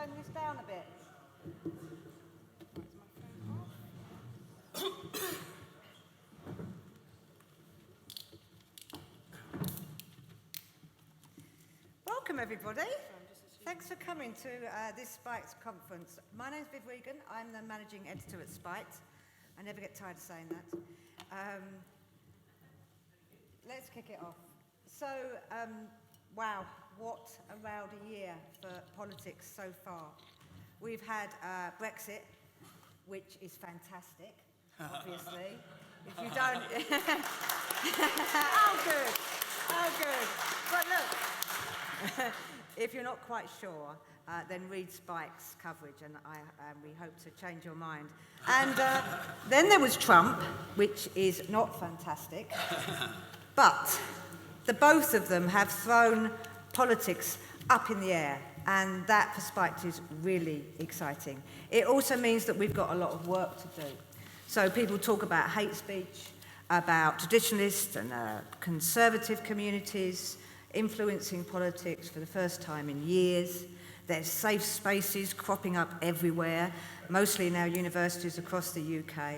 turn this down a bit. Welcome, everybody. Thanks for coming to this Spikes conference. My name's Viv Regan. I'm the managing editor at Spikes. I never get tired of saying that. Let's kick it off. So, wow, what a rowdy year for politics so far. We've had Brexit, which is fantastic, obviously. If you don't... Oh, good. Oh, good. But look, if you're not quite sure, then read Spike's coverage, and we hope to change your mind. And then there was Trump, which is not fantastic, but the both of them have thrown politics up in the air, and that for Spikes is really exciting. It also means that we've got a lot of work to do. So people talk about hate speech, about traditionalists and conservative communities influencing politics for the first time in years. There's safe spaces cropping up everywhere, mostly in our universities across the UK.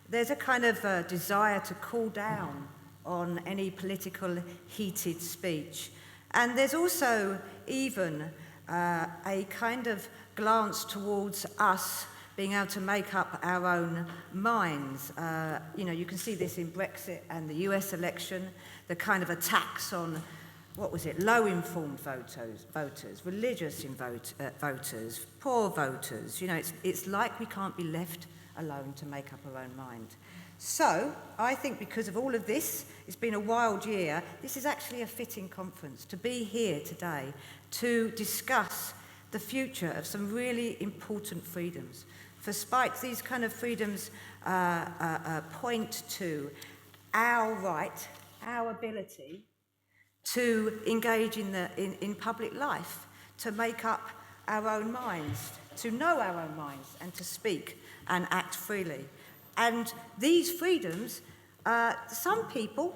There's a kind of desire to cool down on any political heated speech. And there's also even a kind of glance towards us being able to make up our own minds. You can see this in Brexit and the US election, the kind of attacks on, low-informed voters, religious voters, poor voters. It's like we can't be left alone to make up our own mind. So, I think because of all of this, it's been a wild year. This is actually a fitting conference to be here today to discuss the future of some really important freedoms. For Spikes, these kind of freedoms point to our right, our ability to engage in public life, to make up our own minds, to know our own minds, and to speak and act freely. And these freedoms, some people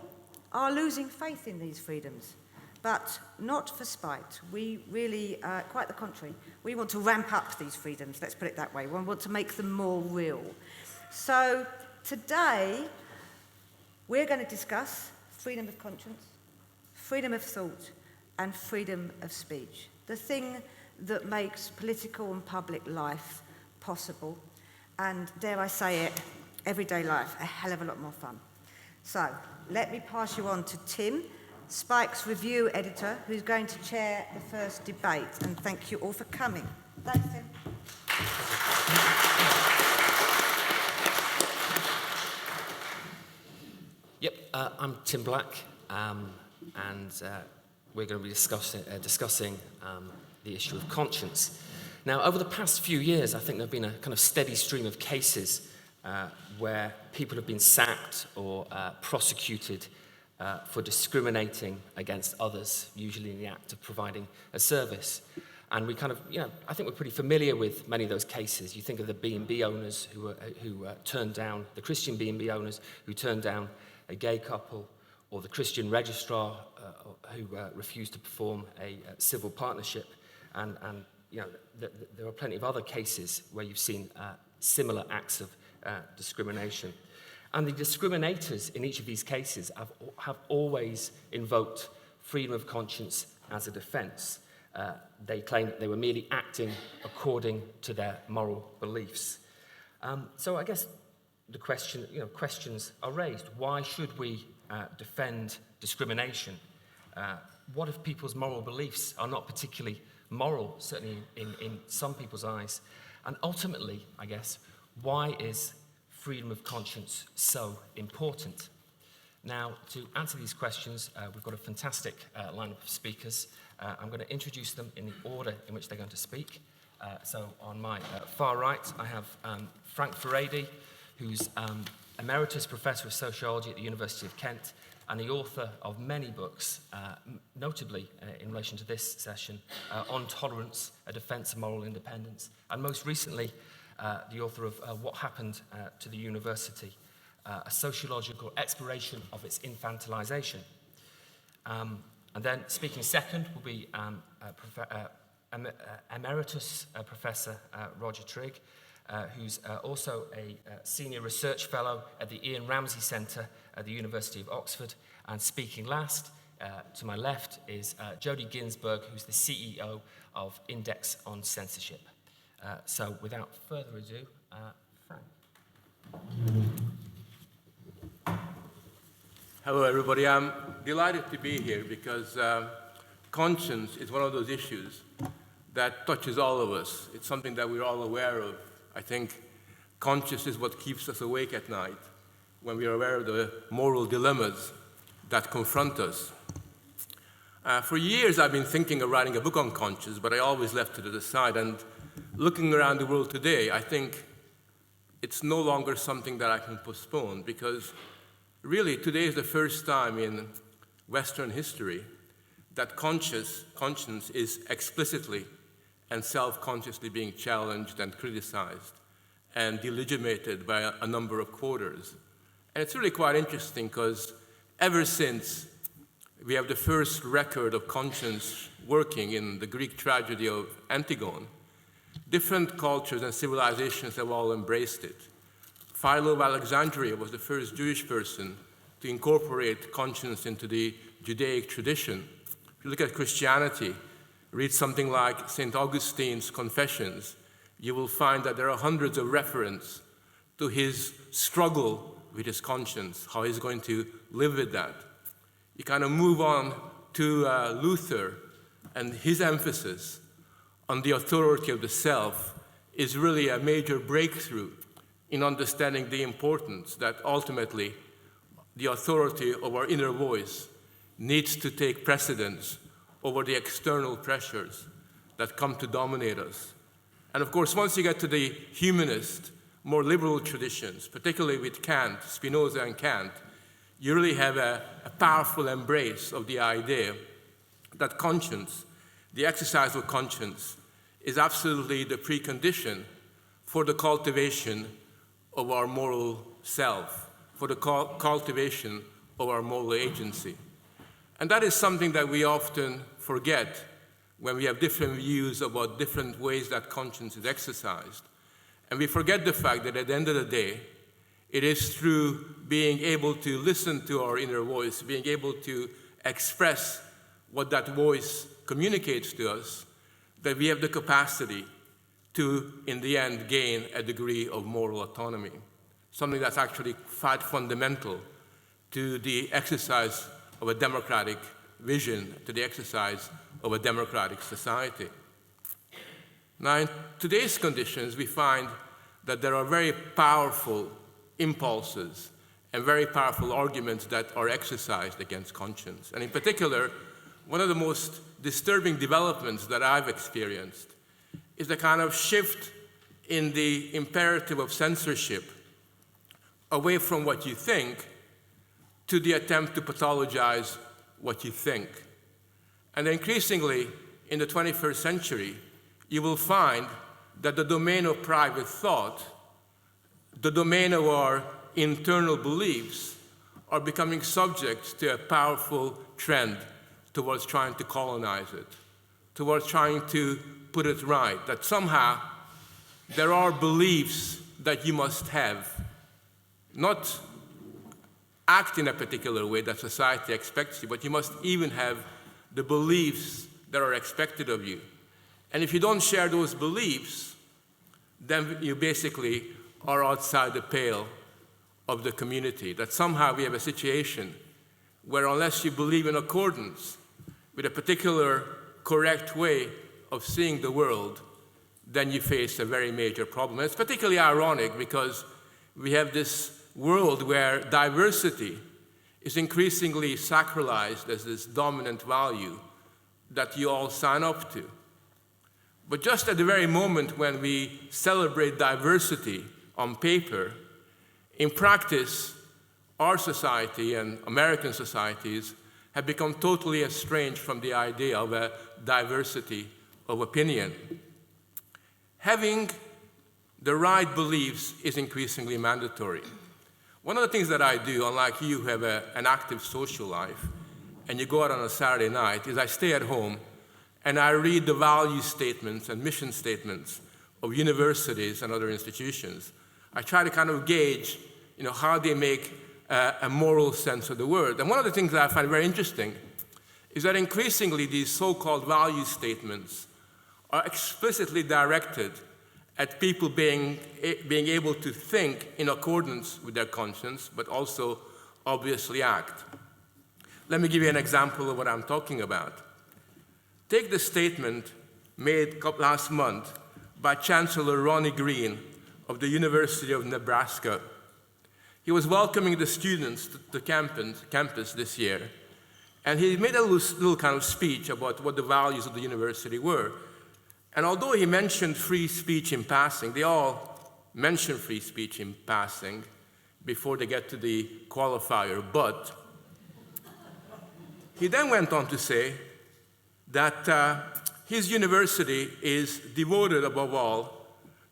are losing faith in these freedoms, but not for Spikes. We really, quite the contrary, we want to ramp up these freedoms, let's put it that way. We want to make them more real. So today, we're going to discuss freedom of conscience, freedom of thought, and freedom of speech, the thing that makes political and public life possible, and dare I say it, everyday life a hell of a lot more fun. So, let me pass you on to Tim, Spike's review editor, who's going to chair the first debate, and thank you all for coming. Thanks, Tim. Yep, I'm Tim Black, and we're going to be discussing the issue of conscience. Now, over the past few years, I think there have been a kind of steady stream of cases where people have been sacked or prosecuted for discriminating against others, usually in the act of providing a service. And we kind of, I think we're pretty familiar with many of those cases. You think of the B&B owners who turned down, the Christian B&B owners who turned down a gay couple, or the Christian registrar who refused to perform a civil partnership. And there are plenty of other cases where you've seen similar acts of discrimination. And the discriminators in each of these cases have always invoked freedom of conscience as a defense. They claim that they were merely acting according to their moral beliefs. So I guess the questions are raised. Why should we defend discrimination? What if people's moral beliefs are not particularly moral, certainly in some people's eyes? And ultimately, I guess, why is freedom of conscience so important? Now, to answer these questions, we've got a fantastic lineup of speakers. I'm going to introduce them in the order in which they're going to speak. So on my far right, I have Frank Furedi, who's Emeritus Professor of Sociology at the University of Kent and the author of many books, notably in relation to this session, on tolerance, a defense of moral independence, and most recently, the author of What Happened to the University, a sociological exploration of its infantilization. And then speaking second will be Emeritus Professor Roger Trigg, who's also a Senior Research Fellow at the Ian Ramsay Centre at the University of Oxford. And speaking last, to my left, is Jodie Ginsberg, who's the CEO of Index on Censorship. So without further ado, Frank. Hello, everybody. I'm delighted to be here because conscience is one of those issues that touches all of us. It's something that we're all aware of. I think conscience is what keeps us awake at night when we are aware of the moral dilemmas that confront us. For years, I've been thinking of writing a book on conscience, but I always left it to the side. And looking around the world today, I think it's no longer something that I can postpone, because really today is the first time in Western history that conscience is explicitly and self-consciously being challenged and criticized and delegitimated by a number of quarters. And it's really quite interesting because ever since we have the first record of conscience working in the Greek tragedy of Antigone, different cultures and civilizations have all embraced it. Philo of Alexandria was the first Jewish person to incorporate conscience into the Judaic tradition. If you look at Christianity, read something like St. Augustine's Confessions, you will find that there are hundreds of references to his struggle with his conscience, how he's going to live with that. You kind of move on to Luther, and his emphasis on the authority of the self is really a major breakthrough in understanding the importance that ultimately the authority of our inner voice needs to take precedence over the external pressures that come to dominate us. And of course, once you get to the humanist, more liberal traditions, particularly with Kant, Spinoza and Kant, you really have a powerful embrace of the idea that conscience, the exercise of conscience, is absolutely the precondition for the cultivation of our moral self, for the cultivation of our moral agency. And that is something that we often forget when we have different views about different ways that conscience is exercised. And we forget the fact that at the end of the day, it is through being able to listen to our inner voice, being able to express what that voice communicates to us, that we have the capacity to, in the end, gain a degree of moral autonomy, something that's actually quite fundamental to the exercise of a democratic vision, to the exercise of a democratic society. Now, in today's conditions, we find that there are very powerful impulses and very powerful arguments that are exercised against conscience. And in particular, one of the most disturbing developments that I've experienced is the kind of shift in the imperative of censorship away from what you think to the attempt to pathologize what you think. And increasingly, in the 21st century, you will find that the domain of private thought, the domain of our internal beliefs, are becoming subject to a powerful trend towards trying to colonize it, towards trying to put it right, that somehow there are beliefs that you must have, not act in a particular way that society expects you, but you must even have the beliefs that are expected of you. And if you don't share those beliefs, then you basically are outside the pale of the community, that somehow we have a situation where unless you believe in accordance with a particular correct way of seeing the world, then you face a very major problem. And it's particularly ironic because we have this world where diversity is increasingly sacralized as this dominant value that you all sign up to. But just at the very moment when we celebrate diversity on paper, in practice, our society and American societies have become totally estranged from the idea of a diversity of opinion. Having the right beliefs is increasingly mandatory. One of the things that I do, unlike you who have an active social life, and you go out on a Saturday night, is I stay at home and I read the value statements and mission statements of universities and other institutions, I try to kind of gauge, how they make a moral sense of the word. And one of the things that I find very interesting is that increasingly these so-called value statements are explicitly directed at people being able to think in accordance with their conscience, but also obviously act. Let me give you an example of what I'm talking about. Take the statement made last month by Chancellor Ronnie Green of the University of Nebraska. He was welcoming the students to the campus this year, and he made a little kind of speech about what the values of the university were. And although he mentioned free speech in passing, they all mention free speech in passing before they get to the qualifier, but he then went on to say that his university is devoted above all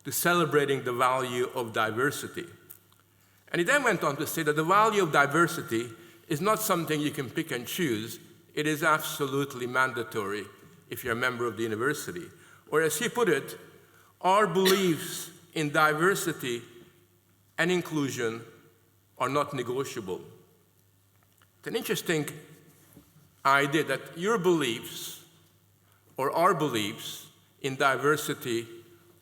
to celebrating the value of diversity. And he then went on to say that the value of diversity is not something you can pick and choose. It is absolutely mandatory if you're a member of the university. Or as he put it, our beliefs in diversity and inclusion are not negotiable. It's an interesting idea that your beliefs or our beliefs in diversity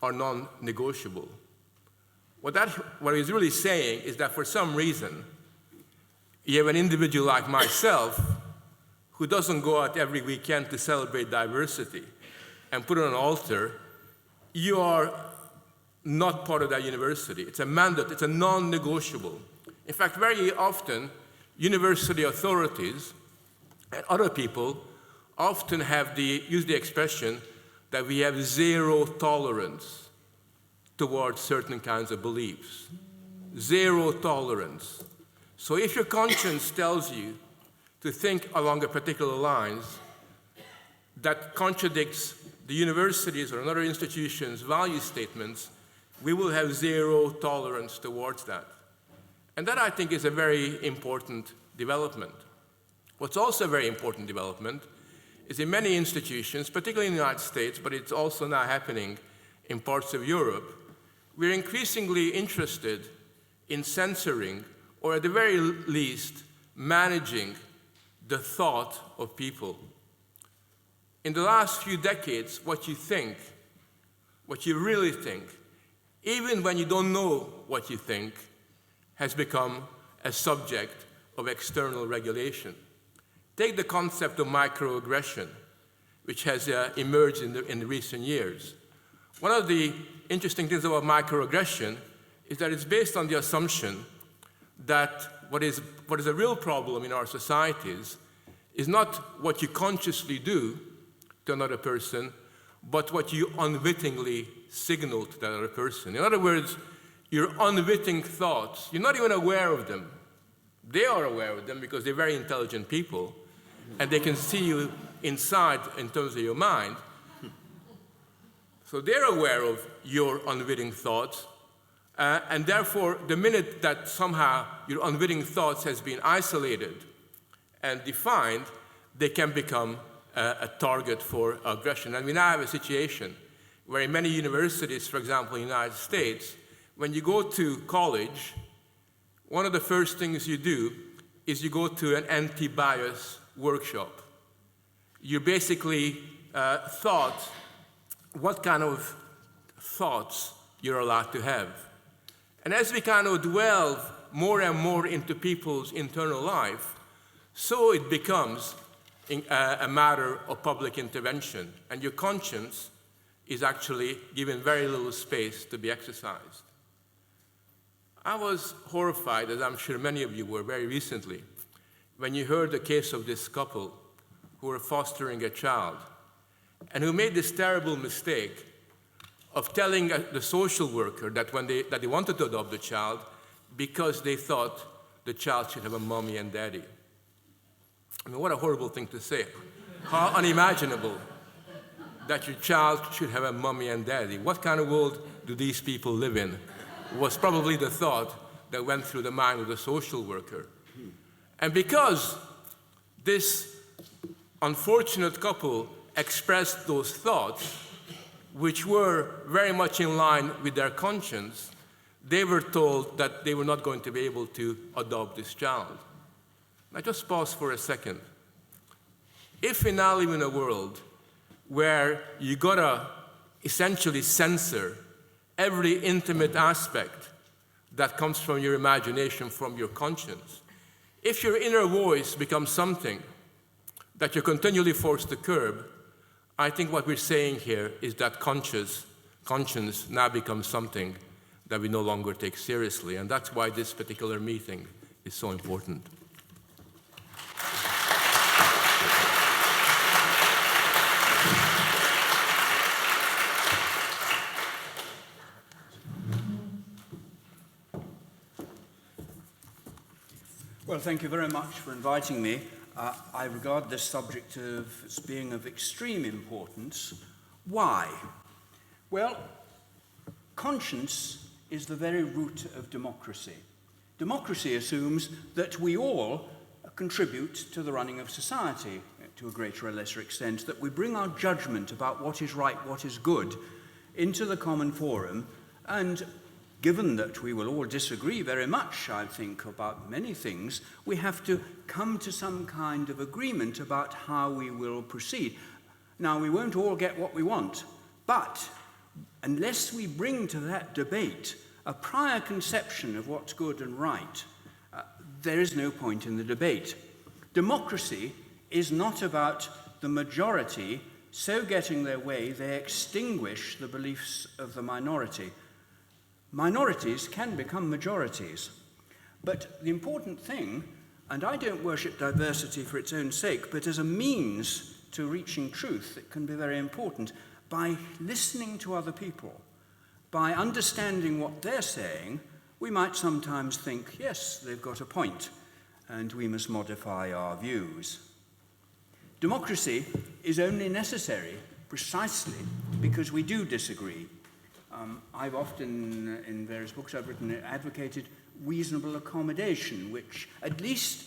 are non-negotiable. What he's really saying is that for some reason, you have an individual like myself who doesn't go out every weekend to celebrate diversity and put it on an altar. You are not part of that university. It's a mandate, it's a non-negotiable. In fact, very often, university authorities and other people often use the expression that we have zero tolerance towards certain kinds of beliefs. Zero tolerance. So if your conscience tells you to think along a particular lines that contradicts the universities or another institution's value statements, we will have zero tolerance towards that. And that, I think, is a very important development. What's also a very important development is in many institutions, particularly in the United States, but it's also now happening in parts of Europe, we're increasingly interested in censoring, or at the very least, managing the thought of people. In the last few decades, what you think, what you really think, even when you don't know what you think, has become a subject of external regulation. Take the concept of microaggression, which has emerged in recent years. One of the interesting things about microaggression is that it's based on the assumption that what is a real problem in our societies is not what you consciously do to another person, but what you unwittingly signal to that other person. In other words, your unwitting thoughts, you're not even aware of them. They are aware of them because they're very intelligent people, and they can see you inside in terms of your mind. So they're aware of your unwitting thoughts, and therefore, the minute that somehow your unwitting thoughts has been isolated and defined, they can become a target for aggression. And we now have a situation where in many universities, for example, in the United States, when you go to college, one of the first things you do is you go to an anti-bias workshop. You basically thought what kind of thoughts you're allowed to have. And as we kind of delve more and more into people's internal life, so it becomes a matter of public intervention, and your conscience is actually given very little space to be exercised. I was horrified, as I'm sure many of you were very recently, when you heard the case of this couple who were fostering a child and who made this terrible mistake of telling the social worker that they wanted to adopt the child because they thought the child should have a mommy and daddy. I mean, what a horrible thing to say. How unimaginable that your child should have a mommy and daddy. What kind of world do these people live in? Was probably the thought that went through the mind of the social worker. And because this unfortunate couple expressed those thoughts, which were very much in line with their conscience, they were told that they were not going to be able to adopt this child. Now just pause for a second. If we now live in a world where you gotta essentially censor every intimate aspect that comes from your imagination, from your conscience, if your inner voice becomes something that you're continually forced to curb, I think what we're saying here is that conscience now becomes something that we no longer take seriously, and that's why this particular meeting is so important. Well, thank you very much for inviting me. I regard this subject as being of extreme importance. Why? Well, conscience is the very root of democracy. Democracy assumes that we all contribute to the running of society to a greater or lesser extent, that we bring our judgment about what is right, what is good, into the common forum, and given that we will all disagree very much, I think, about many things, we have to come to some kind of agreement about how we will proceed. Now, we won't all get what we want, but unless we bring to that debate a prior conception of what's good and right, there is no point in the debate. Democracy is not about the majority so getting their way they extinguish the beliefs of the minority. Minorities can become majorities. But the important thing, and I don't worship diversity for its own sake, but as a means to reaching truth, it can be very important. By listening to other people, by understanding what they're saying, we might sometimes think, yes, they've got a point, and we must modify our views. Democracy is only necessary precisely because we do disagree. I've often, in various books I've written, advocated reasonable accommodation, which at least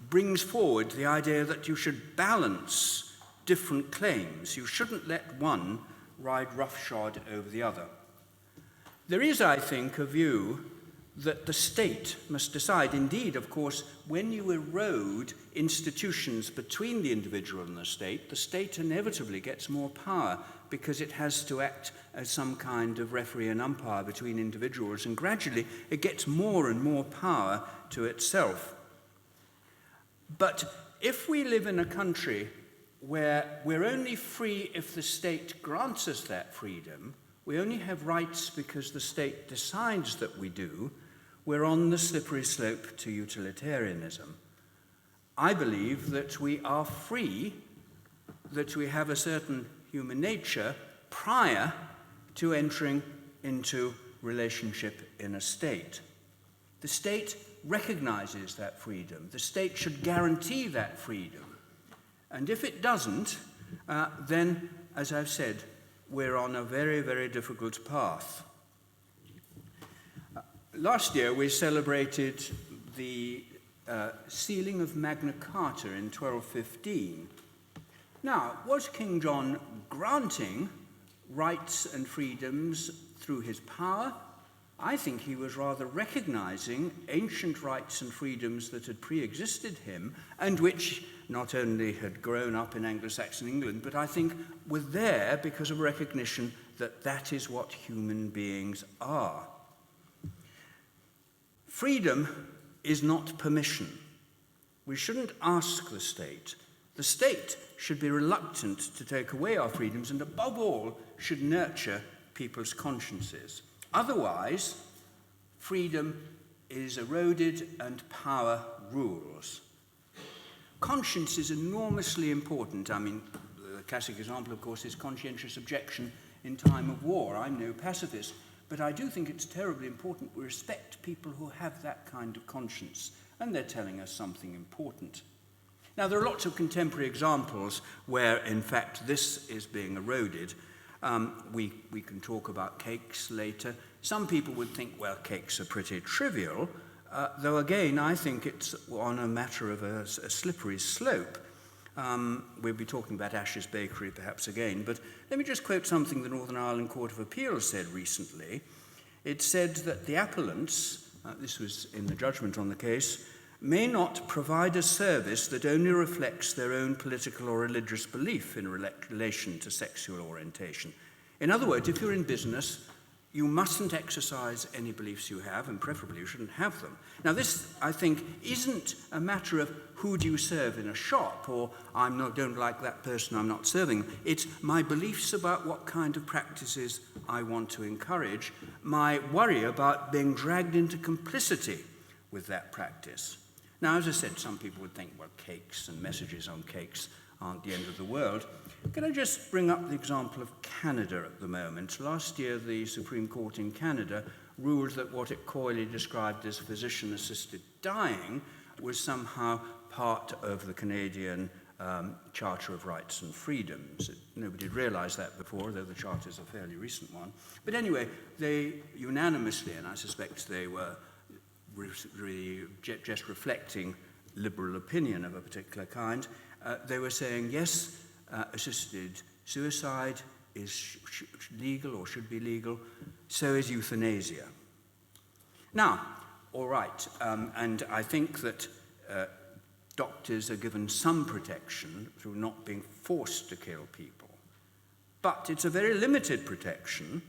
brings forward the idea that you should balance different claims. You shouldn't let one ride roughshod over the other. There is, I think, a view that the state must decide. Indeed, of course, when you erode institutions between the individual and the state inevitably gets more power because it has to act as some kind of referee and umpire between individuals, and gradually it gets more and more power to itself. But if we live in a country where we're only free if the state grants us that freedom, we only have rights because the state decides that we do, we're on the slippery slope to utilitarianism. I believe that we are free, that we have a certain human nature prior to entering into relationship in a state. The state recognizes that freedom. The state should guarantee that freedom. And if it doesn't, then, as I've said, we're on a very, very difficult path. Last year, we celebrated the sealing of Magna Carta in 1215. Now, was King John granting rights and freedoms through his power? I think he was rather recognizing ancient rights and freedoms that had pre-existed him and which not only had grown up in Anglo-Saxon England, but I think were there because of recognition that that is what human beings are. Freedom is not permission. We shouldn't ask the state. The state should be reluctant to take away our freedoms and, above all, should nurture people's consciences. Otherwise, freedom is eroded and power rules. Conscience is enormously important. I mean, the classic example, of course, is conscientious objection in time of war. I'm no pacifist, but I do think it's terribly important we respect people who have that kind of conscience, and they're telling us something important. Now, there are lots of contemporary examples where, in fact, this is being eroded. We can talk about cakes later. Some people would think, well, cakes are pretty trivial, though, again, I think it's on a matter of a slippery slope. We'll be talking about Ash's Bakery perhaps again, but let me just quote something the Northern Ireland Court of Appeal said recently. It said that the appellants, this was in the judgment on the case, may not provide a service that only reflects their own political or religious belief in relation to sexual orientation. In other words, if you're in business, you mustn't exercise any beliefs you have, and preferably you shouldn't have them. Now this, I think, isn't a matter of who do you serve in a shop, or don't like that person, I'm not serving. It's my beliefs about what kind of practices I want to encourage, my worry about being dragged into complicity with that practice. Now, as I said, some people would think, well, cakes and messages on cakes aren't the end of the world. Can I just bring up the example of Canada at the moment? Last year, the Supreme Court in Canada ruled that what it coyly described as physician-assisted dying was somehow part of the Canadian Charter of Rights and Freedoms. Nobody had realized that before, though the Charter is a fairly recent one. But anyway, they unanimously, and I suspect they were really just reflecting liberal opinion of a particular kind, they were saying, yes, assisted suicide is legal or should be legal, so is euthanasia. Now, all right, and I think that doctors are given some protection through not being forced to kill people. But it's a very limited protection,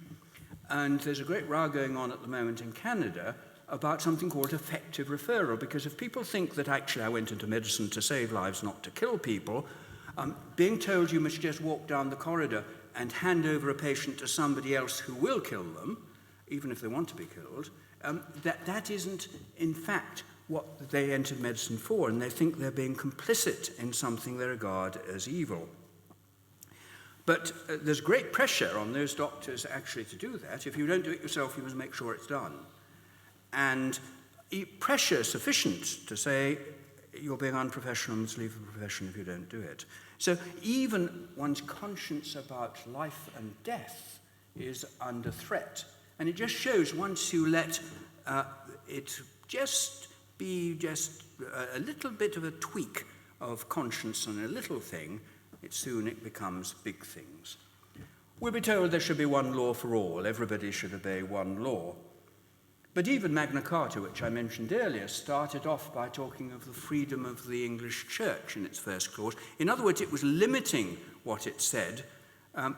and there's a great row going on at the moment in Canada about something called effective referral, because if people think that actually I went into medicine to save lives, not to kill people, being told you must just walk down the corridor and hand over a patient to somebody else who will kill them, even if they want to be killed, that isn't, in fact, what they entered medicine for, and they think they're being complicit in something they regard as evil. But there's great pressure on those doctors actually to do that. If you don't do it yourself, you must make sure it's done. And pressure sufficient to say you're being unprofessional, must leave the profession if you don't do it. So even one's conscience about life and death is under threat. And it just shows once you let it just be just a little bit of a tweak of conscience on a little thing, it becomes big things. We'll be told there should be one law for all. Everybody should obey one law. But even Magna Carta, which I mentioned earlier, started off by talking of the freedom of the English Church in its first clause. In other words, it was limiting what it said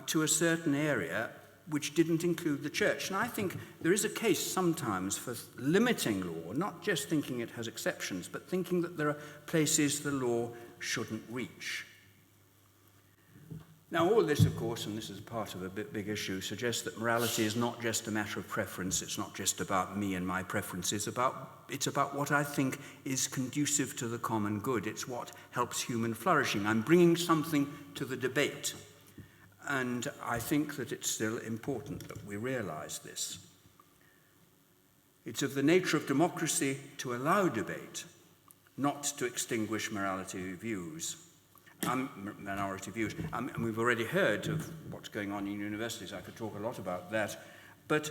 to a certain area which didn't include the church. And I think there is a case sometimes for limiting law, not just thinking it has exceptions, but thinking that there are places the law shouldn't reach. Now, all this, of course, and this is part of a big issue, suggests that morality is not just a matter of preference. It's not just about me and my preferences. It's about what I think is conducive to the common good. It's what helps human flourishing. I'm bringing something to the debate. And I think that it's still important that we realize this. It's of the nature of democracy to allow debate, not to extinguish minority views. And we've already heard of what's going on in universities. I could talk a lot about that. But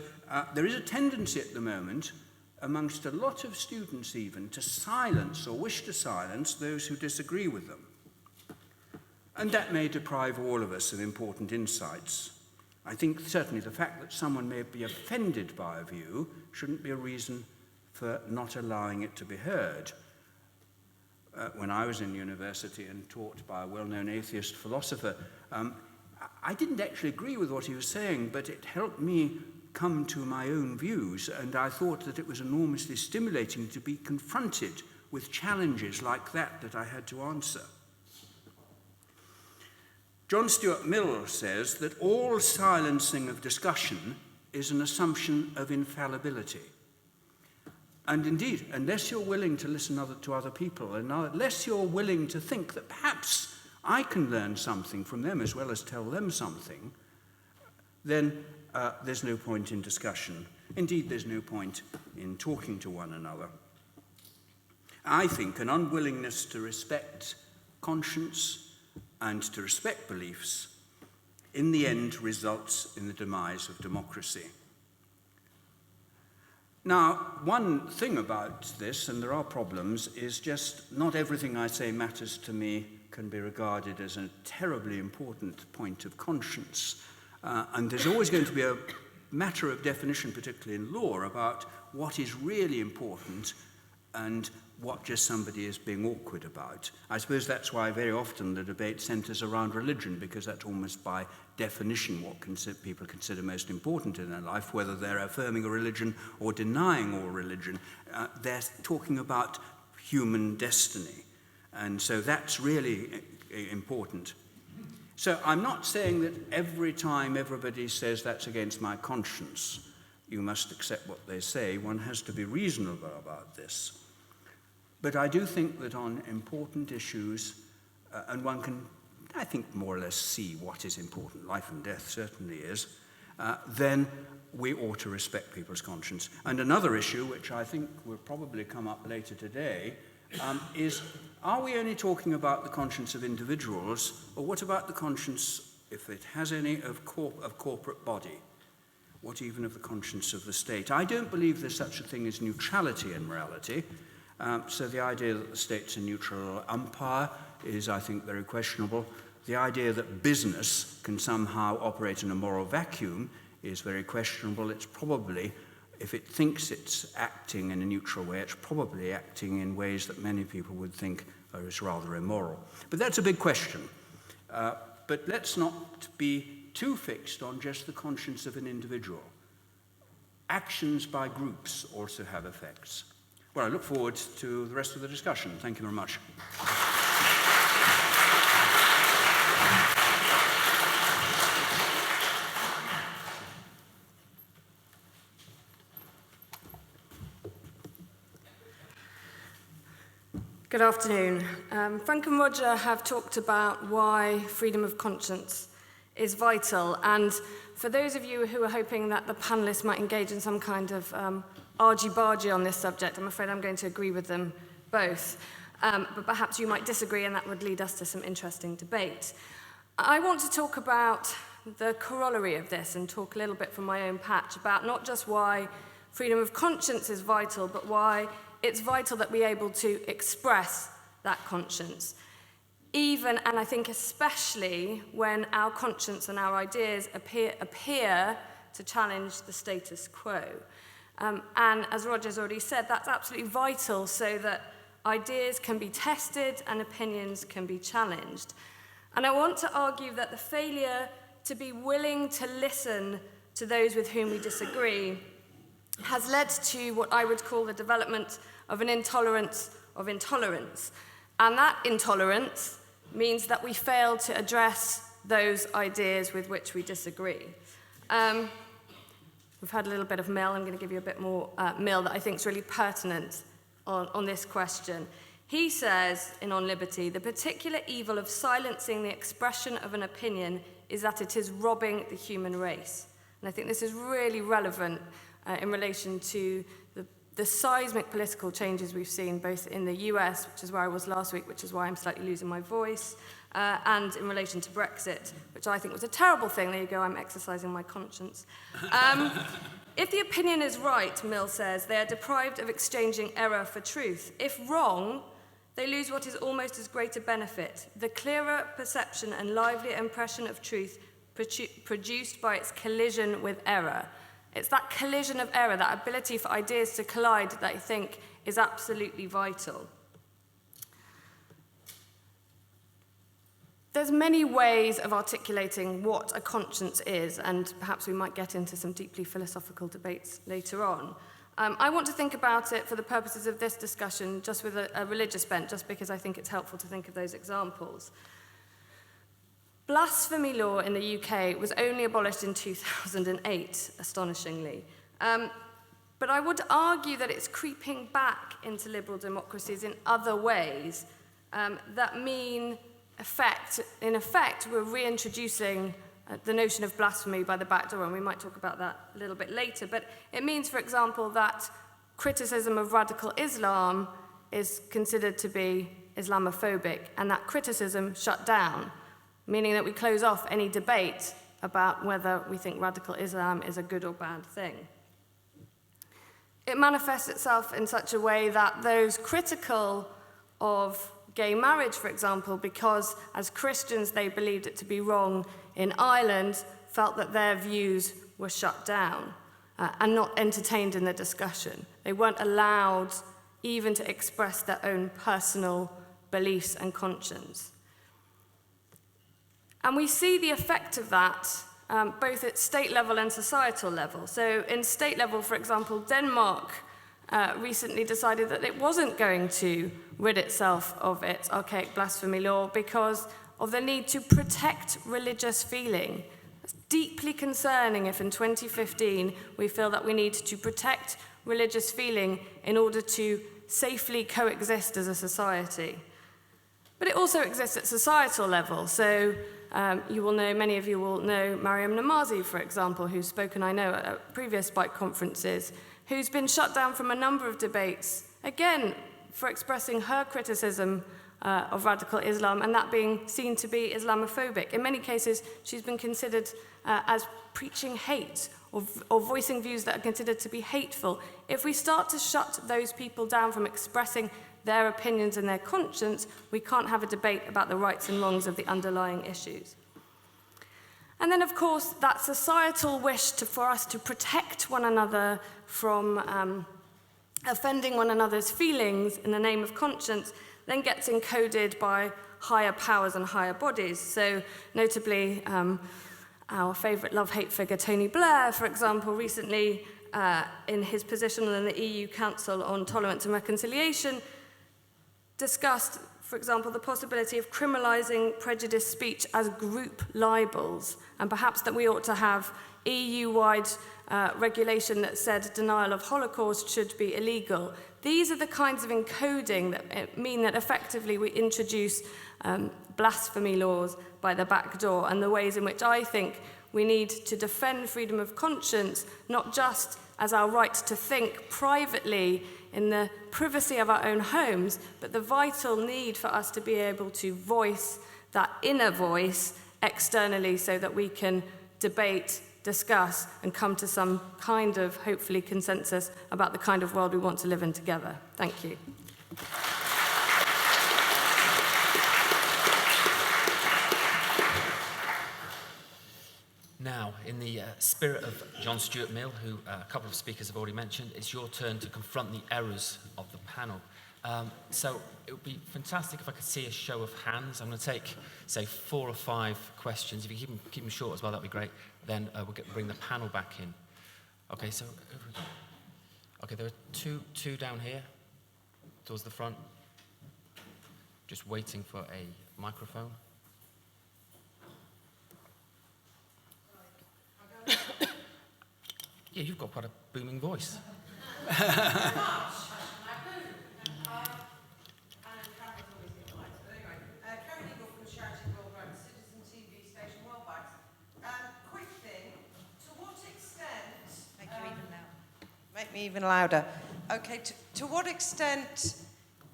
there is a tendency at the moment, amongst a lot of students even, to silence or wish to silence those who disagree with them. And that may deprive all of us of important insights. I think certainly the fact that someone may be offended by a view shouldn't be a reason for not allowing it to be heard. When I was in university and taught by a well-known atheist philosopher, I didn't actually agree with what he was saying, but it helped me come to my own views, and I thought that it was enormously stimulating to be confronted with challenges like that I had to answer. John Stuart Mill says that all silencing of discussion is an assumption of infallibility. And indeed, unless you're willing to listen to other people, and unless you're willing to think that perhaps I can learn something from them as well as tell them something, then there's no point in discussion. Indeed, there's no point in talking to one another. I think an unwillingness to respect conscience and to respect beliefs, in the end, results in the demise of democracy. Now, one thing about this, and there are problems, is just not everything I say matters to me can be regarded as a terribly important point of conscience. And there's always going to be a matter of definition, particularly in law, about what is really important and what just somebody is being awkward about. I suppose that's why very often the debate centres around religion, because that's almost by definition what people consider most important in their life, whether they're affirming a religion or denying all religion. They're talking about human destiny. And so that's really important. So I'm not saying that every time everybody says that's against my conscience, you must accept what they say. One has to be reasonable about this. But I do think that on important issues, and one can, I think, more or less see what is important, life and death certainly is, then we ought to respect people's conscience. And another issue, which I think will probably come up later today, is, are we only talking about the conscience of individuals, or what about the conscience, if it has any, of corporate body? What even of the conscience of the state? I don't believe there's such a thing as neutrality in morality. So the idea that the state's a neutral umpire is, I think, very questionable. The idea that business can somehow operate in a moral vacuum is very questionable. It's probably, if it thinks it's acting in a neutral way, it's probably acting in ways that many people would think is rather immoral. But that's a big question. But let's not be too fixed on just the conscience of an individual. Actions by groups also have effects. Well, I look forward to the rest of the discussion. Thank you very much. Good afternoon. Frank and Roger have talked about why freedom of conscience is vital, and for those of you who are hoping that the panellists might engage in some kind of argy-bargy on this subject, I'm afraid I'm going to agree with them both. But perhaps you might disagree, and that would lead us to some interesting debate. I want to talk about the corollary of this and talk a little bit from my own patch about not just why freedom of conscience is vital, but why it's vital that we're able to express that conscience, even, and I think especially, when our conscience and our ideas appear to challenge the status quo. And as Roger's already said, that's absolutely vital so that ideas can be tested and opinions can be challenged. And I want to argue that the failure to be willing to listen to those with whom we disagree has led to what I would call the development of an intolerance of intolerance. And that intolerance means that we fail to address those ideas with which we disagree. We've had a little bit of Mill. I'm going to give you a bit more Mill that I think is really pertinent on this question. He says, in On Liberty, the particular evil of silencing the expression of an opinion is that it is robbing the human race. And I think this is really relevant in relation to the seismic political changes we've seen both in the US, which is where I was last week, which is why I'm slightly losing my voice, and in relation to Brexit, which I think was a terrible thing. There you go, I'm exercising my conscience. If the opinion is right, Mill says, they are deprived of exchanging error for truth. If wrong, they lose what is almost as great a benefit, the clearer perception and livelier impression of truth produced by its collision with error. It's that collision of error, that ability for ideas to collide, that I think is absolutely vital. There's many ways of articulating what a conscience is, and perhaps we might get into some deeply philosophical debates later on. I want to think about it for the purposes of this discussion just with a religious bent, just because I think it's helpful to think of those examples. Blasphemy law in the UK was only abolished in 2008, astonishingly. But I would argue that it's creeping back into liberal democracies in other ways that mean, in effect, we're reintroducing the notion of blasphemy by the back door, and we might talk about that a little bit later. But it means, for example, that criticism of radical Islam is considered to be Islamophobic, and that criticism shut down, meaning that we close off any debate about whether we think radical Islam is a good or bad thing. It manifests itself in such a way that those critical of gay marriage, for example, because as Christians they believed it to be wrong in Ireland, felt that their views were shut down and not entertained in the discussion. They weren't allowed even to express their own personal beliefs and conscience. And we see the effect of that both at state level and societal level. So in state level, for example, Denmark recently decided that it wasn't going to rid itself of its archaic blasphemy law because of the need to protect religious feeling. It's deeply concerning if in 2015 we feel that we need to protect religious feeling in order to safely coexist as a society. But it also exists at societal level. So you will know, many of you will know Mariam Namazi, for example, who's spoken, I know, at previous Spike conferences, who's been shut down from a number of debates, again, for expressing her criticism of radical Islam, and that being seen to be Islamophobic. In many cases, she's been considered as preaching hate or voicing views that are considered to be hateful. If we start to shut those people down from expressing their opinions and their conscience, we can't have a debate about the rights and wrongs of the underlying issues. And then, of course, that societal wish for us to protect one another from offending one another's feelings in the name of conscience then gets encoded by higher powers and higher bodies. So, notably, our favourite love-hate figure, Tony Blair, for example, recently, in his position in the EU Council on Tolerance and Reconciliation, discussed, for example, the possibility of criminalising prejudiced speech as group libels, and perhaps that we ought to have EU-wide regulation that said denial of Holocaust should be illegal. These are the kinds of encoding that mean that effectively we introduce blasphemy laws by the back door, and the ways in which I think we need to defend freedom of conscience, not just as our right to think privately in the privacy of our own homes, but the vital need for us to be able to voice that inner voice externally so that we can debate, discuss, and come to some kind of, hopefully, consensus about the kind of world we want to live in together. Thank you. Now, in the spirit of John Stuart Mill, who a couple of speakers have already mentioned, it's your turn to confront the errors of the panel. So it would be fantastic if I could see a show of hands. I'm going to take, say, 4 or 5 questions. If you keep them short as well, that'd be great. Then we'll bring the panel back in. Okay, so over we go. Okay, there are two down here, towards the front. Just waiting for a microphone. Yeah, you've got quite a booming voice. Make me even louder. Okay, to what extent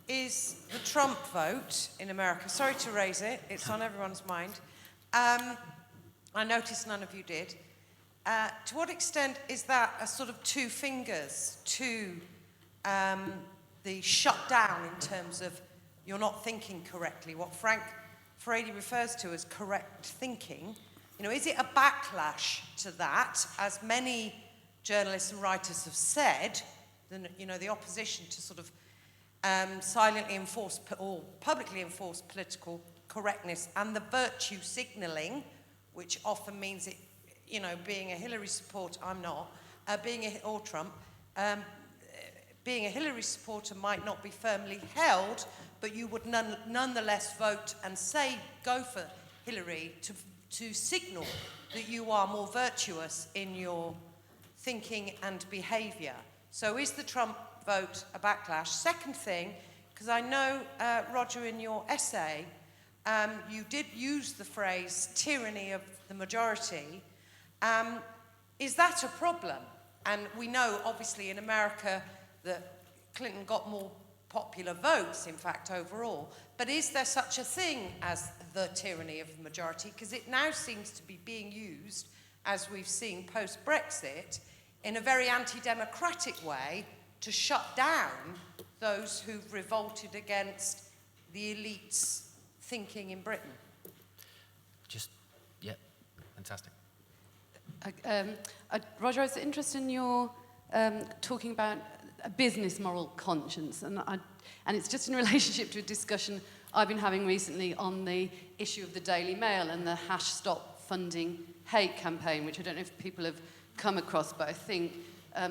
is the Trump vote in America, sorry to raise it, it's on everyone's mind, I noticed none of you did, to what extent is that a sort of 2 fingers to the shutdown in terms of you're not thinking correctly, what Frank Frady refers to as correct thinking? You know, is it a backlash to that, as many journalists and writers have said, the opposition to sort of silently enforce or publicly enforce political correctness and the virtue signalling, which often means it, being a Hillary supporter, I'm not, or Trump, being a Hillary supporter might not be firmly held, but you would nonetheless vote and say go for Hillary to signal that you are more virtuous in your thinking and behaviour. So is the Trump vote a backlash? Second thing, because I know, Roger, in your essay, you did use the phrase tyranny of the majority. Is that a problem? And we know, obviously, in America that Clinton got more popular votes, in fact, overall. But is there such a thing as the tyranny of the majority? Because it now seems to be being used, as we've seen post-Brexit, in a very anti-democratic way to shut down those who've revolted against the elites' thinking in Britain? Yeah, fantastic. Roger, I was interested in your talking about a business moral conscience, and it's just in relationship to a discussion I've been having recently on the issue of the Daily Mail and the #Stop Funding Hate campaign, which I don't know if people have come across, but I think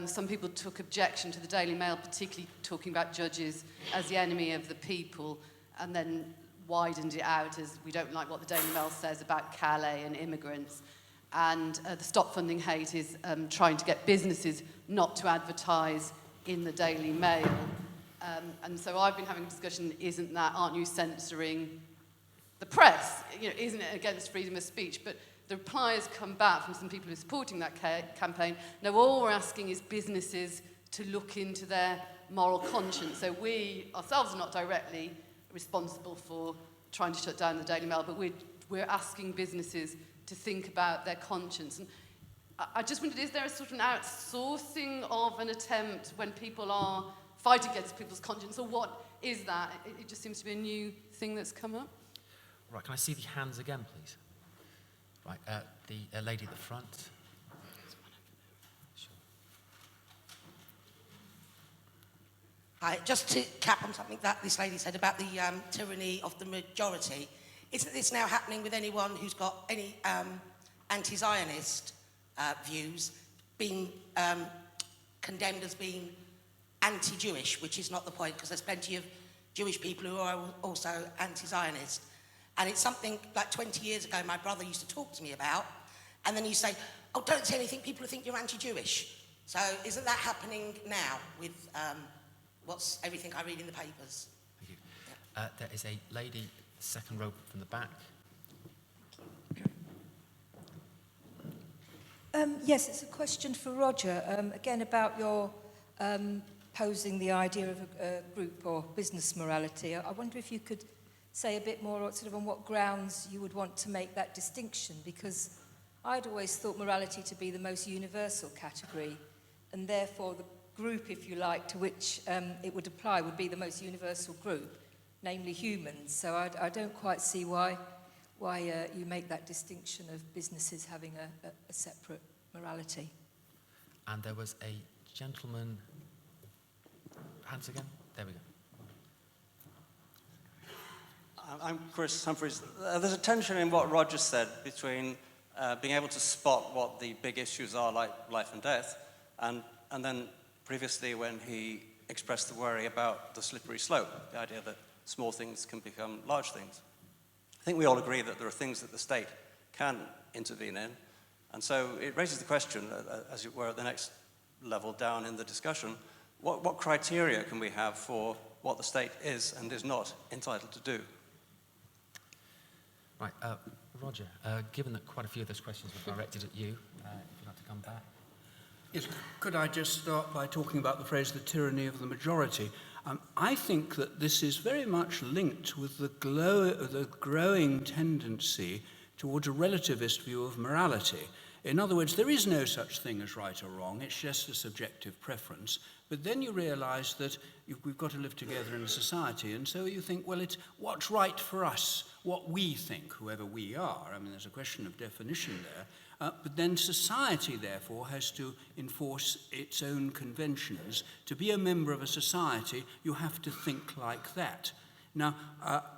some people took objection to the Daily Mail, particularly talking about judges as the enemy of the people, and then widened it out as we don't like what the Daily Mail says about Calais and immigrants. And the Stop Funding Hate is trying to get businesses not to advertise in the Daily Mail. And so I've been having a discussion, aren't you censoring the press? You know, isn't it against freedom of speech? But the reply has come back from some people who are supporting that campaign. No, all we're asking is businesses to look into their moral conscience. So we ourselves are not directly responsible for trying to shut down the Daily Mail, but we're asking businesses to think about their conscience. And I just wondered, is there a sort of an outsourcing of an attempt when people are fighting against people's conscience, or what is that? It just seems to be a new thing that's come up. Right, can I see the hands again, please? Right, the lady at the front. Sure. Hi, just to cap on something that this lady said about the tyranny of the majority, isn't this now happening with anyone who's got any anti-Zionist views being condemned as being anti-Jewish, which is not the point, because there's plenty of Jewish people who are also anti-Zionist. And it's something like 20 years ago my brother used to talk to me about, and then you say, oh, don't say anything, people think you're anti-Jewish. So isn't that happening now with what's everything I read in the papers? Thank you. Yeah. There is a lady, second row from the back. Yes, it's a question for Roger, again about your posing the idea of a group or business morality. I wonder if you could say a bit more sort of on what grounds you would want to make that distinction, because I'd always thought morality to be the most universal category, and therefore the group, if you like, to which it would apply would be the most universal group, namely humans. So I don't quite see why you make that distinction of businesses having a separate morality. And there was a gentleman. Hands again? There we go. I'm Chris Humphreys. There's a tension in what Roger said between being able to spot what the big issues are, like life and death, and then previously when he expressed the worry about the slippery slope, the idea that small things can become large things. I think we all agree that there are things that the state can intervene in, and so it raises the question, as it were, at the next level down in the discussion, what criteria can we have for what the state is and is not entitled to do? Right, Roger, given that quite a few of those questions were directed at you, if you'd like to come back. Yes, could I just start by talking about the phrase the tyranny of the majority? I think that this is very much linked with the growing tendency towards a relativist view of morality. In other words, there is no such thing as right or wrong, it's just a subjective preference. But then you realise that we've got to live together in a society, and so you think, well, it's what's right for us, what we think, whoever we are. I mean, there's a question of definition there. But then society, therefore, has to enforce its own conventions. To be a member of a society, you have to think like that. Now,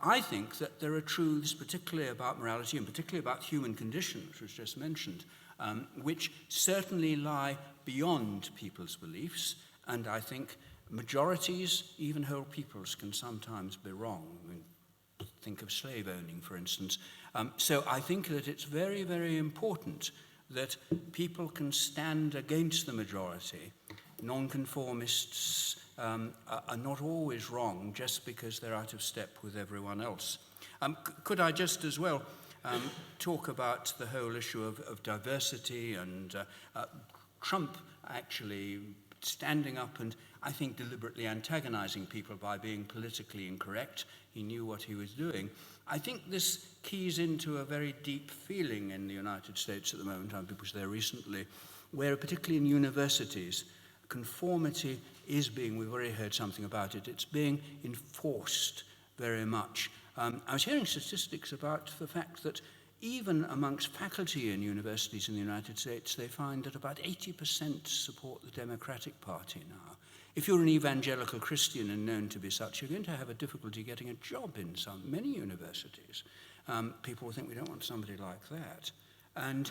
I think that there are truths, particularly about morality and particularly about human condition, which was just mentioned, which certainly lie beyond people's beliefs, and I think majorities, even whole peoples, can sometimes be wrong. I mean, think of slave owning, for instance. So I think that it's very, very important that people can stand against the majority. Nonconformists are not always wrong just because they're out of step with everyone else. Could I just as well talk about the whole issue of diversity and Trump actually standing up and, I think, deliberately antagonizing people by being politically incorrect. He knew what he was doing. I think this keys into a very deep feeling in the United States at the moment. I was there recently, where particularly in universities, conformity is being, we've already heard something about it, it's being enforced very much. I was hearing statistics about the fact that even amongst faculty in universities in the United States, they find that about 80% support the Democratic Party now. If you're an evangelical Christian and known to be such, you're going to have a difficulty getting a job in many universities. People will think we don't want somebody like that. And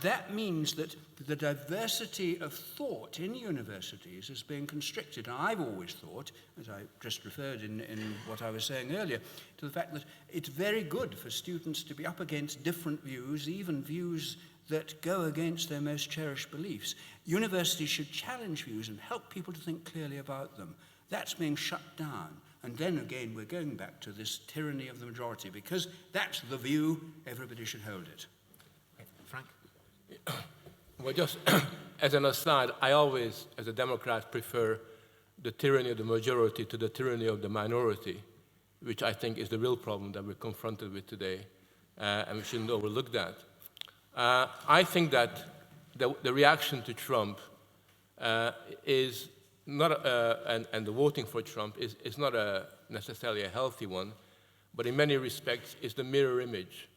that means that the diversity of thought in universities is being constricted. And I've always thought, as I just referred in what I was saying earlier, to the fact that it's very good for students to be up against different views, even views that go against their most cherished beliefs. Universities should challenge views and help people to think clearly about them. That's being shut down. And then again, we're going back to this tyranny of the majority, because that's the view, everybody should hold it. Frank? Well, just as an aside, I always, as a Democrat, prefer the tyranny of the majority to the tyranny of the minority, which I think is the real problem that we're confronted with today, and we shouldn't overlook that. I think that the reaction to Trump is not, and the voting for Trump is not necessarily a healthy one, but in many respects is the mirror image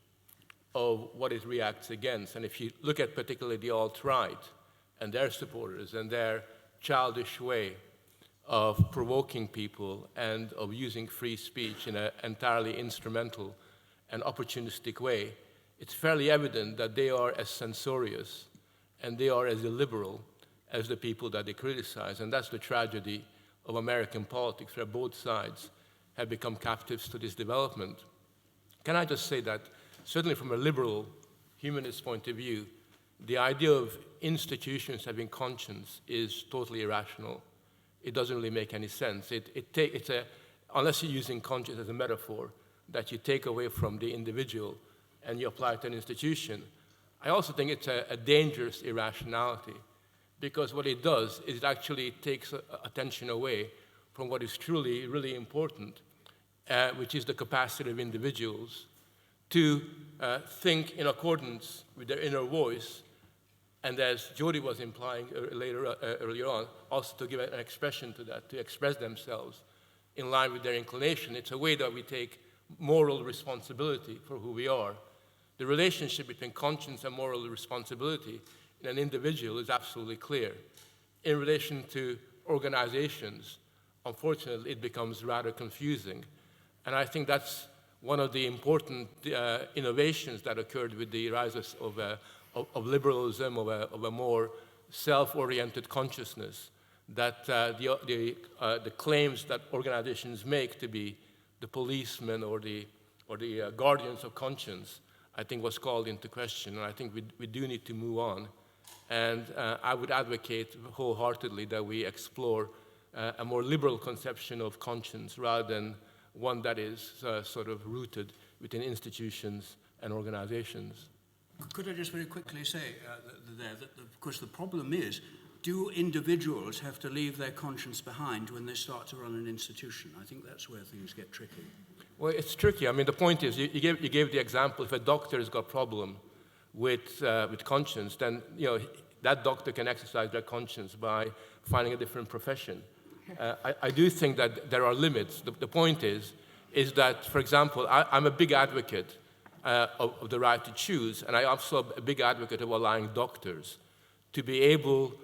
of what it reacts against. And if you look at particularly the alt-right and their supporters and their childish way of provoking people and of using free speech in an entirely instrumental and opportunistic way, it's fairly evident that they are as censorious and they are as illiberal as the people that they criticize. And that's the tragedy of American politics, where both sides have become captives to this development. Can I just say that certainly from a liberal humanist point of view, the idea of institutions having conscience is totally irrational. It doesn't really make any sense. Unless you're using conscience as a metaphor that you take away from the individual and you apply it to an institution, I also think it's a dangerous irrationality, because what it does is it actually takes attention away from what is truly, really important, which is the capacity of individuals to think in accordance with their inner voice, and as Jody was implying earlier on, also to give an expression to that, to express themselves in line with their inclination. It's a way that we take moral responsibility for who we are. The relationship between conscience and moral responsibility in an individual is absolutely clear. In relation to organizations, unfortunately, it becomes rather confusing. And I think that's one of the important innovations that occurred with the rise of liberalism, of a more self-oriented consciousness, that the claims that organizations make to be the policemen or the guardians of conscience, I think was called into question. And I think we do need to move on. And I would advocate wholeheartedly that we explore a more liberal conception of conscience rather than one that is sort of rooted within institutions and organizations. Could I just very quickly say that, of course, the problem is, do individuals have to leave their conscience behind when they start to run an institution? I think that's where things get tricky. Well, it's tricky. I mean, the point is, you gave the example, if a doctor has got a problem with conscience, then that doctor can exercise their conscience by finding a different profession. I do think that there are limits. The point is that, for example, I'm a big advocate of the right to choose, and I'm also a big advocate of allowing doctors to be able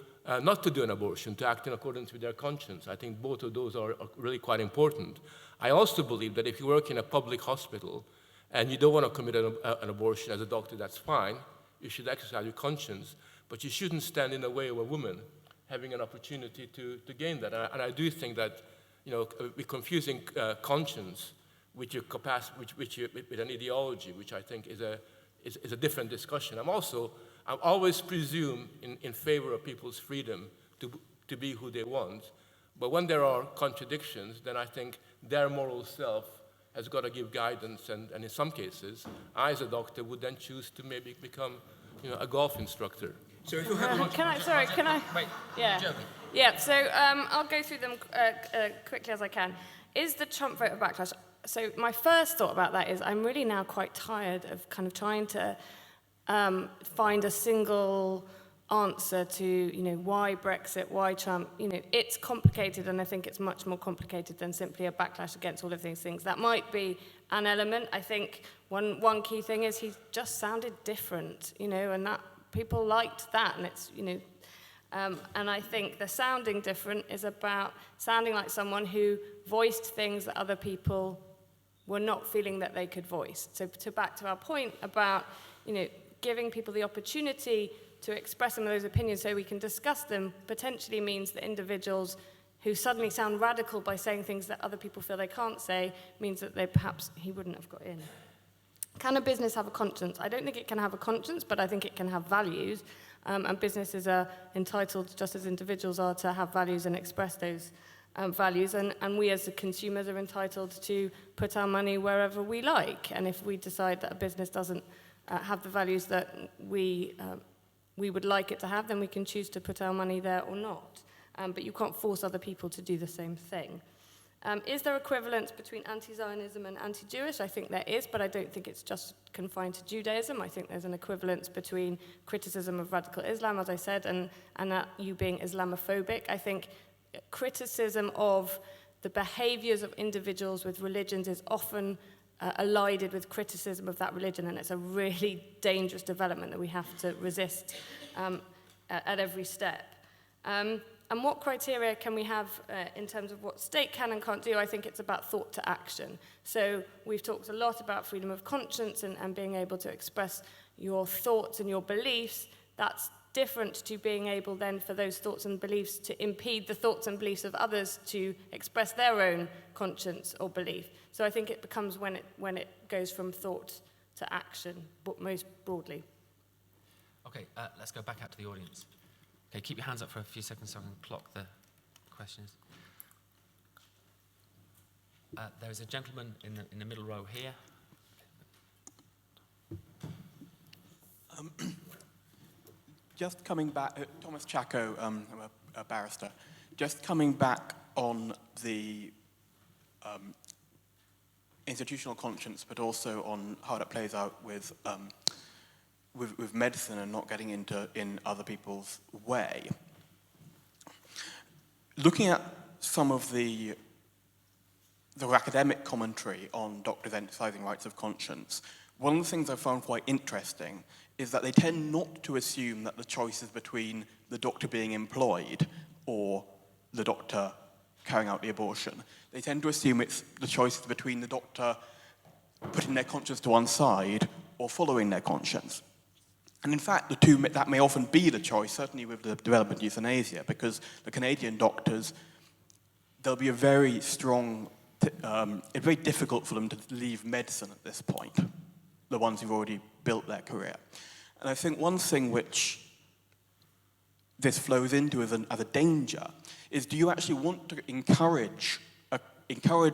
not to do an abortion, to act in accordance with their conscience. I think both of those are really quite important. I also believe that if you work in a public hospital and you don't want to commit an abortion as a doctor, that's fine. You should exercise your conscience, but you shouldn't stand in the way of a woman having an opportunity to gain that. And I do think that we're confusing conscience with your capacity, with an ideology, which I think is a different discussion. I'm always presume in favor of people's freedom to be who they want. But when there are contradictions, then I think their moral self has got to give guidance. And in some cases, I, as a doctor, would then choose to maybe become a golf instructor. So if you have can I? Wait, Yeah. Joe. Yeah, so I'll go through them quickly as I can. Is the Trump vote a backlash? So my first thought about that is I'm really now quite tired of kind of trying to find a single answer to, why Brexit, why Trump. It's complicated, and I think it's much more complicated than simply a backlash against all of these things. That might be an element. I think one key thing is he just sounded different, and that people liked that, and it's, and I think the sounding different is about sounding like someone who voiced things that other people were not feeling that they could voice. So back to our point about, giving people the opportunity to express some of those opinions so we can discuss them potentially means that individuals who suddenly sound radical by saying things that other people feel they can't say means that he wouldn't have got in. Can a business have a conscience? I don't think it can have a conscience, but I think it can have values. And businesses are entitled, just as individuals are, to have values and express those values. And we as the consumers are entitled to put our money wherever we like. And if we decide that a business doesn't have the values that we would like it to have, then we can choose to put our money there or not. But you can't force other people to do the same thing. Is there equivalence between anti-Zionism and anti-Jewish? I think there is, but I don't think it's just confined to Judaism. I think there's an equivalence between criticism of radical Islam, as I said, and you being Islamophobic. I think criticism of the behaviors of individuals with religions is often allied with criticism of that religion, and it's a really dangerous development that we have to resist at every step. And what criteria can we have in terms of what state can and can't do? I think it's about thought to action. So we've talked a lot about freedom of conscience and being able to express your thoughts and your beliefs. That's different to being able then for those thoughts and beliefs to impede the thoughts and beliefs of others to express their own conscience or belief. So I think it becomes when it goes from thought to action, but most broadly. Okay, let's go back out to the audience. Okay, keep your hands up for a few seconds so I can clock the questions. There's a gentleman in the middle row here. Just coming back, Thomas Chaco, I'm a barrister. Just coming back on the institutional conscience, but also on how that plays out with medicine and not getting in other people's way. Looking at some of the academic commentary on doctors exercising rights of conscience, one of the things I found quite interesting is that they tend not to assume that the choice is between the doctor being employed or the doctor carrying out the abortion. They tend to assume it's the choice is between the doctor putting their conscience to one side or following their conscience. And in fact, that may often be the choice, certainly with the development of euthanasia, because the Canadian doctors, there'll be a very strong, it's very difficult for them to leave medicine at this point, the ones who've already built their career. And I think one thing which this flows into as a danger is, do you actually want to encourage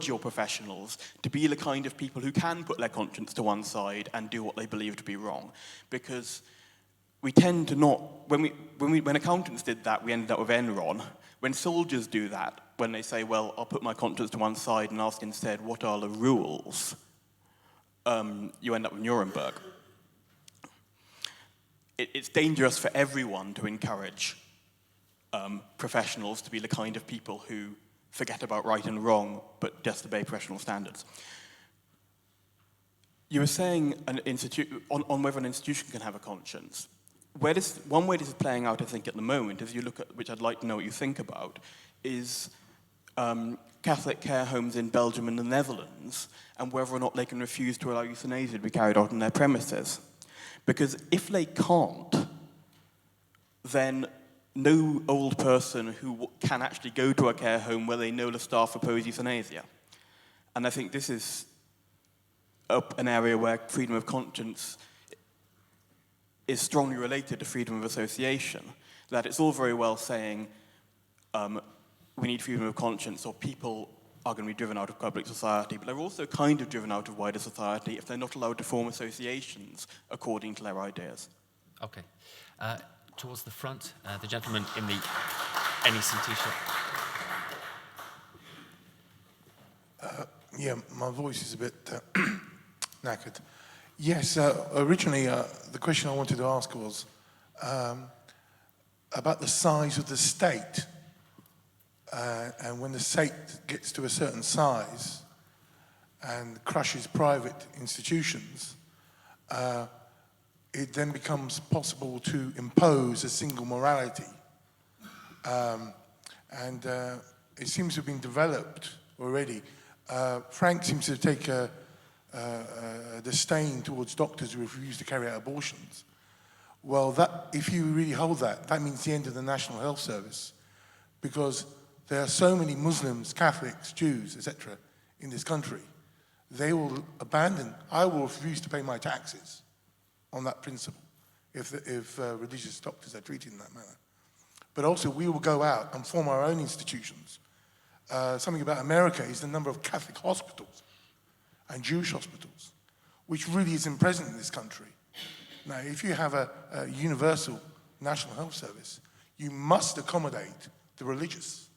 your professionals to be the kind of people who can put their conscience to one side and do what they believe to be wrong? Because we tend to not, when accountants did that, we ended up with Enron. When soldiers do that, when they say, well, I'll put my conscience to one side and ask instead, what are the rules? You end up with Nuremberg. It's dangerous for everyone to encourage professionals to be the kind of people who forget about right and wrong, but just obey professional standards. You were saying on whether an institution can have a conscience. One way this is playing out, I think, at the moment, as you look at, which I'd like to know what you think about, is Catholic care homes in Belgium and the Netherlands, and whether or not they can refuse to allow euthanasia to be carried out on their premises. Because if they can't, then no old person who can actually go to a care home where they know the staff oppose euthanasia. And I think this is an area where freedom of conscience is strongly related to freedom of association. That it's all very well saying we need freedom of conscience or people are going to be driven out of public society, but they're also kind of driven out of wider society if they're not allowed to form associations according to their ideas. Okay. Towards the front, the gentleman in the NEC T-shirt. Yeah, my voice is a bit knackered. Yes, originally the question I wanted to ask was, about the size of the state. And when the state gets to a certain size and crushes private institutions, it then becomes possible to impose a single morality. And it seems to have been developed already. Frank seems to take a disdain towards doctors who refuse to carry out abortions. Well, if you really hold that, that means the end of the National Health Service, because there are so many Muslims, Catholics, Jews, etc. in this country. They will abandon. I will refuse to pay my taxes on that principle if religious doctors are treated in that manner. But also, we will go out and form our own institutions. Something about America is the number of Catholic hospitals and Jewish hospitals, which really isn't present in this country. Now, if you have a universal national health service, you must accommodate the religious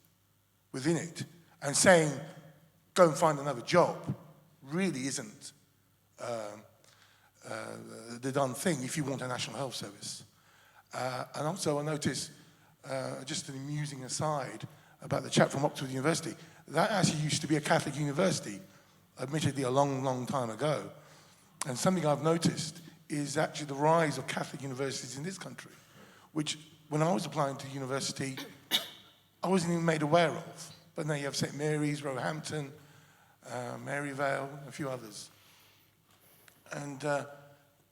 within it. And saying, go and find another job, really isn't the done thing if you want a national health service. And also I noticed, just an amusing aside about the chap from Oxford University, that actually used to be a Catholic university, admittedly a long, long time ago. And something I've noticed is actually the rise of Catholic universities in this country, which when I was applying to university, I wasn't even made aware of. But now you have St. Mary's, Roehampton, Maryvale, a few others. And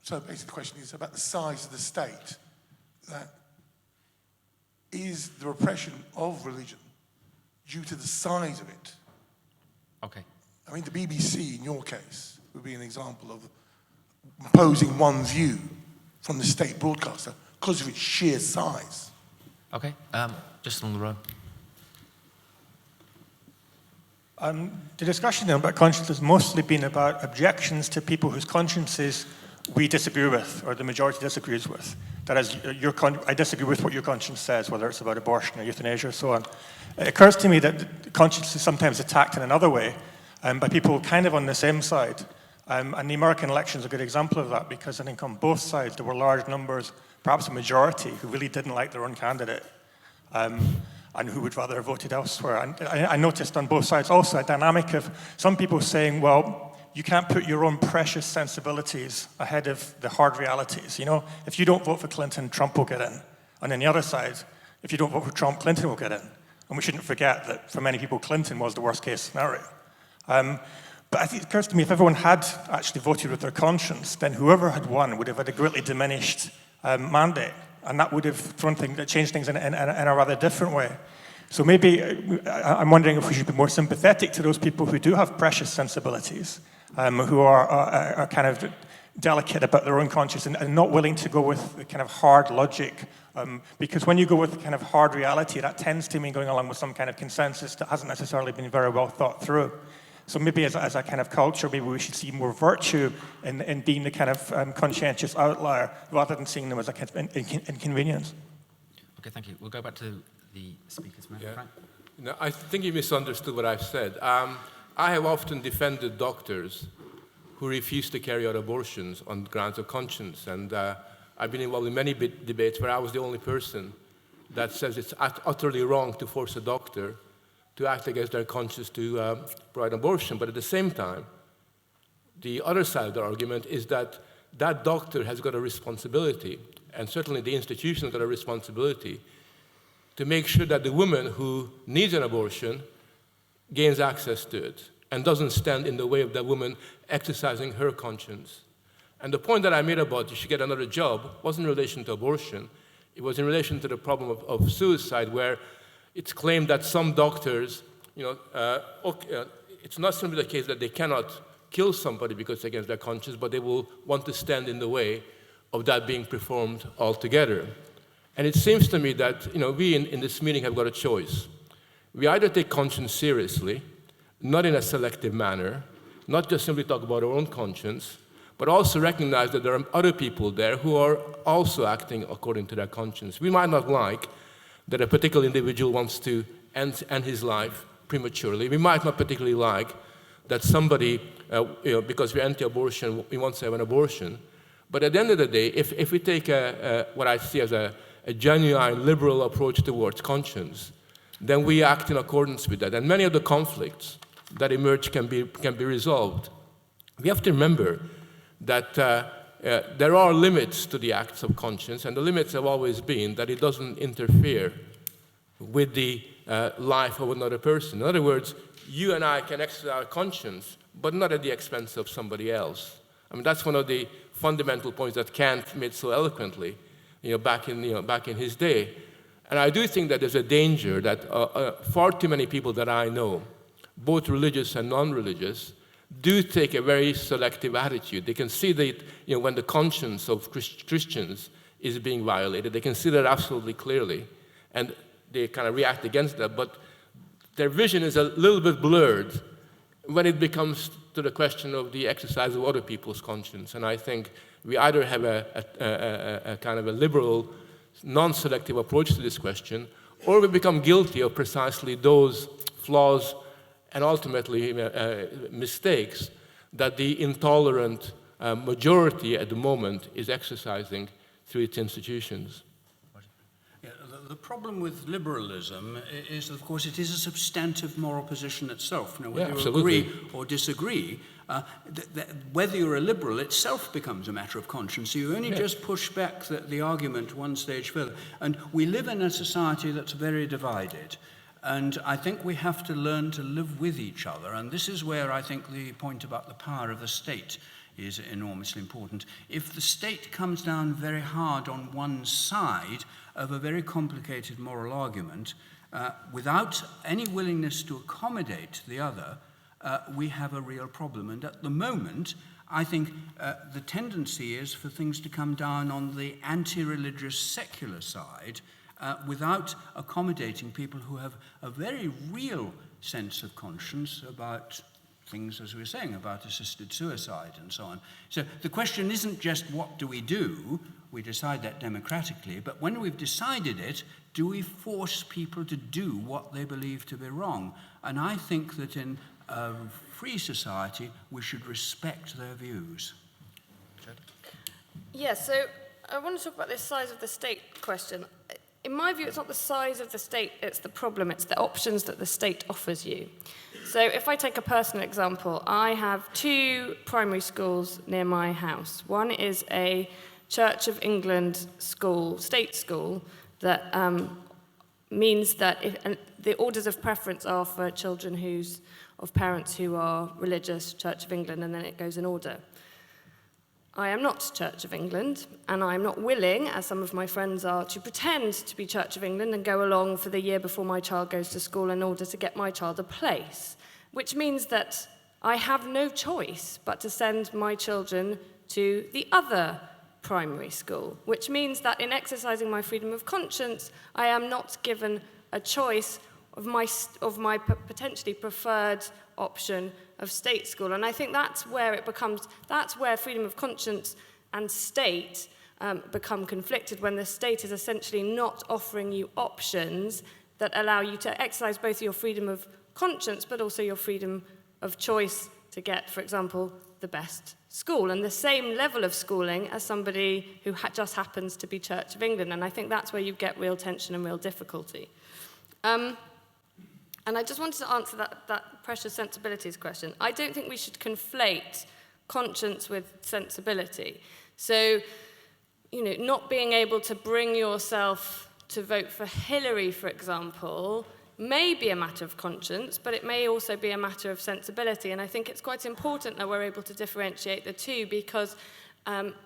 so basically the question is about the size of the state. That is the repression of religion due to the size of it. Okay. I mean, the BBC, in your case, would be an example of imposing one view from the state broadcaster because of its sheer size. Okay, just on the row. The discussion about conscience has mostly been about objections to people whose consciences we disagree with, or the majority disagrees with. That is, I disagree with what your conscience says, whether it's about abortion or euthanasia or so on. It occurs to me that conscience is sometimes attacked in another way by people kind of on the same side. And the American election is a good example of that, because I think on both sides there were large numbers, perhaps a majority, who really didn't like their own candidate. And who would rather have voted elsewhere. And I noticed on both sides also a dynamic of some people saying, well, you can't put your own precious sensibilities ahead of the hard realities. You know, if you don't vote for Clinton, Trump will get in. And on the other side, if you don't vote for Trump, Clinton will get in. And we shouldn't forget that for many people, Clinton was the worst case scenario. But I think it occurs to me, if everyone had actually voted with their conscience, then whoever had won would have had a greatly diminished mandate. And that would have changed things in a rather different way. So maybe I'm wondering if we should be more sympathetic to those people who do have precious sensibilities, who are kind of delicate about their own conscience and not willing to go with the kind of hard logic. Because when you go with kind of hard reality, that tends to mean going along with some kind of consensus that hasn't necessarily been very well thought through. So maybe as a kind of culture, maybe we should see more virtue in being the kind of conscientious outlier rather than seeing them as a kind of inconvenience. Okay, thank you. We'll go back to the speakers. Yeah. Frank? No, I think you misunderstood what I've said. I have often defended doctors who refuse to carry out abortions on grounds of conscience. And I've been involved in many debates where I was the only person that says it's utterly wrong to force a doctor to act against their conscience to provide abortion. But at the same time, the other side of the argument is that that doctor has got a responsibility, and certainly the institution has got a responsibility, to make sure that the woman who needs an abortion gains access to it and doesn't stand in the way of that woman exercising her conscience. And the point that I made about you should get another job wasn't in relation to abortion. It was in relation to the problem of suicide, where it's claimed that some doctors, it's not simply the case that they cannot kill somebody because it's against their conscience, but they will want to stand in the way of that being performed altogether. And it seems to me that we in this meeting have got a choice. We either take conscience seriously, not in a selective manner, not just simply talk about our own conscience, but also recognize that there are other people there who are also acting according to their conscience. We might not like that a particular individual wants to end his life prematurely. We might not particularly like that somebody, because we're anti-abortion, we want to have an abortion. But at the end of the day, if we take what I see as a a genuine liberal approach towards conscience, then we act in accordance with that. And many of the conflicts that emerge can be resolved. We have to remember that there are limits to the acts of conscience, and the limits have always been that it doesn't interfere with the life of another person. In other words, you and I can exercise our conscience, but not at the expense of somebody else. I mean, that's one of the fundamental points that Kant made so eloquently, back in his day. And I do think that there's a danger that far too many people that I know, both religious and non-religious, do take a very selective attitude. They can see that when the conscience of Christians is being violated, they can see that absolutely clearly, and they kind of react against that. But their vision is a little bit blurred when it becomes to the question of the exercise of other people's conscience. And I think we either have a kind of a liberal, non-selective approach to this question, or we become guilty of precisely those flaws and ultimately mistakes that the intolerant majority at the moment is exercising through its institutions. Yeah, the problem with liberalism is, of course, it is a substantive moral position itself. Whether you agree or disagree, whether you're a liberal itself becomes a matter of conscience. So you only just push back the argument one stage further. And we live in a society that's very divided. And I think we have to learn to live with each other. And this is where I think the point about the power of the state is enormously important. If the state comes down very hard on one side of a very complicated moral argument, without any willingness to accommodate the other, we have a real problem. And at the moment, I think the tendency is for things to come down on the anti-religious secular side, without accommodating people who have a very real sense of conscience about things, as we were saying, about assisted suicide and so on. So the question isn't just what do, we decide that democratically, but when we've decided it, do we force people to do what they believe to be wrong? And I think that in a free society, we should respect their views. Yeah, so I want to talk about this size of the state question. In my view, it's not the size of the state, it's the problem, it's the options that the state offers you. So if I take a personal example, I have 2 primary schools near my house. One is a Church of England school, state school, that means that the orders of preference are for children of parents who are religious, Church of England, and then it goes in order. I am not Church of England, and I am not willing, as some of my friends are, to pretend to be Church of England and go along for the year before my child goes to school in order to get my child a place, which means that I have no choice but to send my children to the other primary school, which means that in exercising my freedom of conscience, I am not given a choice of my potentially preferred option of state school. And I think that's where freedom of conscience and state become conflicted, when the state is essentially not offering you options that allow you to exercise both your freedom of conscience but also your freedom of choice to get, for example, the best school and the same level of schooling as somebody who just happens to be Church of England. And I think that's where you get real tension and real difficulty. And I just wanted to answer that precious sensibilities question. I don't think we should conflate conscience with sensibility. So, not being able to bring yourself to vote for Hillary, for example, may be a matter of conscience, but it may also be a matter of sensibility. And I think it's quite important that we're able to differentiate the two, because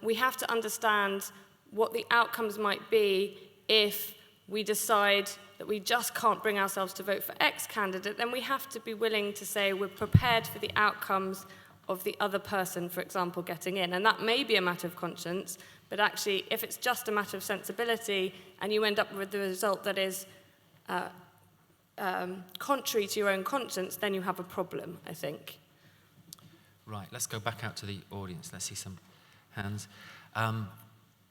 we have to understand what the outcomes might be if we decide that we just can't bring ourselves to vote for X candidate. Then we have to be willing to say we're prepared for the outcomes of the other person, for example, getting in. And that may be a matter of conscience, but actually, if it's just a matter of sensibility and you end up with the result that is contrary to your own conscience, then you have a problem, I think. Right, let's go back out to the audience. Let's see some hands.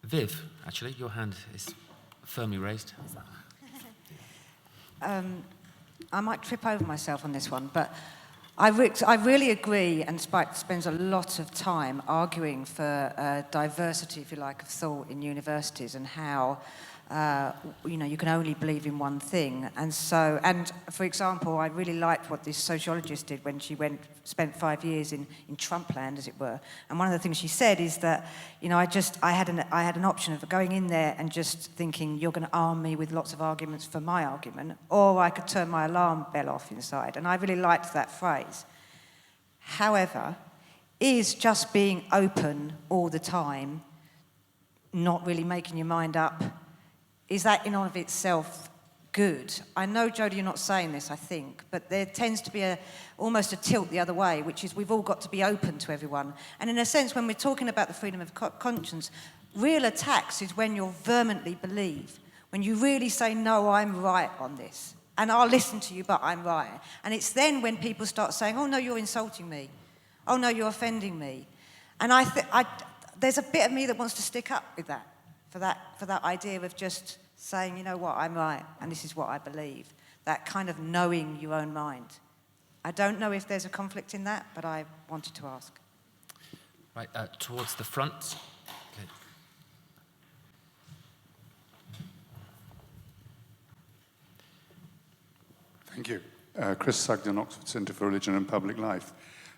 Viv, actually, your hand is firmly raised. I might trip over myself on this one, but I really agree, and Spike spends a lot of time arguing for diversity, if you like, of thought in universities, and how you can only believe in one thing. And so, and for example, I really liked what this sociologist did when she spent 5 years in Trump land, as it were. And one of the things she said is that, I had an option of going in there and just thinking, you're going to arm me with lots of arguments for my argument, or I could turn my alarm bell off inside. And I really liked that phrase. However, is just being open all the time, not really making your mind up, is that in and of itself good? I know, Jodie, you're not saying this, I think, but there tends to be almost a tilt the other way, which is we've all got to be open to everyone. And in a sense, when we're talking about the freedom of conscience, real attacks is when you vehemently believe, when you really say, no, I'm right on this, and I'll listen to you, but I'm right. And it's then when people start saying, oh, no, you're insulting me. Oh, no, you're offending me. And there's a bit of me that wants to stick up with that, for that idea of just saying, you know what, I'm right, and this is what I believe. That kind of knowing your own mind. I don't know if there's a conflict in that, but I wanted to ask. Right, towards the front. Okay. Thank you. Chris Sugden, Oxford Centre for Religion and Public Life.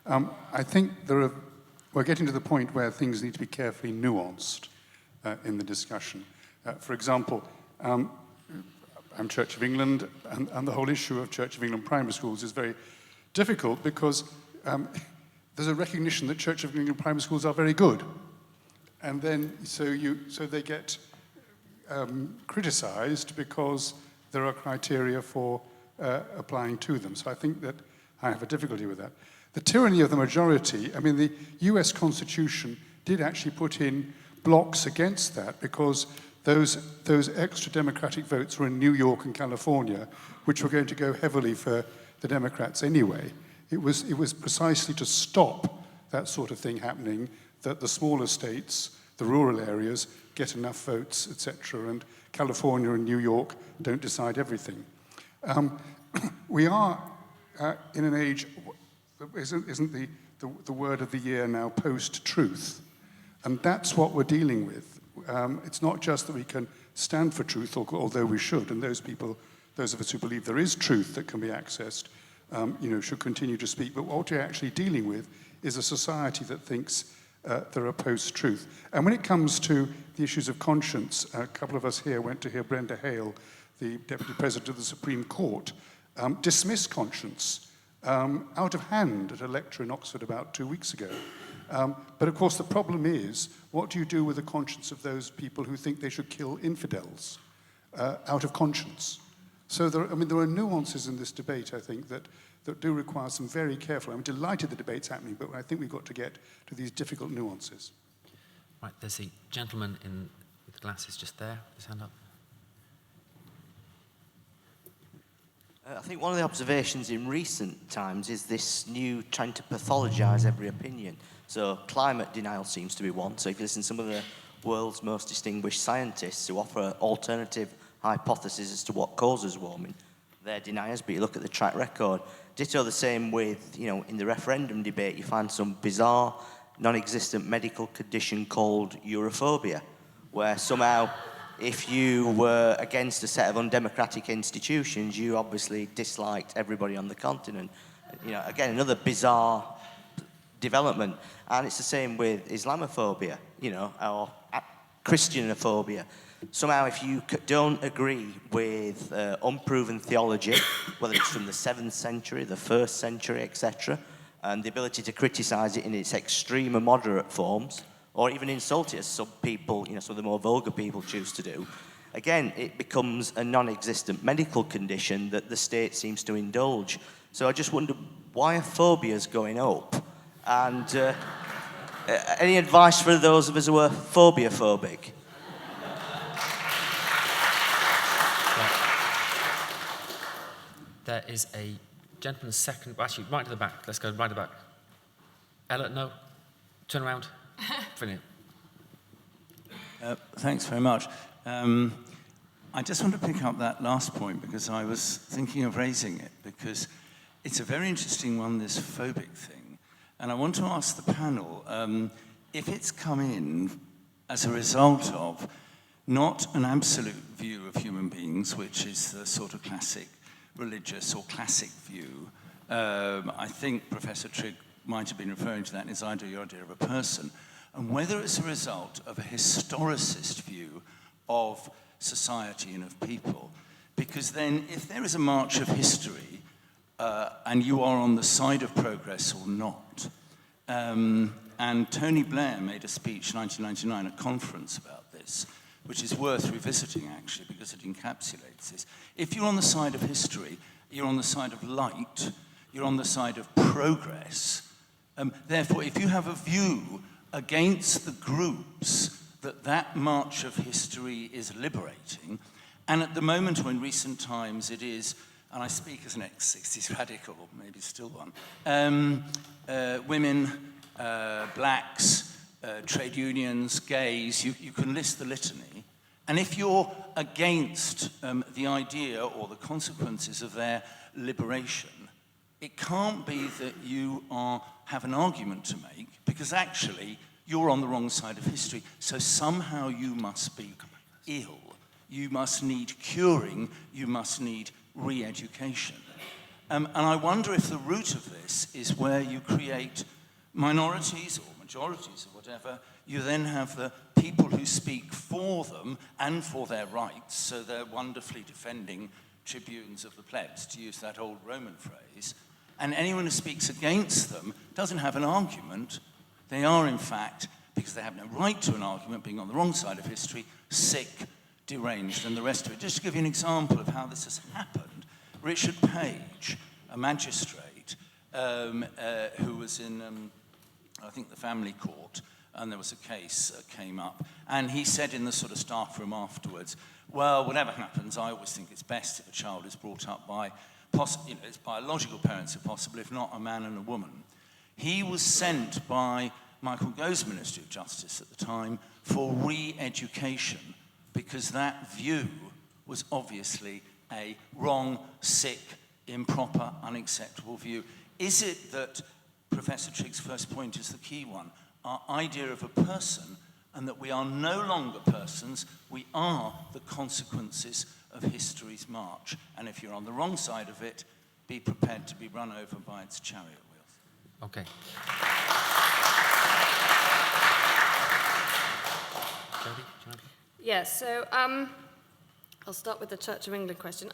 I think we're getting to the point where things need to be carefully nuanced in the discussion. For example, I'm Church of England, and the whole issue of Church of England primary schools is very difficult because there's a recognition that Church of England primary schools are very good. And then, so they get criticised because there are criteria for applying to them. So I think that I have a difficulty with that. The tyranny of the majority, I mean, the US Constitution did actually put in blocks against that because those extra Democratic votes were in New York and California, which were going to go heavily for the Democrats anyway. It was precisely to stop that sort of thing happening, that the smaller states, the rural areas, get enough votes, etc., and California and New York don't decide everything. We are in an age, isn't the word of the year now post-truth? And that's what we're dealing with. It's not just that we can stand for truth, although we should, and those of us who believe there is truth that can be accessed, should continue to speak. But what we're actually dealing with is a society that thinks there are post-truth. And when it comes to the issues of conscience, a couple of us here went to hear Brenda Hale, the Deputy President of the Supreme Court, dismiss conscience out of hand at a lecture in Oxford about 2 weeks ago. But of course the problem is, what do you do with the conscience of those people who think they should kill infidels out of conscience? So there are nuances in this debate, I think, that do require some very careful. I'm delighted the debate's happening, but I think we've got to get to these difficult nuances. Right, there's a gentleman with the glasses just there, his hand up. I think one of the observations in recent times is this new trying to pathologise every opinion. So climate denial seems to be one. So if you listen to some of the world's most distinguished scientists who offer alternative hypotheses as to what causes warming, they're deniers, but you look at the track record. Ditto the same with, in the referendum debate, you find some bizarre, non-existent medical condition called europhobia, where somehow if you were against a set of undemocratic institutions, you obviously disliked everybody on the continent. Again, another bizarre development. And it's the same with Islamophobia, or Christianophobia. Somehow, if you don't agree with unproven theology, whether it's from the 7th century, the 1st century, etc., and the ability to criticise it in its extreme and moderate forms, or even insult it, as some people, some of the more vulgar people choose to do, again, it becomes a non-existent medical condition that the state seems to indulge. So I just wonder, why are phobias going up? And any advice for those of us who are phobia-phobic? There is a gentleman second, actually, right to the back. Let's go right to the back. Ella, no? Turn around. Brilliant. Thanks very much. I just want to pick up that last point because I was thinking of raising it because it's a very interesting one, this phobic thing. And I want to ask the panel if it's come in as a result of not an absolute view of human beings, which is the sort of classic religious or classic view. I think Professor Trigg might have been referring to that in his idea of a person, and whether it's a result of a historicist view of society and of people. Because then, if there is a march of history, and you are on the side of progress or not, and Tony Blair made a speech in 1999 at a conference about this, which is worth revisiting, actually, because it encapsulates this. If you're on the side of history, you're on the side of light, you're on the side of progress. Therefore, if you have a view against the groups that march of history is liberating, and at the moment, or in recent times, it is, and I speak as an ex-60s radical, or maybe still one, women, blacks, trade unions, gays, you can list the litany. And if you're against the idea or the consequences of their liberation, it can't be that you have an argument to make, because actually you're on the wrong side of history. So somehow you must be ill. You must need curing. You must need re-education. And I wonder if the root of this is where you create minorities or majorities or whatever. You then have the people who speak for them and for their rights, so they're wonderfully defending tribunes of the plebs, to use that old Roman phrase. And anyone who speaks against them doesn't have an argument. They are, in fact, because they have no right to an argument, being on the wrong side of history, sick, deranged, and the rest of it. Just to give you an example of how this has happened, Richard Page, a magistrate who was in, I think, the family court, and there was a case that came up, and he said in the sort of staff room afterwards, well, whatever happens, I always think it's best if a child is brought up by its biological parents, if possible, if not a man and a woman. He was sent by Michael Gove's Ministry of Justice at the time for re-education, because that view was obviously a wrong, sick, improper, unacceptable view. Is it that Professor Trigg's first point is the key one, our idea of a person, and that we are no longer persons, we are the consequences of history's march. And if you're on the wrong side of it, be prepared to be run over by its chariot wheels. Okay. Yeah, so I'll start with the Church of England question.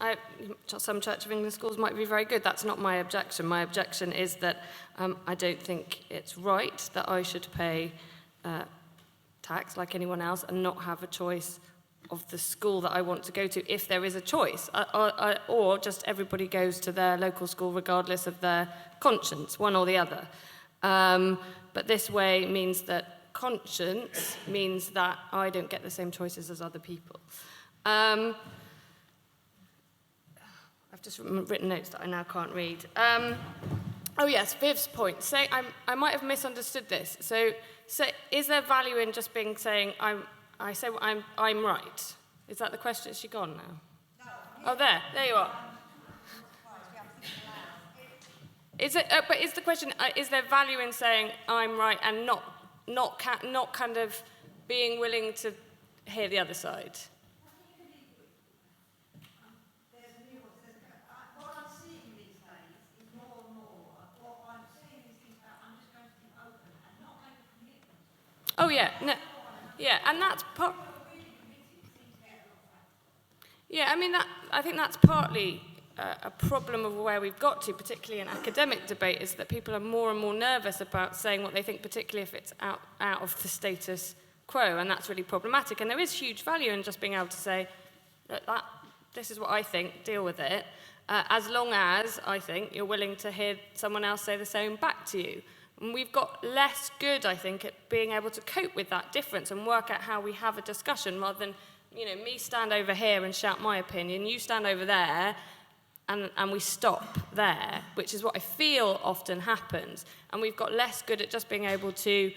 Some Church of England schools might be very good. That's not my objection. My objection is that I don't think it's right that I should pay tax like anyone else and not have a choice of the school that I want to go to, if there is a choice, or just everybody goes to their local school regardless of their conscience, one or the other. But this way means that conscience means that I don't get the same choices as other people. I've just written notes that I now can't read. Oh yes, Viv's point. I might have misunderstood this. So is there value in just saying I'm right? Is that the question? Is she gone now? No. Oh, there you are. Is it? But is the question? Is there value in saying I'm right and not kind of being willing to hear the other side? Oh yeah, no, yeah, and that's part. Yeah, I mean I think that's partly a problem of where we've got to, particularly in academic debate, is that people are more and more nervous about saying what they think, particularly if it's out of the status quo, and that's really problematic. And there is huge value in just being able to say, look, this is what I think, deal with it, as long as I think you're willing to hear someone else say the same back to you. And we've got less good, I think, at being able to cope with that difference and work out how we have a discussion rather than, me stand over here and shout my opinion, you stand over there, and we stop there, which is what I feel often happens. And we've got less good at just being able to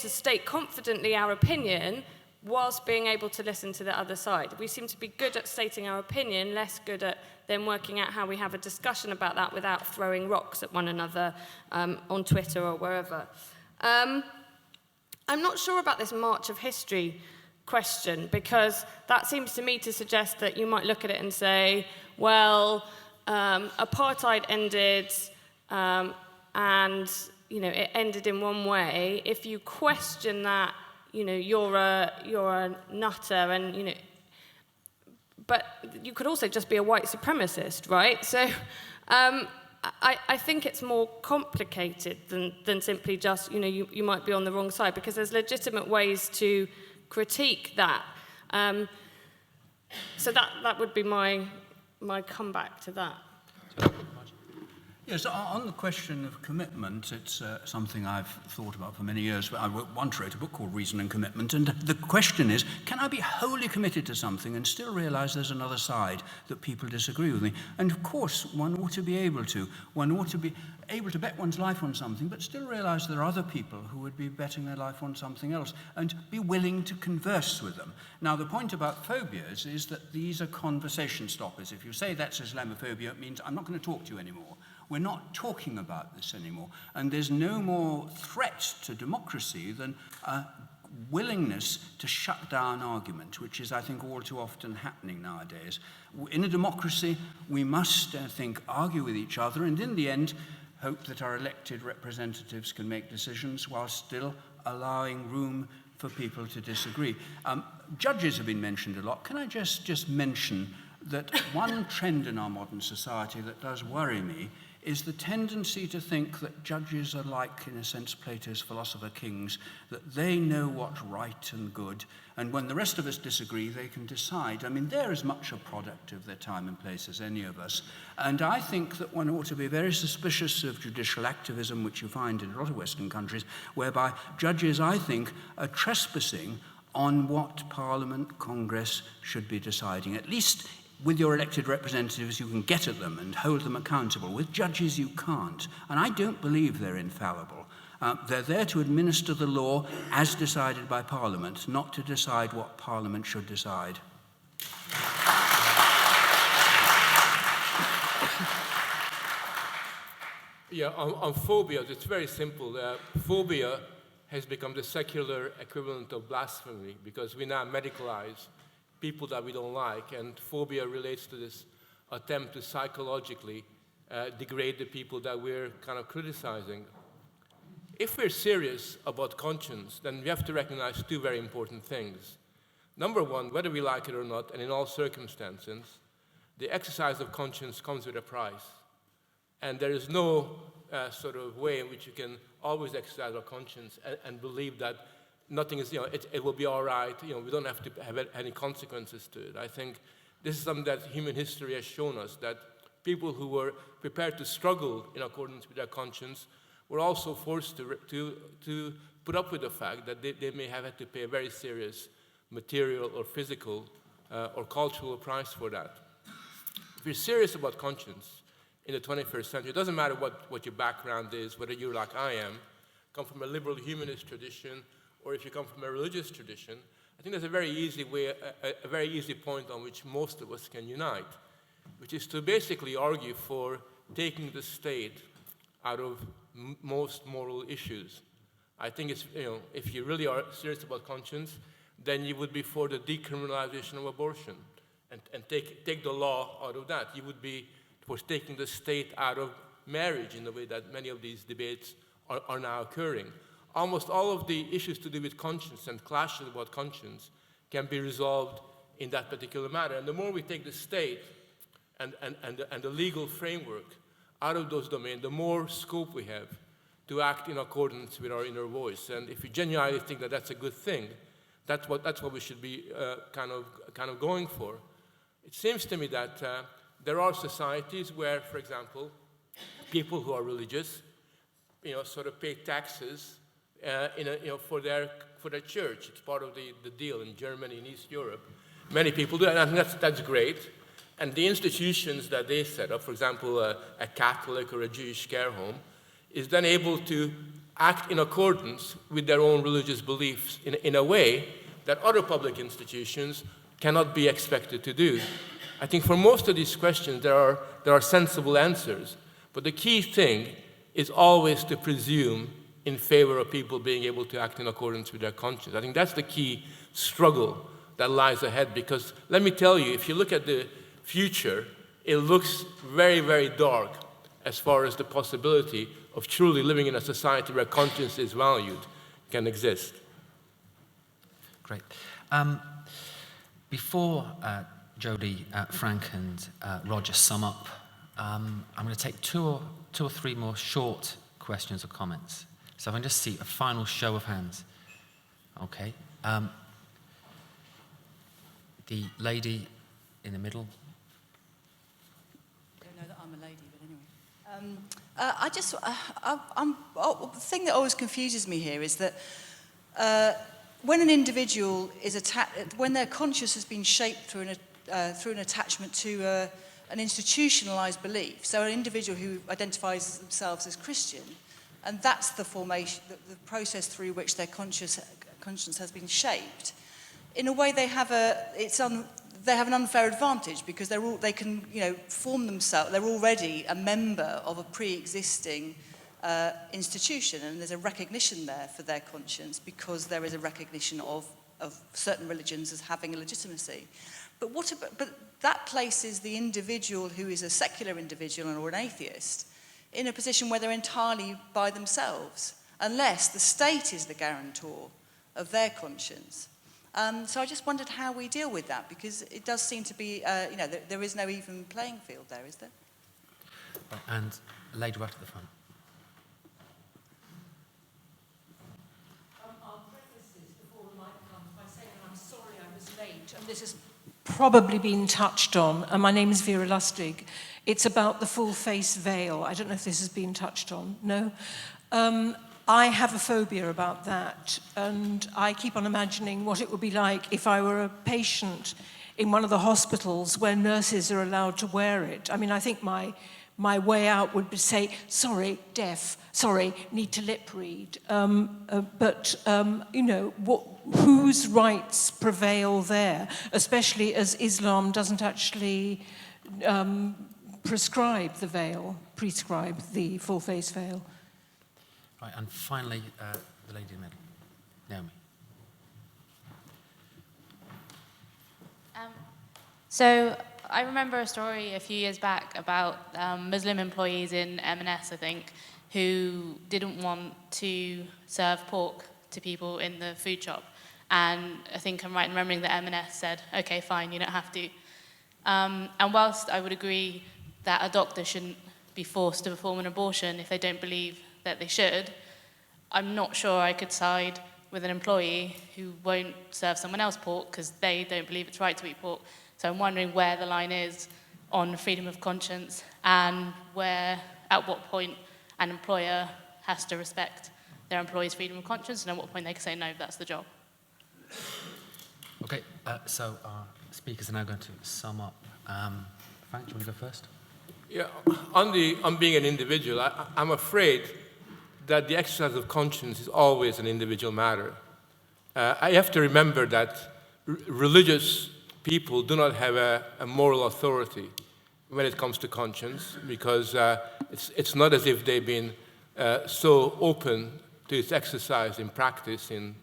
state confidently our opinion whilst being able to listen to the other side. We seem to be good at stating our opinion, less good at then working out how we have a discussion about that without throwing rocks at one another on Twitter or wherever. I'm not sure about this March of History question, because that seems to me to suggest that you might look at it and say, well, apartheid ended, and it ended in one way. If you question that, you're a nutter, and but you could also just be a white supremacist, right? So I think it's more complicated than simply just, you might be on the wrong side, because there's legitimate ways to critique that. So that would be my comeback to that. Yes, on the question of commitment, it's something I've thought about for many years. I once wrote a book called Reason and Commitment, and the question is, can I be wholly committed to something and still realize there's another side, that people disagree with me? And of course, one ought to be able to. One ought to be able to bet one's life on something, but still realize there are other people who would be betting their life on something else, and be willing to converse with them. Now, the point about phobias is that these are conversation stoppers. If you say that's Islamophobia, it means I'm not going to talk to you anymore. We're not talking about this anymore. And there's no more threat to democracy than a willingness to shut down argument, which is, I think, all too often happening nowadays. In a democracy, we must, I think, argue with each other, and in the end, hope that our elected representatives can make decisions while still allowing room for people to disagree. Judges have been mentioned a lot. Can I just mention that one trend in our modern society that does worry me is the tendency to think that judges are like, in a sense, Plato's philosopher kings, that they know what's right and good, and when the rest of us disagree, they can decide. I mean, they're as much a product of their time and place as any of us. And I think that one ought to be very suspicious of judicial activism, which you find in a lot of Western countries, whereby judges, I think, are trespassing on what Parliament, Congress should be deciding. At least with your elected representatives, you can get at them and hold them accountable. With judges, you can't. And I don't believe they're infallible. They're there to administer the law as decided by Parliament, not to decide what Parliament should decide. Yeah, on phobias, it's very simple. Phobia has become the secular equivalent of blasphemy, because we now medicalize people that we don't like, and phobia relates to this attempt to psychologically degrade the people that we're kind of criticizing. If we're serious about conscience, then we have to recognize two very important things. Number one, whether we like it or not, and in all circumstances, the exercise of conscience comes with a price. And there is no sort of way in which you can always exercise our conscience and believe that nothing is, it will be all right, we don't have to have any consequences to it. I think this is something that human history has shown us, that people who were prepared to struggle in accordance with their conscience were also forced to put up with the fact that they may have had to pay a very serious material or physical or cultural price for that. If you're serious about conscience in the 21st century, it doesn't matter what your background is, whether you're like I am, come from a liberal humanist tradition, or if you come from a religious tradition, I think there's a very easy way, a very easy point on which most of us can unite, which is to basically argue for taking the state out of most moral issues. I think it's, if you really are serious about conscience, then you would be for the decriminalization of abortion and take the law out of that. You would be for taking the state out of marriage in the way that many of these debates are now occurring. Almost all of the issues to do with conscience and clashes about conscience can be resolved in that particular matter. And the more we take the state and the legal framework out of those domains, the more scope we have to act in accordance with our inner voice. And if we genuinely think that that's a good thing, that's what we should be kind of going for. It seems to me that there are societies where, for example, people who are religious, sort of pay taxes for their church. It's part of the deal in Germany and East Europe. Many people do, and I think that's great. And the institutions that they set up, for example, a Catholic or a Jewish care home, is then able to act in accordance with their own religious beliefs in a way that other public institutions cannot be expected to do. I think for most of these questions, there are sensible answers. But the key thing is always to presume in favor of people being able to act in accordance with their conscience. I think that's the key struggle that lies ahead, because let me tell you, if you look at the future, it looks very, very dark as far as the possibility of truly living in a society where conscience is valued can exist. Great. Before Jodie, Frank, and Roger sum up, I'm going to take two or three more short questions or comments. So if I can just see a final show of hands. Okay. The lady in the middle. I don't know that I'm a lady, but anyway. The thing that always confuses me here is that when an individual is when their conscience has been shaped through an attachment to an institutionalized belief, so an individual who identifies themselves as Christian, and that's the formation, the process through which their conscience has been shaped. In a way, they have an unfair advantage, because they can form themselves. They're already a member of a pre-existing institution, and there's a recognition there for their conscience, because there is a recognition of certain religions as having a legitimacy. But that places the individual who is a secular individual or an atheist in a position where they're entirely by themselves, unless the state is the guarantor of their conscience. So I just wondered how we deal with that, because it does seem to be, there is no even playing field there, is there? And a lady right at the front. I'll preface this before the mic comes by saying I'm sorry I was late, and this has probably been touched on. And my name is Vera Lustig. It's about the full-face veil. I don't know if this has been touched on. No? I have a phobia about that, and I keep on imagining what it would be like if I were a patient in one of the hospitals where nurses are allowed to wear it. I mean, I think my way out would be say, sorry, deaf, sorry, need to lip read. Whose rights prevail there, especially as Islam doesn't actually prescribe the full-face veil. Right, and finally, the lady in the middle, Naomi. So I remember a story a few years back about Muslim employees in M&S, I think, who didn't want to serve pork to people in the food shop. And I think I'm right in remembering that M&S said, okay, fine, you don't have to. And whilst I would agree that a doctor shouldn't be forced to perform an abortion if they don't believe that they should, I'm not sure I could side with an employee who won't serve someone else pork because they don't believe it's right to eat pork. So I'm wondering where the line is on freedom of conscience, and at what point an employer has to respect their employee's freedom of conscience, and at what point they can say, no, that's the job. Okay, so our speakers are now going to sum up. Frank, do you want to go first? Yeah, on being an individual, I'm afraid that the exercise of conscience is always an individual matter. I have to remember that religious people do not have a moral authority when it comes to conscience, because it's not as if they've been so open to its exercise in practice in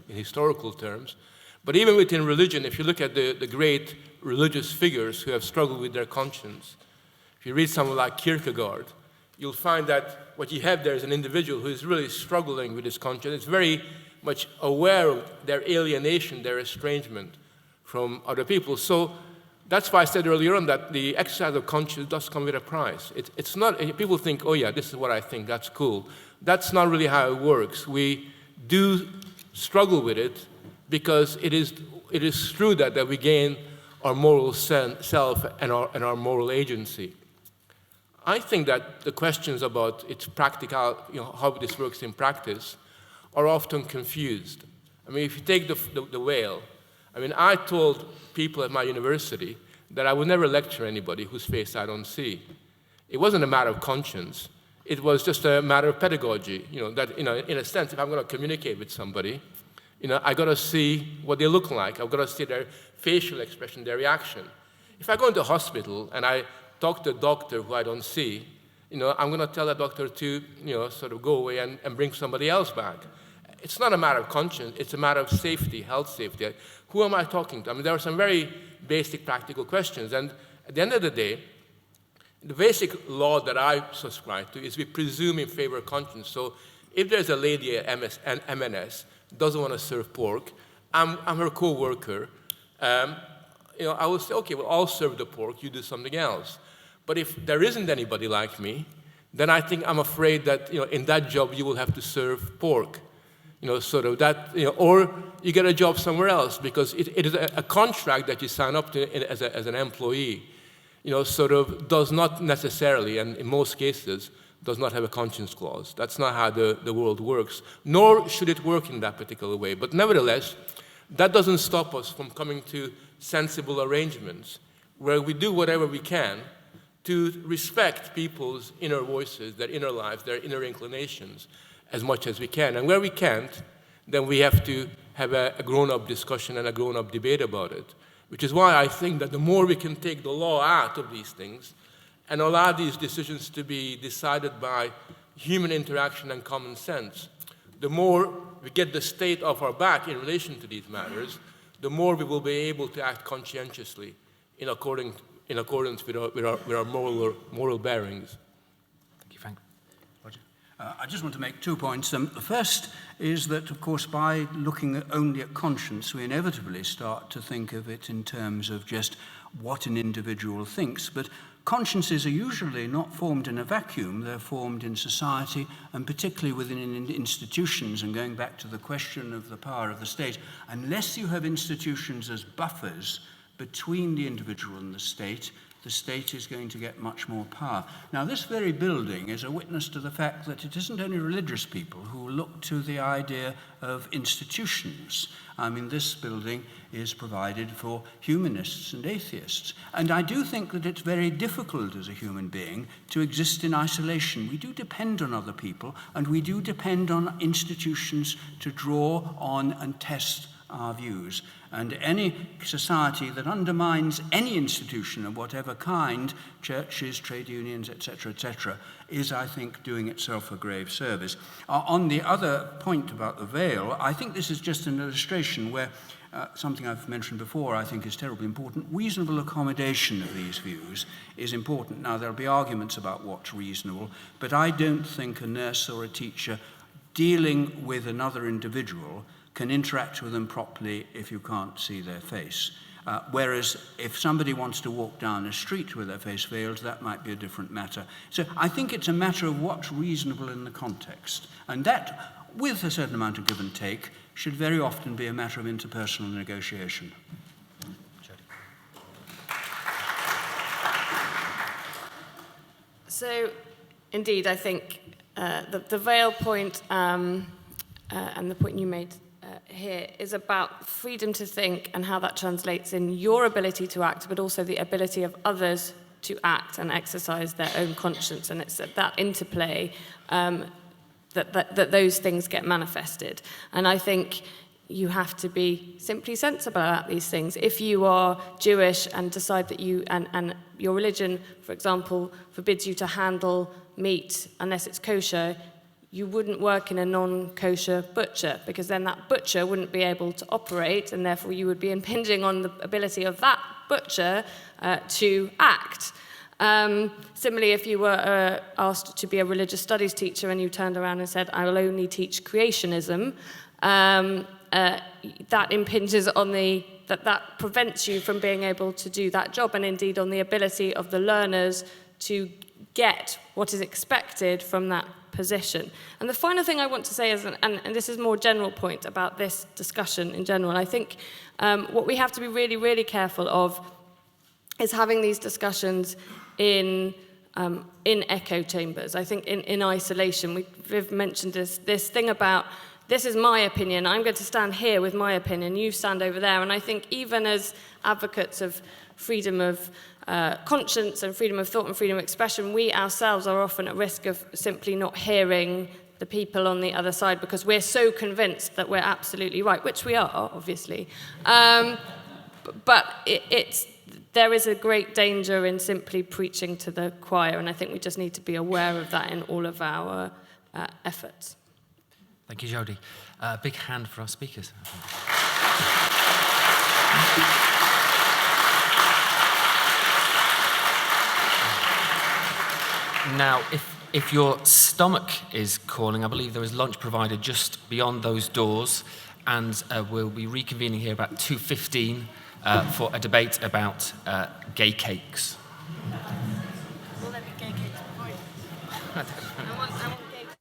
historical terms. But even within religion, if you look at the great religious figures who have struggled with their conscience, if you read someone like Kierkegaard, you'll find that what you have there is an individual who is really struggling with his conscience. It's very much aware of their alienation, their estrangement from other people. So that's why I said earlier on that the exercise of conscience does come with a price. It's not, people think, oh yeah, this is what I think, that's cool. That's not really how it works. We do struggle with it because it is through that we gain our moral self and our moral agency. I think that the questions about its practical, how this works in practice, are often confused. I mean, if you take the whale, I mean, I told people at my university that I would never lecture anybody whose face I don't see. It wasn't a matter of conscience. It was just a matter of pedagogy. That in a sense, if I'm going to communicate with somebody, I got to see what they look like. I've got to see their facial expression, their reaction. If I go into a hospital and I talk to a doctor who I don't see, I'm going to tell that doctor to, sort of go away and bring somebody else back. It's not a matter of conscience, it's a matter of safety, health safety. Who am I talking to? I mean, there are some very basic practical questions. And at the end of the day, the basic law that I subscribe to is we presume in favor of conscience. So if there's a lady at M&S doesn't want to serve pork, I'm her co-worker, I will say, okay, well, I'll serve the pork, you do something else. But if there isn't anybody like me, then I'm afraid that, in that job you will have to serve pork. Sort of that, or you get a job somewhere else, because it is a contract that you sign up to as an employee, sort of does not necessarily, and in most cases, does not have a conscience clause. That's not how the world works, nor should it work in that particular way. But nevertheless, that doesn't stop us from coming to sensible arrangements where we do whatever we can to respect people's inner voices, their inner lives, their inner inclinations, as much as we can. And where we can't, then we have to have a grown-up discussion and a grown-up debate about it. Which is why I think that the more we can take the law out of these things and allow these decisions to be decided by human interaction and common sense, the more we get the state off our back in relation to these matters, the more we will be able to act conscientiously in accordance with our moral bearings. Thank you, Frank. Roger? I just want to make 2 points. The first is that, of course, by looking only at conscience, we inevitably start to think of it in terms of just what an individual thinks. But consciences are usually not formed in a vacuum. They're formed in society, and particularly within institutions. And going back to the question of the power of the state, unless you have institutions as buffers between the individual and the state is going to get much more power. Now, this very building is a witness to the fact that it isn't only religious people who look to the idea of institutions. I mean, this building is provided for humanists and atheists. And I do think that it's very difficult as a human being to exist in isolation. We do depend on other people, and we do depend on institutions to draw on and test our views. And any society that undermines any institution of whatever kind, churches, trade unions, etc., is, I think, doing itself a grave service. On the other point about the veil, I think this is just an illustration where something I've mentioned before I think is terribly important. Reasonable accommodation of these views is important. Now, there'll be arguments about what's reasonable, but I don't think a nurse or a teacher dealing with another individual can interact with them properly if you can't see their face. Whereas if somebody wants to walk down a street with their face veiled, that might be a different matter. So I think it's a matter of what's reasonable in the context. And that, with a certain amount of give and take, should very often be a matter of interpersonal negotiation. So, indeed, I think the veil point and the point you made here is about freedom to think and how that translates in your ability to act, but also the ability of others to act and exercise their own conscience. And it's at that interplay that those things get manifested. And I think you have to be simply sensible about these things. If you are Jewish and decide that and your religion, for example, forbids you to handle meat unless it's kosher, you wouldn't work in a non-kosher butcher, because then that butcher wouldn't be able to operate, and therefore you would be impinging on the ability of that butcher to act. Similarly, if you were asked to be a religious studies teacher and you turned around and said, I will only teach creationism, that impinges on that prevents you from being able to do that job, and indeed on the ability of the learners to get what is expected from that position. And the final thing I want to say is, and this is a more general point about this discussion in general, I think what we have to be really, really careful of is having these discussions in echo chambers. I think in isolation. We've mentioned this thing about, this is my opinion, I'm going to stand here with my opinion, you stand over there. And I think even as advocates of freedom of conscience and freedom of thought and freedom of expression, we ourselves are often at risk of simply not hearing the people on the other side because we're so convinced that we're absolutely right, which we are, obviously. But it's there is a great danger in simply preaching to the choir, and I think we just need to be aware of that in all of our efforts. Thank you, Jodie. Big hand for our speakers. Now, if your stomach is calling, I believe there is lunch provided just beyond those doors, and we'll be reconvening here about 2:15 for a debate about gay cakes. Will there be gay cakes? I want gay cakes.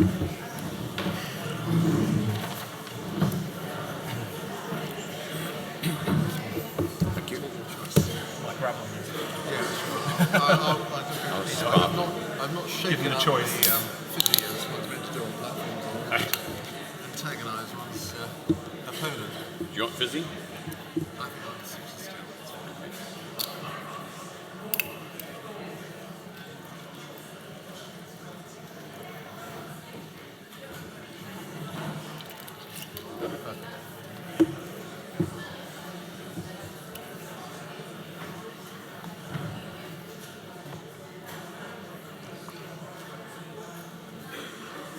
Thank you. Like grab on this. Yeah, sure. I've not shaken Give you the up choice. the fidgety as I was meant to do on platforms. I wanted to antagonise one's opponent. Do you want fizzy? I think I'd suggest it.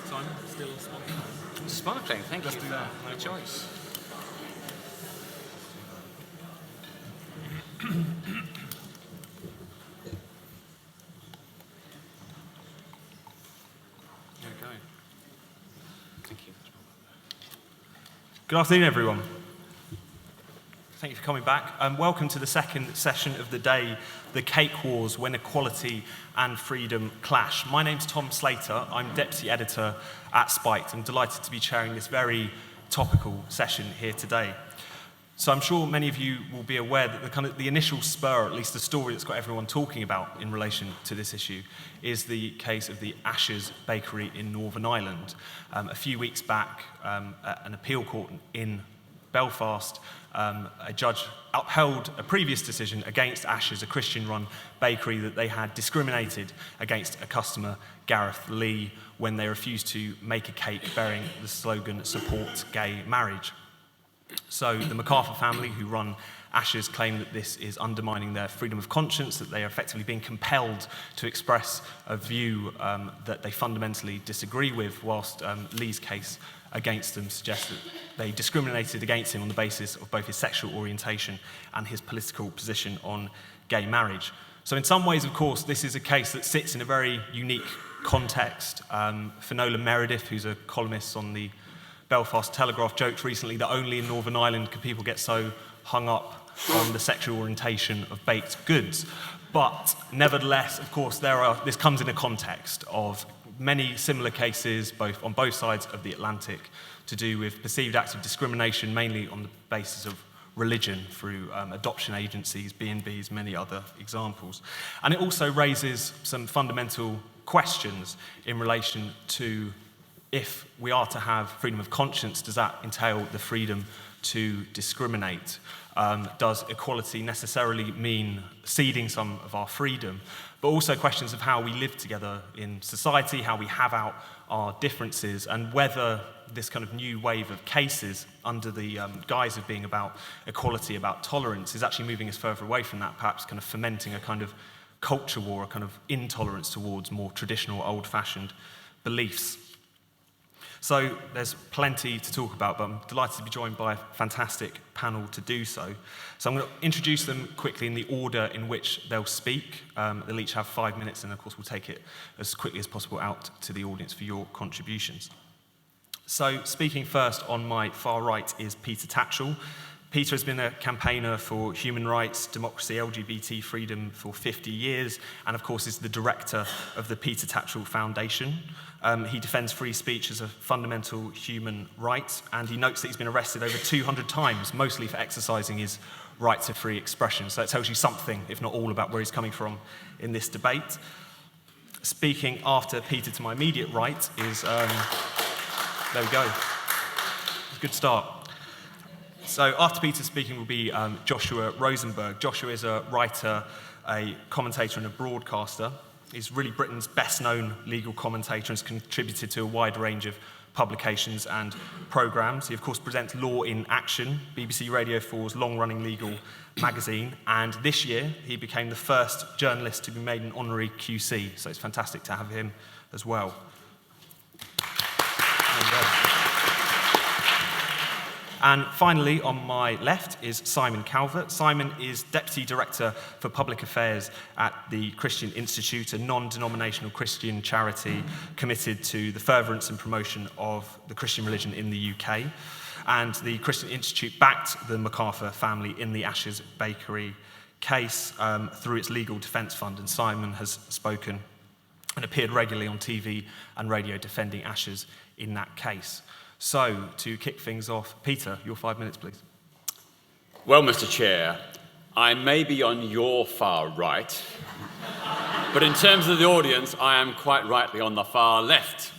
Simon, still sparkling? Sparkling, thank Let's you do for that. my choice. There we go. Thank you. Good afternoon, everyone. Thank you for coming back. Welcome to the second session of the day, The Cake Wars, When Equality and Freedom Clash. My name's Tom Slater. I'm Deputy Editor at Spiked. I'm delighted to be chairing this very topical session here today. So I'm sure many of you will be aware that the initial spur, or at least the story that's got everyone talking about in relation to this issue, is the case of the Ashes Bakery in Northern Ireland. A few weeks back, at an appeal court in Belfast, a judge upheld a previous decision against Ashes, a Christian-run bakery, that they had discriminated against a customer, Gareth Lee, when they refused to make a cake bearing the slogan, "Support Gay Marriage." So the MacArthur family, who run Ashes, claim that this is undermining their freedom of conscience, that they are effectively being compelled to express a view that they fundamentally disagree with, whilst Lee's case against them suggests that they discriminated against him on the basis of both his sexual orientation and his political position on gay marriage. So in some ways, of course, this is a case that sits in a very unique context. Finola Meredith, who's a columnist on the Belfast Telegraph, joked recently that only in Northern Ireland could people get so hung up on the sexual orientation of baked goods. But nevertheless, of course, this comes in a context of many similar cases, on both sides of the Atlantic, to do with perceived acts of discrimination, mainly on the basis of religion through adoption agencies, B&Bs, many other examples. And it also raises some fundamental questions in relation to, if we are to have freedom of conscience, does that entail the freedom to discriminate? Does equality necessarily mean ceding some of our freedom? But also questions of how we live together in society, how we have out our differences, and whether this kind of new wave of cases under the guise of being about equality, about tolerance, is actually moving us further away from that, perhaps kind of fomenting a kind of culture war, a kind of intolerance towards more traditional, old-fashioned beliefs. So there's plenty to talk about, but I'm delighted to be joined by a fantastic panel to do so. So I'm going to introduce them quickly in the order in which they'll speak. They'll each have 5 minutes, and of course we'll take it as quickly as possible out to the audience for your contributions. So speaking first on my far right is Peter Tatchell. Peter has been a campaigner for human rights, democracy, LGBT freedom for 50 years, and of course is the director of the Peter Tatchell Foundation. He defends free speech as a fundamental human right, and he notes that he's been arrested over 200 times, mostly for exercising his right to free expression. So that tells you something, if not all, about where he's coming from in this debate. Speaking after Peter to my immediate right is, there we go, good start. So after Peter speaking will be Joshua Rosenberg. Joshua is a writer, a commentator and a broadcaster. He's really Britain's best-known legal commentator and has contributed to a wide range of publications and programmes. He, of course, presents Law in Action, BBC Radio 4's long-running legal magazine, and this year he became the first journalist to be made an honorary QC, so it's fantastic to have him as well. There you go. And finally, on my left is Simon Calvert. Simon is Deputy Director for Public Affairs at the Christian Institute, a non-denominational Christian charity committed to the furtherance and promotion of the Christian religion in the UK. And the Christian Institute backed the MacArthur family in the Ashes Bakery case through its legal defence fund, and Simon has spoken and appeared regularly on TV and radio defending Ashes in that case. So, to kick things off, Peter, your 5 minutes, please. Well, Mr. Chair, I may be on your far right, but in terms of the audience, I am quite rightly on the far left.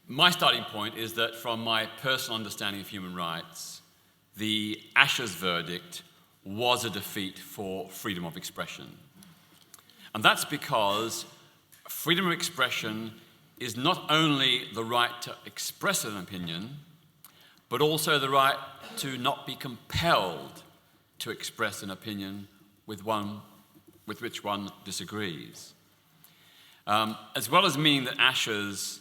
My starting point is that from my personal understanding of human rights, the Ashes verdict was a defeat for freedom of expression. And that's because freedom of expression is not only the right to express an opinion, but also the right to not be compelled to express an opinion with which one disagrees. As well as meaning that Ashes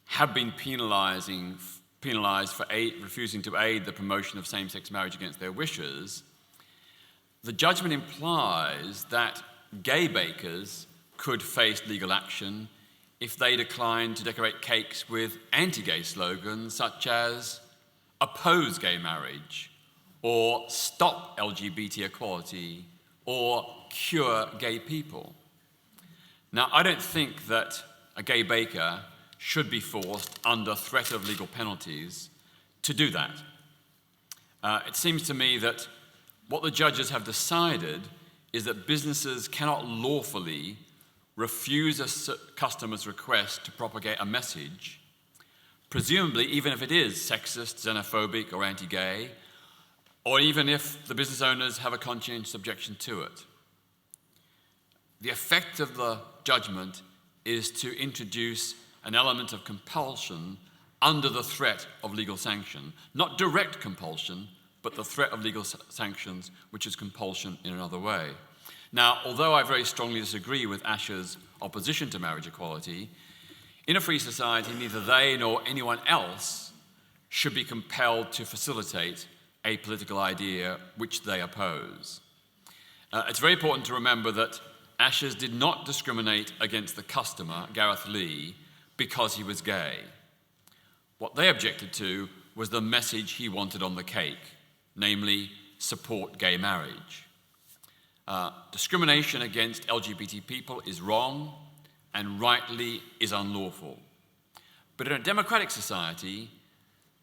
have been penalised for refusing to aid the promotion of same-sex marriage against their wishes, the judgment implies that gay bakers could face legal action if they declined to decorate cakes with anti-gay slogans such as oppose gay marriage, or stop LGBT equality, or cure gay people. Now, I don't think that a gay baker should be forced, under threat of legal penalties, to do that. It seems to me that what the judges have decided is that businesses cannot lawfully refuse a customer's request to propagate a message, presumably even if it is sexist, xenophobic, or anti-gay, or even if the business owners have a conscientious objection to it. The effect of the judgment is to introduce an element of compulsion under the threat of legal sanction. Not direct compulsion, but the threat of legal sanctions, which is compulsion in another way. Now, although I very strongly disagree with Asher's opposition to marriage equality, in a free society, neither they nor anyone else should be compelled to facilitate a political idea which they oppose. It's very important to remember that Asher's did not discriminate against the customer, Gareth Lee, because he was gay. What they objected to was the message he wanted on the cake, namely, support gay marriage. Discrimination against LGBT people is wrong and rightly is unlawful. But in a democratic society,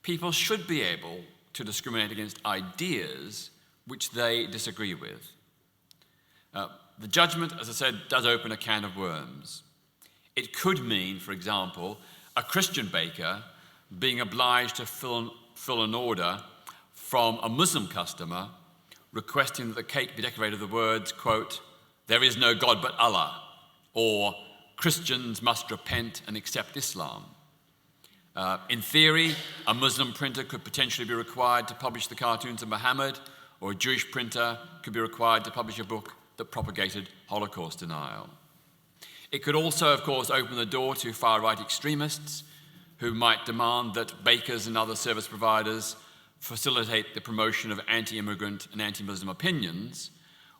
people should be able to discriminate against ideas which they disagree with. The judgment, as I said, does open a can of worms. It could mean, for example, a Christian baker being obliged to fill an order from a Muslim customer requesting that the cake be decorated with the words, quote, "There is no God but Allah," or "Christians must repent and accept Islam." In theory, a Muslim printer could potentially be required to publish the cartoons of Muhammad, or a Jewish printer could be required to publish a book that propagated Holocaust denial. It could also, of course, open the door to far-right extremists who might demand that bakers and other service providers facilitate the promotion of anti-immigrant and anti-Muslim opinions,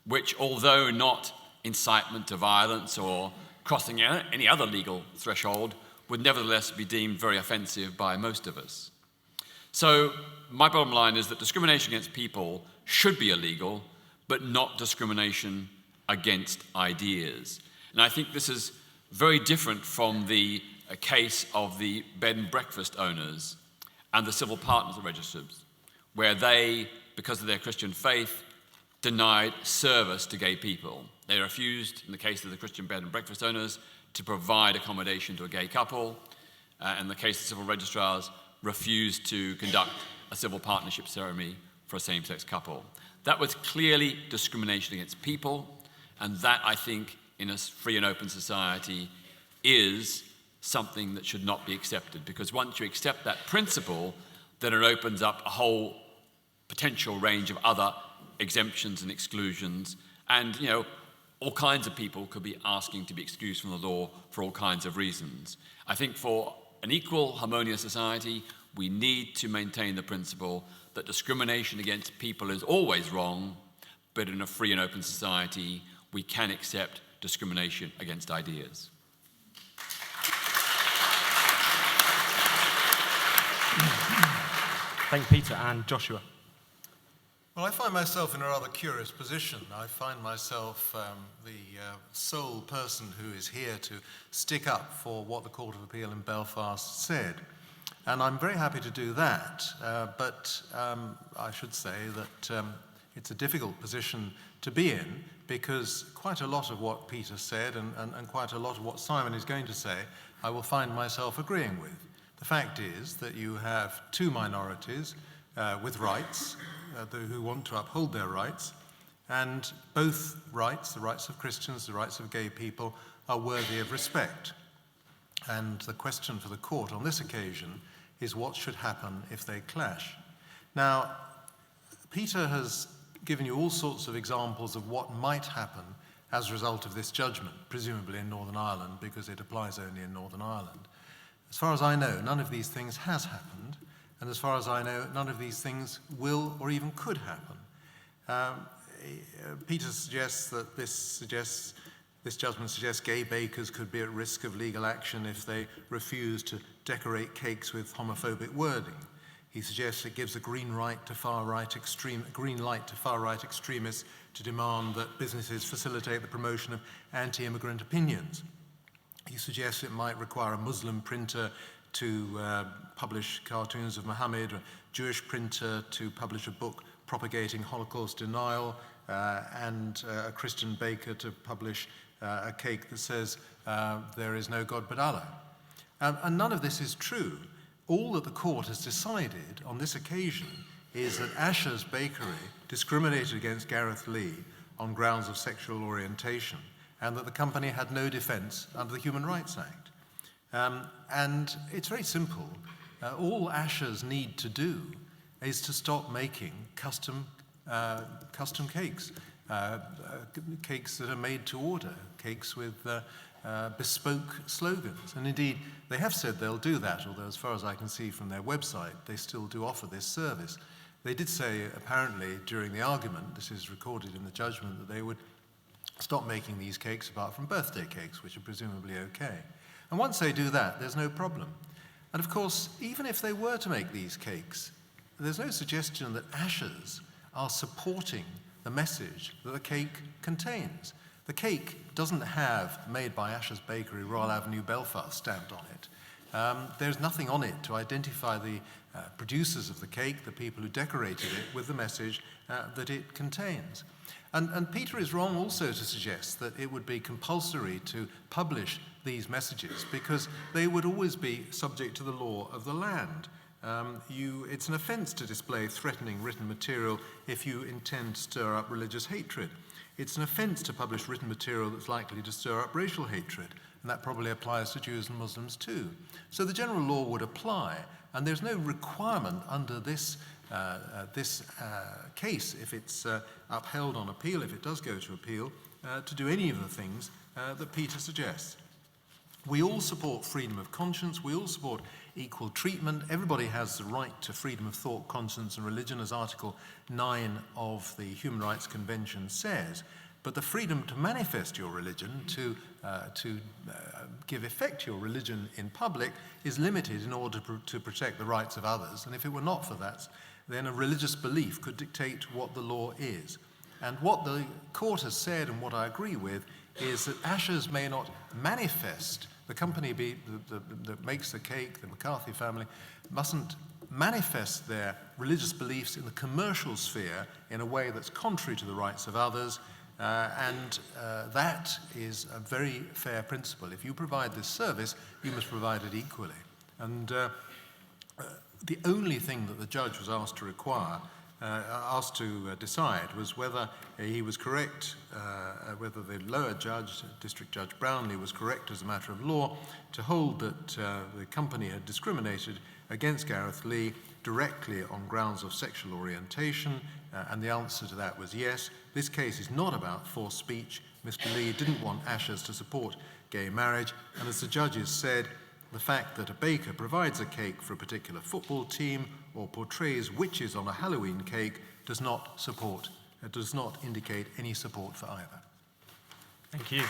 which, although not incitement to violence or crossing any other legal threshold, would nevertheless be deemed very offensive by most of us. So my bottom line is that discrimination against people should be illegal, but not discrimination against ideas. And I think this is very different from the case of the bed and breakfast owners and the civil partners registers, where they, because of their Christian faith, denied service to gay people. They refused, in the case of the Christian bed and breakfast owners, to provide accommodation to a gay couple. In the case of civil registrars, refused to conduct a civil partnership ceremony for a same-sex couple. That was clearly discrimination against people, and that, I think, in a free and open society, is something that should not be accepted. Because once you accept that principle, then it opens up a whole potential range of other exemptions and exclusions, and all kinds of people could be asking to be excused from the law for all kinds of reasons. I think for an equal, harmonious society, we need to maintain the principle that discrimination against people is always wrong, but in a free and open society, we can accept discrimination against ideas. Thank you, Peter. And Joshua. Well, I find myself in a rather curious position. I find myself the sole person who is here to stick up for what the Court of Appeal in Belfast said. And I'm very happy to do that, but I should say that it's a difficult position to be in, because quite a lot of what Peter said and quite a lot of what Simon is going to say, I will find myself agreeing with. The fact is that you have two minorities with rights, who want to uphold their rights, and both rights, the rights of Christians, the rights of gay people, are worthy of respect. And the question for the court on this occasion is what should happen if they clash. Now, Peter has given you all sorts of examples of what might happen as a result of this judgment, presumably in Northern Ireland, because it applies only in Northern Ireland. As far as I know, none of these things has happened, and as far as I know, none of these things will or even could happen. Peter suggests that this judgment suggests gay bakers could be at risk of legal action if they refuse to decorate cakes with homophobic wording. He suggests it gives a green light to far-right extremists to demand that businesses facilitate the promotion of anti-immigrant opinions. He suggests it might require a Muslim printer to publish cartoons of Muhammad, a Jewish printer to publish a book propagating Holocaust denial, and a Christian baker to publish a cake that says there is no God but Allah. And none of this is true. All that the court has decided on this occasion is that Asher's Bakery discriminated against Gareth Lee on grounds of sexual orientation, and that the company had no defence under the Human Rights Act. And it's very simple. All Ashers need to do is to stop making custom cakes, cakes that are made to order, cakes with bespoke slogans. And indeed, they have said they'll do that, although as far as I can see from their website, they still do offer this service. They did say, apparently, during the argument, this is recorded in the judgment, that they would stop making these cakes apart from birthday cakes, which are presumably okay. And once they do that, there's no problem. And of course, even if they were to make these cakes, there's no suggestion that Ashers are supporting the message that the cake contains. The cake doesn't have "Made by Asher's Bakery, Royal Avenue, Belfast" stamped on it. There's nothing on it to identify the producers of the cake, the people who decorated it, with the message that it contains. And Peter is wrong also to suggest that it would be compulsory to publish these messages, because they would always be subject to the law of the land. It's an offence to display threatening written material if you intend to stir up religious hatred. It's an offence to publish written material that's likely to stir up racial hatred, and that probably applies to Jews and Muslims too. So the general law would apply, and there's no requirement under this case, if it's upheld on appeal, if it does go to appeal, to do any of the things that Peter suggests. We all support freedom of conscience, we all support equal treatment. Everybody has the right to freedom of thought, conscience and religion, as Article 9 of the Human Rights Convention says. But the freedom to manifest your religion, to give effect to your religion in public, is limited in order to protect the rights of others. And if it were not for that, then a religious belief could dictate what the law is. And what the court has said, and what I agree with, is that Ashers may not manifest, the company that makes the cake, the McCarthy family, mustn't manifest their religious beliefs in the commercial sphere in a way that's contrary to the rights of others, and that is a very fair principle. If you provide this service, you must provide it equally. And the only thing that the judge was asked to decide was whether he was correct, whether the lower judge, District Judge Brownlee, was correct as a matter of law to hold that the company had discriminated against Gareth Lee directly on grounds of sexual orientation, and the answer to that was yes. This case is not about forced speech. Mr. Lee didn't want Ashers to support gay marriage, and as the judges said, the fact that a baker provides a cake for a particular football team or portrays witches on a Halloween cake does not indicate any support for either. Thank you.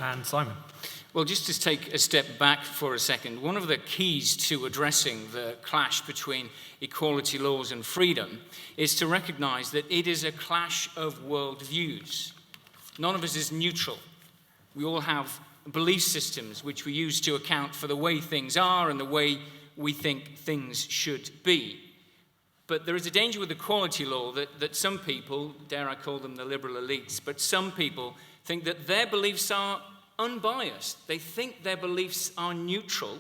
And Simon. Well, just to take a step back for a second, one of the keys to addressing the clash between equality laws and freedom is to recognize that it is a clash of worldviews. None of us is neutral. We all have belief systems which we use to account for the way things are and the way we think things should be. But there is a danger with equality law that some people, dare I call them the liberal elites, but some people think that their beliefs are unbiased. They think their beliefs are neutral,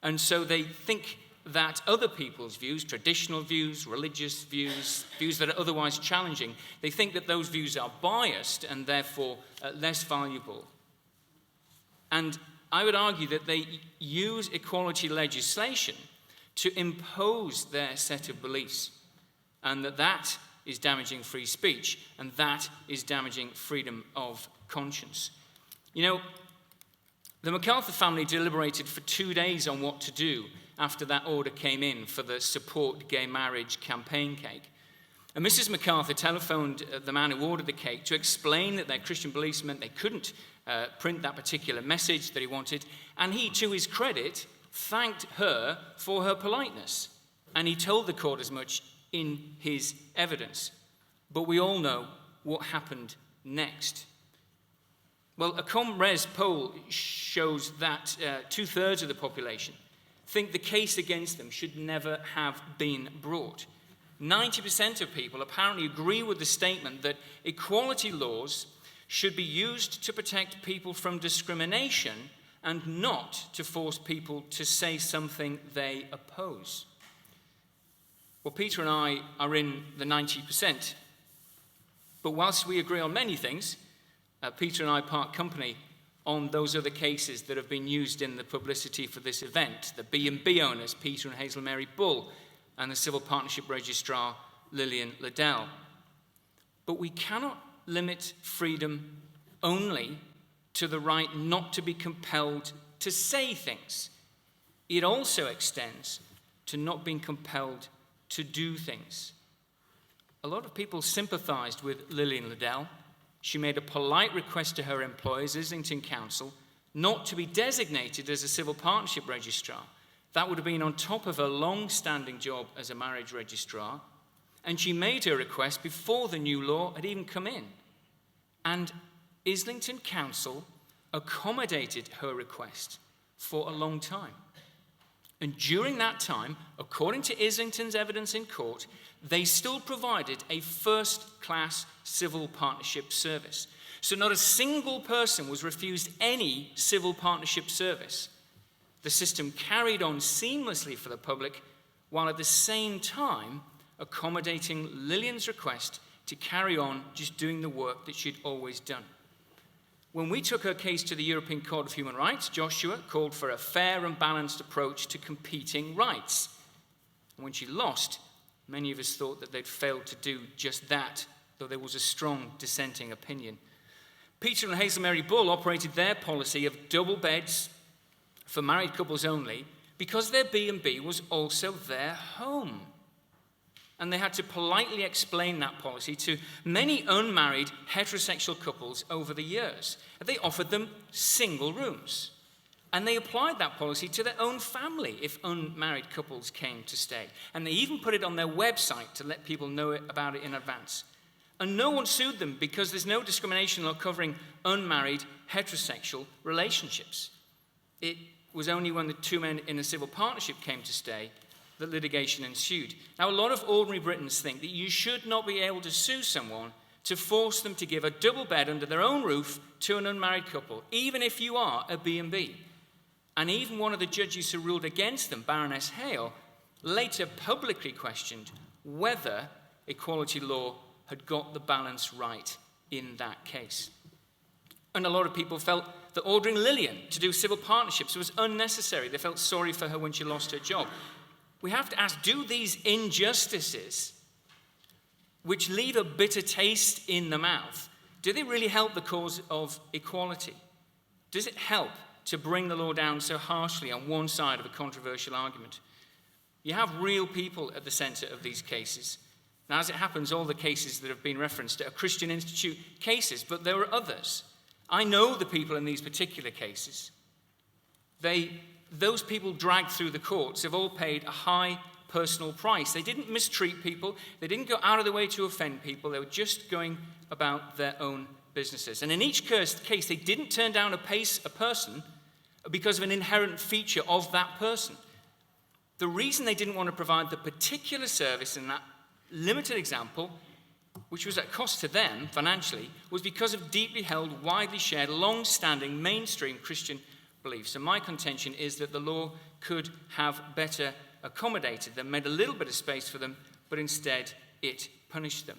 and so they think that other people's views, traditional views, religious views, views that are otherwise challenging, they think that those views are biased and therefore less valuable. And I would argue that they use equality legislation to impose their set of beliefs, and that is damaging free speech, and that is damaging freedom of conscience. You know, the MacArthur family deliberated for 2 days on what to do after that order came in for the Support Gay Marriage campaign cake. And Mrs. MacArthur telephoned the man who ordered the cake to explain that their Christian beliefs meant they couldn't print that particular message that he wanted, and he, to his credit, thanked her for her politeness, and he told the court as much in his evidence. But we all know what happened next. Well, a ComRes poll shows that 2/3 of the population think the case against them should never have been brought. 90% of people apparently agree with the statement that equality laws should be used to protect people from discrimination and not to force people to say something they oppose. Well, Peter and I are in the 90%. But whilst we agree on many things, Peter and I part company on those other cases that have been used in the publicity for this event, the B&B owners, Peter and Hazel Mary Bull, and the Civil Partnership Registrar, Lillian Liddell. But we cannot limit freedom only to the right not to be compelled to say things. It also extends to not being compelled to do things. A lot of people sympathized with Lillian Liddell. She made a polite request to her employers, Islington Council, not to be designated as a civil partnership registrar. That would have been on top of her long-standing job as a marriage registrar. And she made her request before the new law had even come in. And Islington Council accommodated her request for a long time. And during that time, according to Islington's evidence in court, they still provided a first-class civil partnership service. So not a single person was refused any civil partnership service. The system carried on seamlessly for the public, while at the same time accommodating Lillian's request to carry on just doing the work that she'd always done. When we took her case to the European Court of Human Rights, Joshua called for a fair and balanced approach to competing rights. And when she lost, many of us thought that they'd failed to do just that, though there was a strong dissenting opinion. Peter and Hazel Mary Bull operated their policy of double beds for married couples only because their B&B was also their home. And they had to politely explain that policy to many unmarried heterosexual couples over the years. They offered them single rooms. And they applied that policy to their own family if unmarried couples came to stay. And they even put it on their website to let people know about it in advance. And no one sued them because there's no discrimination law covering unmarried heterosexual relationships. It was only when the two men in a civil partnership came to stay that litigation ensued. Now, a lot of ordinary Britons think that you should not be able to sue someone to force them to give a double bed under their own roof to an unmarried couple, even if you are a B&B. And even one of the judges who ruled against them, Baroness Hale, later publicly questioned whether equality law had got the balance right in that case. And a lot of people felt that ordering Lillian to do civil partnerships was unnecessary. They felt sorry for her when she lost her job. We have to ask, do these injustices, which leave a bitter taste in the mouth, do they really help the cause of equality? Does it help to bring the law down so harshly on one side of a controversial argument? You have real people at the center of these cases. Now, as it happens, all the cases that have been referenced are Christian Institute cases, but there are others. I know the people in these particular cases. Those people dragged through the courts have all paid a high personal price. They didn't mistreat people. They didn't go out of their way to offend people. They were just going about their own businesses. And in each case, they didn't turn down a person because of an inherent feature of that person. The reason they didn't want to provide the particular service in that limited example, which was at cost to them financially, was because of deeply held, widely shared, long-standing, mainstream Christian beliefs. And my contention is that the law could have better accommodated them, made a little bit of space for them, but instead it punished them.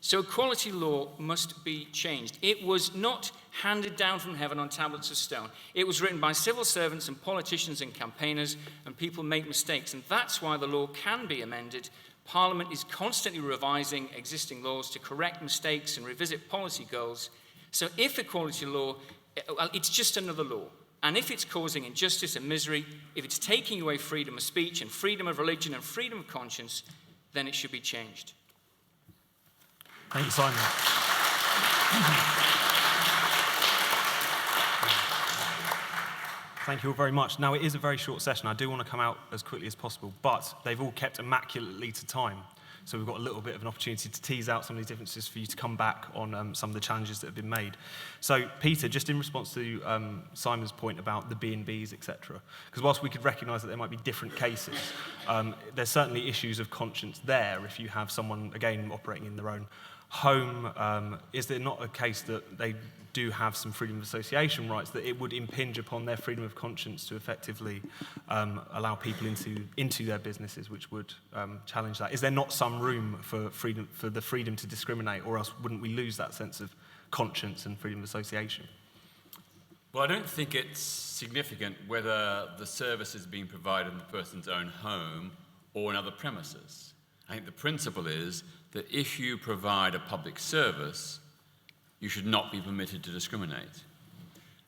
So equality law must be changed. It was not handed down from heaven on tablets of stone. It was written by civil servants and politicians and campaigners, and people make mistakes, and that's why the law can be amended. Parliament is constantly revising existing laws to correct mistakes and revisit policy goals. So if equality law, well, it's just another law. And if it's causing injustice and misery, if it's taking away freedom of speech and freedom of religion and freedom of conscience, then it should be changed. Thank you, Simon. Thank you all very much. Now, it is a very short session. I do want to come out as quickly as possible, but they've all kept immaculately to time. So we've got a little bit of an opportunity to tease out some of these differences for you to come back on some of the challenges that have been made. So, Peter, just in response to Simon's point about the B&Bs, etc., because whilst we could recognise that there might be different cases, there's certainly issues of conscience there if you have someone, again, operating in their own home. Is there not a case that they do have some freedom of association rights, that it would impinge upon their freedom of conscience to effectively allow people into their businesses, which would challenge that? Is there not some room for the freedom to discriminate, or else wouldn't we lose that sense of conscience and freedom of association? Well, I don't think it's significant whether the service is being provided in the person's own home or in other premises. I think the principle is that if you provide a public service, you should not be permitted to discriminate.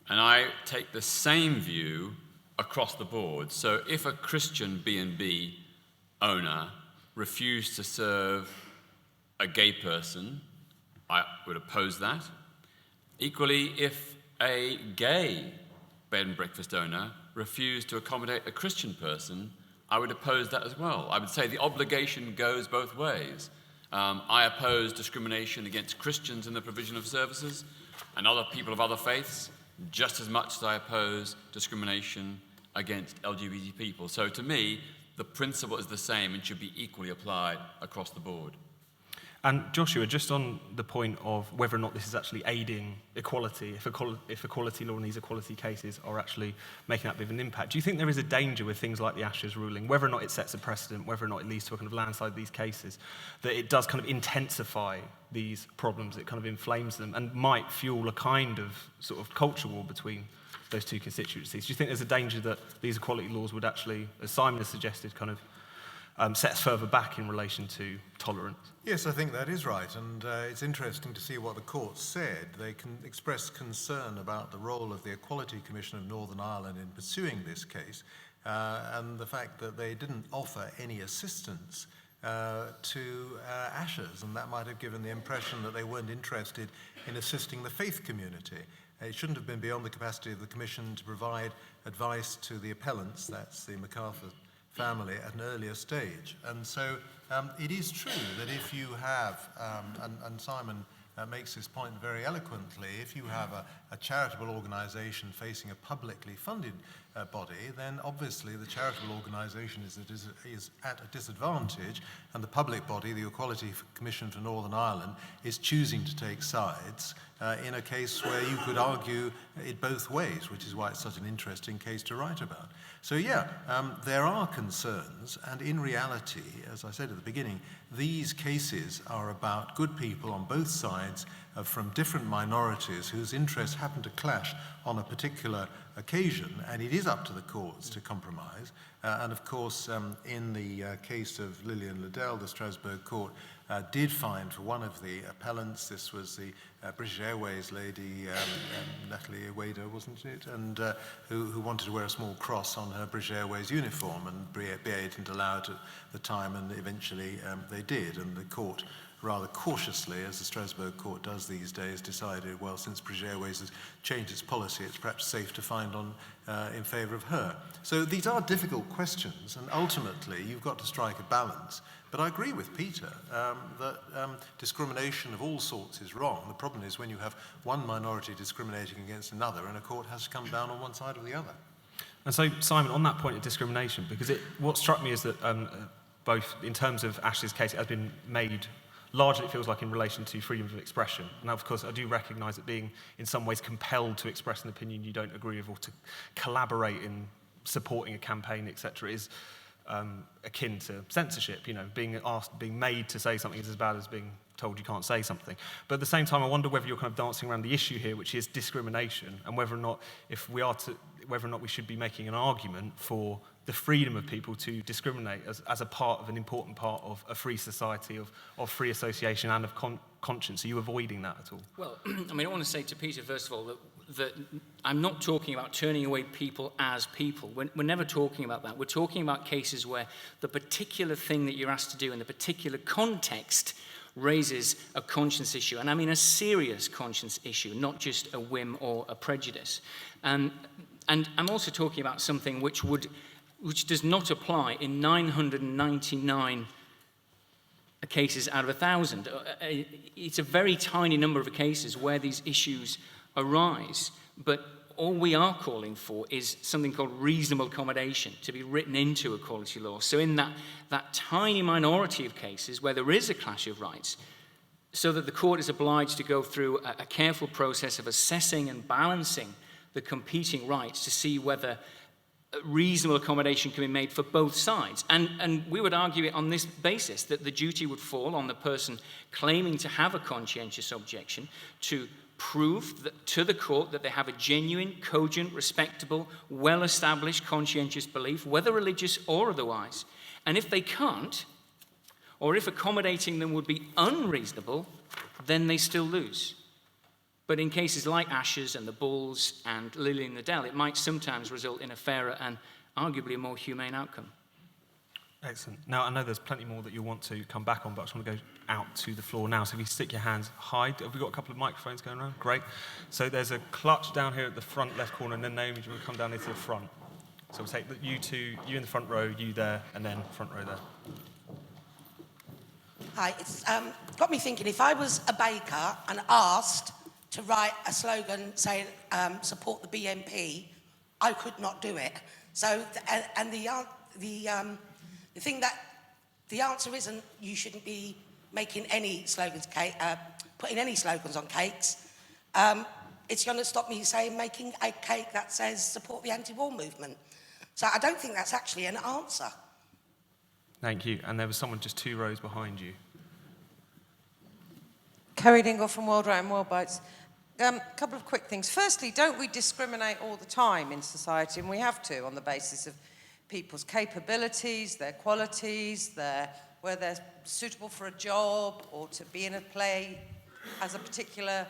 And I take the same view across the board. So if a Christian B&B owner refused to serve a gay person, I would oppose that. Equally, if a gay bed and breakfast owner refused to accommodate a Christian person, I would oppose that as well. I would say the obligation goes both ways. I oppose discrimination against Christians in the provision of services and other people of other faiths, just as much as I oppose discrimination against LGBT people. So to me, the principle is the same and should be equally applied across the board. And Joshua, just on the point of whether or not this is actually aiding equality, if equality law and these equality cases are actually making that bit of an impact, do you think there is a danger with things like the Ashes ruling, whether or not it sets a precedent, whether or not it leads to a kind of landslide of these cases, that it does kind of intensify these problems, it kind of inflames them, and might fuel a kind of sort of culture war between those two constituencies? Do you think there's a danger that these equality laws would actually, as Simon has suggested, kind of set us further back in relation to tolerance? Yes, I think that is right, and it's interesting to see what the court said. They can express concern about the role of the Equality Commission of Northern Ireland in pursuing this case, and the fact that they didn't offer any assistance to Ashes, and that might have given the impression that they weren't interested in assisting the faith community. It shouldn't have been beyond the capacity of the Commission to provide advice to the appellants, that's the MacArthur family, at an earlier stage. And so it is true that if you have, and Simon makes this point very eloquently, if you have a charitable organisation facing a publicly funded body, then obviously the charitable organisation is at a disadvantage, and the public body, the Equality Commission for Northern Ireland, is choosing to take sides in a case where you could argue it both ways, which is why it's such an interesting case to write about. So yeah, there are concerns, and in reality, as I said at the beginning, these cases are about good people on both sides from different minorities whose interests happen to clash on a particular occasion, and it is up to the courts to compromise. And of course, in the case of Lillian Liddell, the Strasbourg court did find for one of the appellants, this was the British Airways lady, Natalie Wader, wasn't it? And who wanted to wear a small cross on her British Airways uniform, and BA didn't allow it at the time, and eventually they did, and the court rather cautiously, as the Strasbourg court does these days, decided, well, since British Airways has changed its policy, it's perhaps safe to find on in favour of her. So these are difficult questions, and ultimately you've got to strike a balance. But I agree with Peter that discrimination of all sorts is wrong. The problem is when you have one minority discriminating against another, and a court has to come down on one side or the other. And so, Simon, on that point of discrimination, because what struck me is that both in terms of Ash's case, it has been made largely, it feels like, in relation to freedom of expression. Now, of course, I do recognise that being in some ways compelled to express an opinion you don't agree with or to collaborate in supporting a campaign, etc., is akin to censorship. You know, being made to say something is as bad as being told you can't say something. But at the same time, I wonder whether you're kind of dancing around the issue here, which is discrimination, and whether or not, whether or not we should be making an argument for the freedom of people to discriminate as a part of an important part of a free society, of free association and of conscience. Are you avoiding that at all? Well, I mean, I want to say to Peter, first of all, that I'm not talking about turning away people as people. We're never talking about that. We're talking about cases where the particular thing that you're asked to do in the particular context raises a conscience issue. And I mean a serious conscience issue, not just a whim or a prejudice. And I'm also talking about something which does not apply in 999 cases out of 1,000. It's a very tiny number of cases where these issues arise, but all we are calling for is something called reasonable accommodation to be written into equality law. So in that tiny minority of cases where there is a clash of rights, so that the court is obliged to go through a careful process of assessing and balancing the competing rights to see whether reasonable accommodation can be made for both sides. And we would argue it on this basis, that the duty would fall on the person claiming to have a conscientious objection to prove to the court that they have a genuine, cogent, respectable, well-established conscientious belief, whether religious or otherwise. And if they can't, or if accommodating them would be unreasonable, then they still lose. But in cases like Ash's and the Bulls and Lily in the Dell, it might sometimes result in a fairer and arguably a more humane outcome. Excellent. Now, I know there's plenty more that you want to come back on, but I just want to go out to the floor now. So if you stick your hands high. Have we got a couple of microphones going around? Great. So there's a clutch down here at the front left corner, and then Naomi, do you want to come down into the front? So we'll take you two, you in the front row, you there, and then front row there. Hi, it's got me thinking, if I was a baker and asked to write a slogan saying support the BNP, I could not do it. So, the thing that the answer isn't you shouldn't be making any slogans, putting any slogans on cakes. It's going to stop me saying making a cake that says support the anti-war movement. So I don't think that's actually an answer. Thank you. And there was someone just 2 rows behind you. Kerry Dingle from World Right and World Bites. A couple of quick things. Firstly, don't we discriminate all the time in society? And we have to, on the basis of people's capabilities, their qualities, whether they're suitable for a job or to be in a play as a particular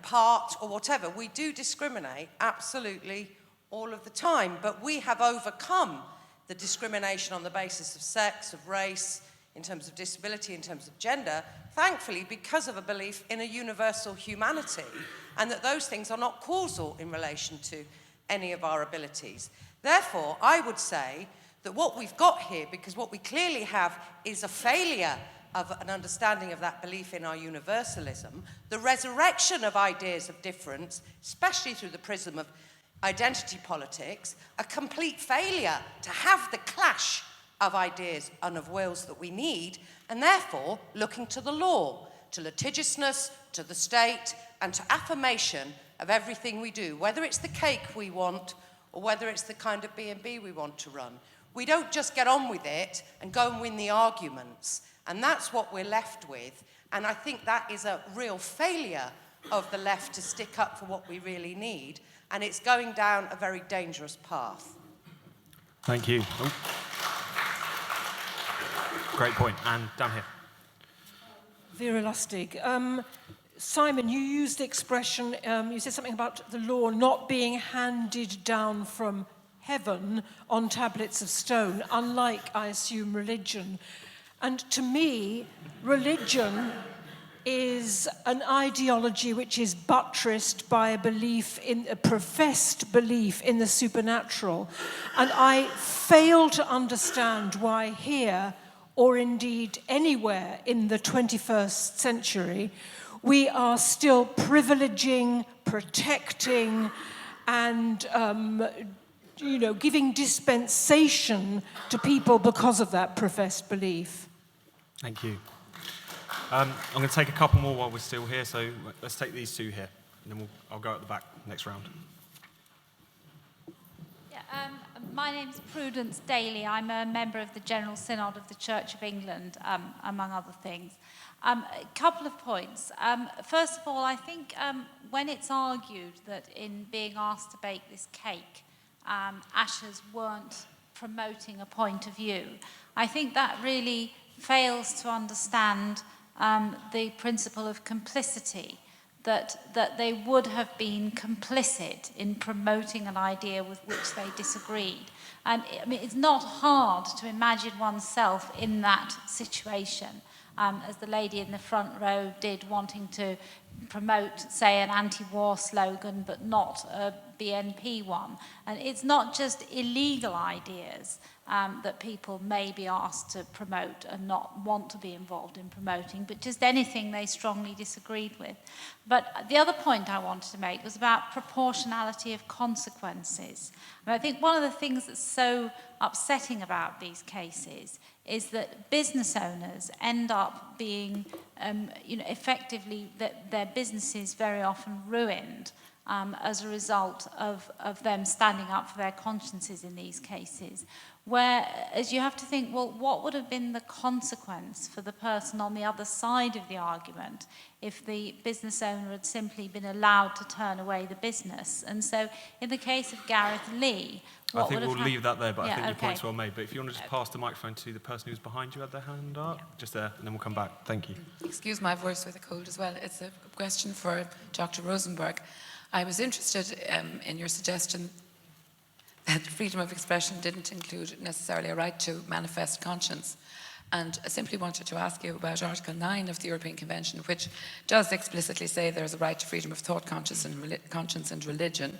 part or whatever. We do discriminate absolutely all of the time, but we have overcome the discrimination on the basis of sex, of race, in terms of disability, in terms of gender, thankfully because of a belief in a universal humanity, and that those things are not causal in relation to any of our abilities. Therefore, I would say that what we've got here, because what we clearly have is a failure of an understanding of that belief in our universalism, the resurrection of ideas of difference, especially through the prism of identity politics, a complete failure to have the clash of ideas and of wills that we need, and therefore looking to the law, to litigiousness, to the state, and to affirmation of everything we do, whether it's the cake we want or whether it's the kind of B&B we want to run. We don't just get on with it and go and win the arguments, and that's what we're left with, and I think that is a real failure of the left to stick up for what we really need, and it's going down a very dangerous path. Thank you. Oh. Great point. And down here. Vera Lustig. Simon, you used the expression, you said something about the law not being handed down from heaven on tablets of stone, unlike, I assume, religion. And to me, religion is an ideology which is buttressed by a professed belief in the supernatural. And I fail to understand why here, or indeed anywhere in the 21st century, we are still privileging, protecting, and giving dispensation to people because of that professed belief. Thank you. I'm going to take a couple more while we're still here, so let's take these two here, and then I'll go at the back next round. Yeah, my name's Prudence Daly. I'm a member of the General Synod of the Church of England, among other things. A couple of points. First of all, I think when it's argued that in being asked to bake this cake, Ashers weren't promoting a point of view, I think that really fails to understand the principle of complicity, that they would have been complicit in promoting an idea with which they disagreed. And I mean, it's not hard to imagine oneself in that situation, as the lady in the front row did, wanting to promote, say, an anti-war slogan, but not a BNP one. And it's not just illegal ideas that people may be asked to promote and not want to be involved in promoting, but just anything they strongly disagreed with. But the other point I wanted to make was about proportionality of consequences. And I think one of the things that's so upsetting about these cases is that business owners end up being, effectively, that their businesses very often ruined as a result of them standing up for their consciences in these cases. Whereas you have to think, well, what would have been the consequence for the person on the other side of the argument if the business owner had simply been allowed to turn away the business? And so in the case of Gareth Lee, I think we'll leave that there, but I think your okay. point's well made. But if you want to just pass the microphone to the person who's behind you, had their hand up, just there, and then we'll come back. Thank you. Excuse my voice with a cold as well. It's a question for Dr. Rosenberg. I was interested in your suggestion that freedom of expression didn't include necessarily a right to manifest conscience. And I simply wanted to ask you about Article 9 of the European Convention, which does explicitly say there's a right to freedom of thought, conscience and religion.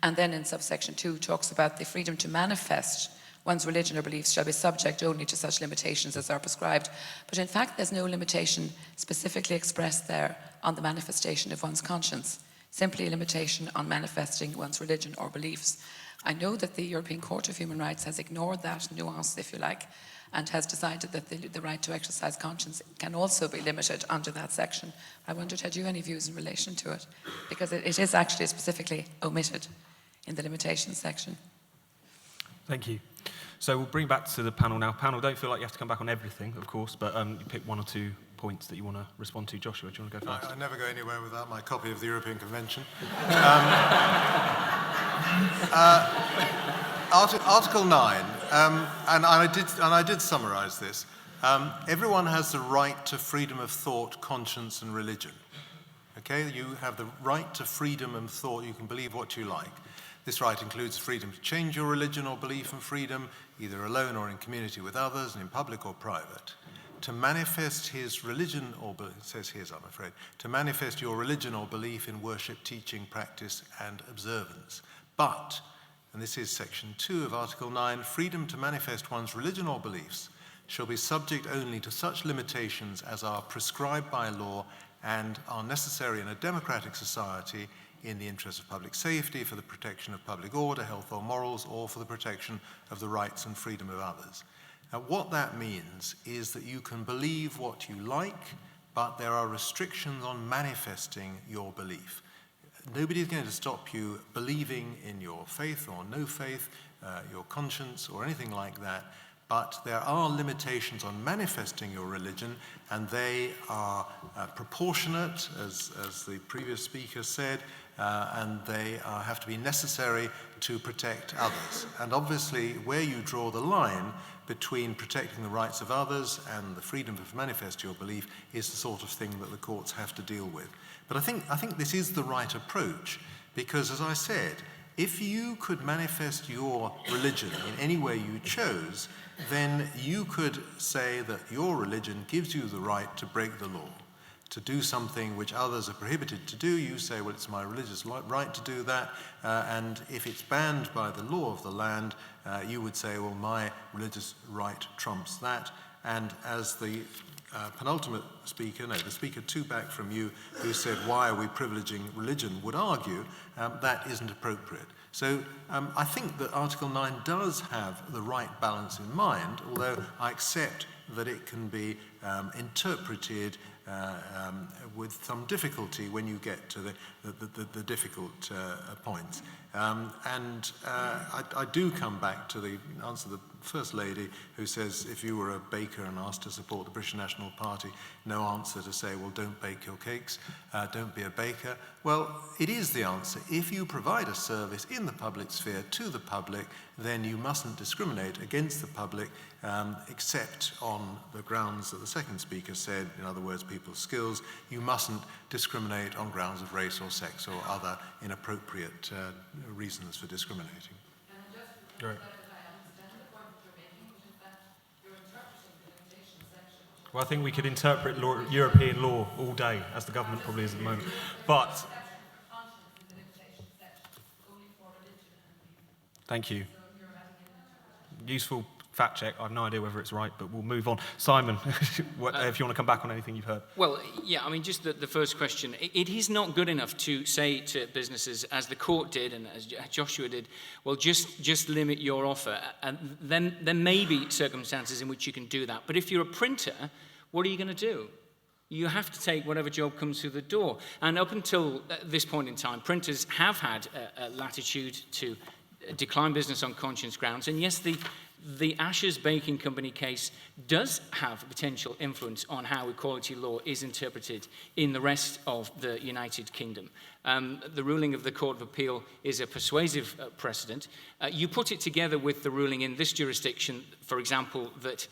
And then in subsection 2 talks about the freedom to manifest one's religion or beliefs shall be subject only to such limitations as are prescribed. But in fact, there's no limitation specifically expressed there on the manifestation of one's conscience, simply a limitation on manifesting one's religion or beliefs. I know that the European Court of Human Rights has ignored that nuance, if you like, and has decided that the right to exercise conscience can also be limited under that section. I wondered, had you any views in relation to it? Because it is actually specifically omitted in the limitations section. Thank you. So we'll bring back to the panel now. Panel, don't feel like you have to come back on everything, of course, but you pick one or two points that you want to respond to. Joshua, do you want to go first? I never go anywhere without my copy of the European Convention. Article 9, and I did summarise this. Everyone has the right to freedom of thought, conscience, and religion. Okay, you have the right to freedom of thought. You can believe what you like. This right includes freedom to change your religion or belief and freedom, either alone or in community with others, and in public or private. To manifest his religion or it says his, I'm afraid, to manifest your religion or belief in worship, teaching, practice, and observance. But, and this is section 2 of Article 9, freedom to manifest one's religion or beliefs shall be subject only to such limitations as are prescribed by law and are necessary in a democratic society in the interest of public safety, for the protection of public order, health or morals, or for the protection of the rights and freedom of others. Now, what that means is that you can believe what you like, but there are restrictions on manifesting your belief. Nobody's going to stop you believing in your faith or no faith, your conscience, or anything like that. But there are limitations on manifesting your religion, and they are proportionate, as the previous speaker said, and they have to be necessary to protect others. And obviously, where you draw the line between protecting the rights of others and the freedom to manifest your belief is the sort of thing that the courts have to deal with. But I think this is the right approach, because, as I said, If you could manifest your religion in any way you chose, then you could say that your religion gives you the right to break the law, to do something which others are prohibited to do. You say, well, it's my religious right to do that, and if it's banned by the law of the land, you would say, well, my religious right trumps that. And as the penultimate speaker, no, the speaker two back from you, who said, why are we privileging religion, would argue, that isn't appropriate. So I think that Article 9 does have the right balance in mind, although I accept that it can be interpreted with some difficulty when you get to the difficult points. I do come back to the answer to the First Lady, who says if you were a baker and asked to support the British National Party, no answer to say, well, don't bake your cakes, don't be a baker. Well, it is the answer. If you provide a service in the public sphere to the public, then you mustn't discriminate against the public except on the grounds that the second speaker said, in other words, people's skills. You mustn't discriminate on grounds of race or sex or other inappropriate reasons for discriminating. Right. Well, I think we could interpret European law all day, as the government probably is at the moment. But thank you. Useful fact check. I have no idea whether it's right, but we'll move on. Simon, if you want to come back on anything you've heard. Well, yeah, I mean, just the first question. It is not good enough to say to businesses, as the court did and as Joshua did, well, just limit your offer. And then there may be circumstances in which you can do that. But if you're a printer, what are you going to do? You have to take whatever job comes through the door. And up until this point in time, printers have had a latitude to decline business on conscience grounds. And yes, the Asher's Baking Company case does have a potential influence on how equality law is interpreted in the rest of the United Kingdom. The ruling of the Court of Appeal is a persuasive precedent. You put it together with the ruling in this jurisdiction, for example, that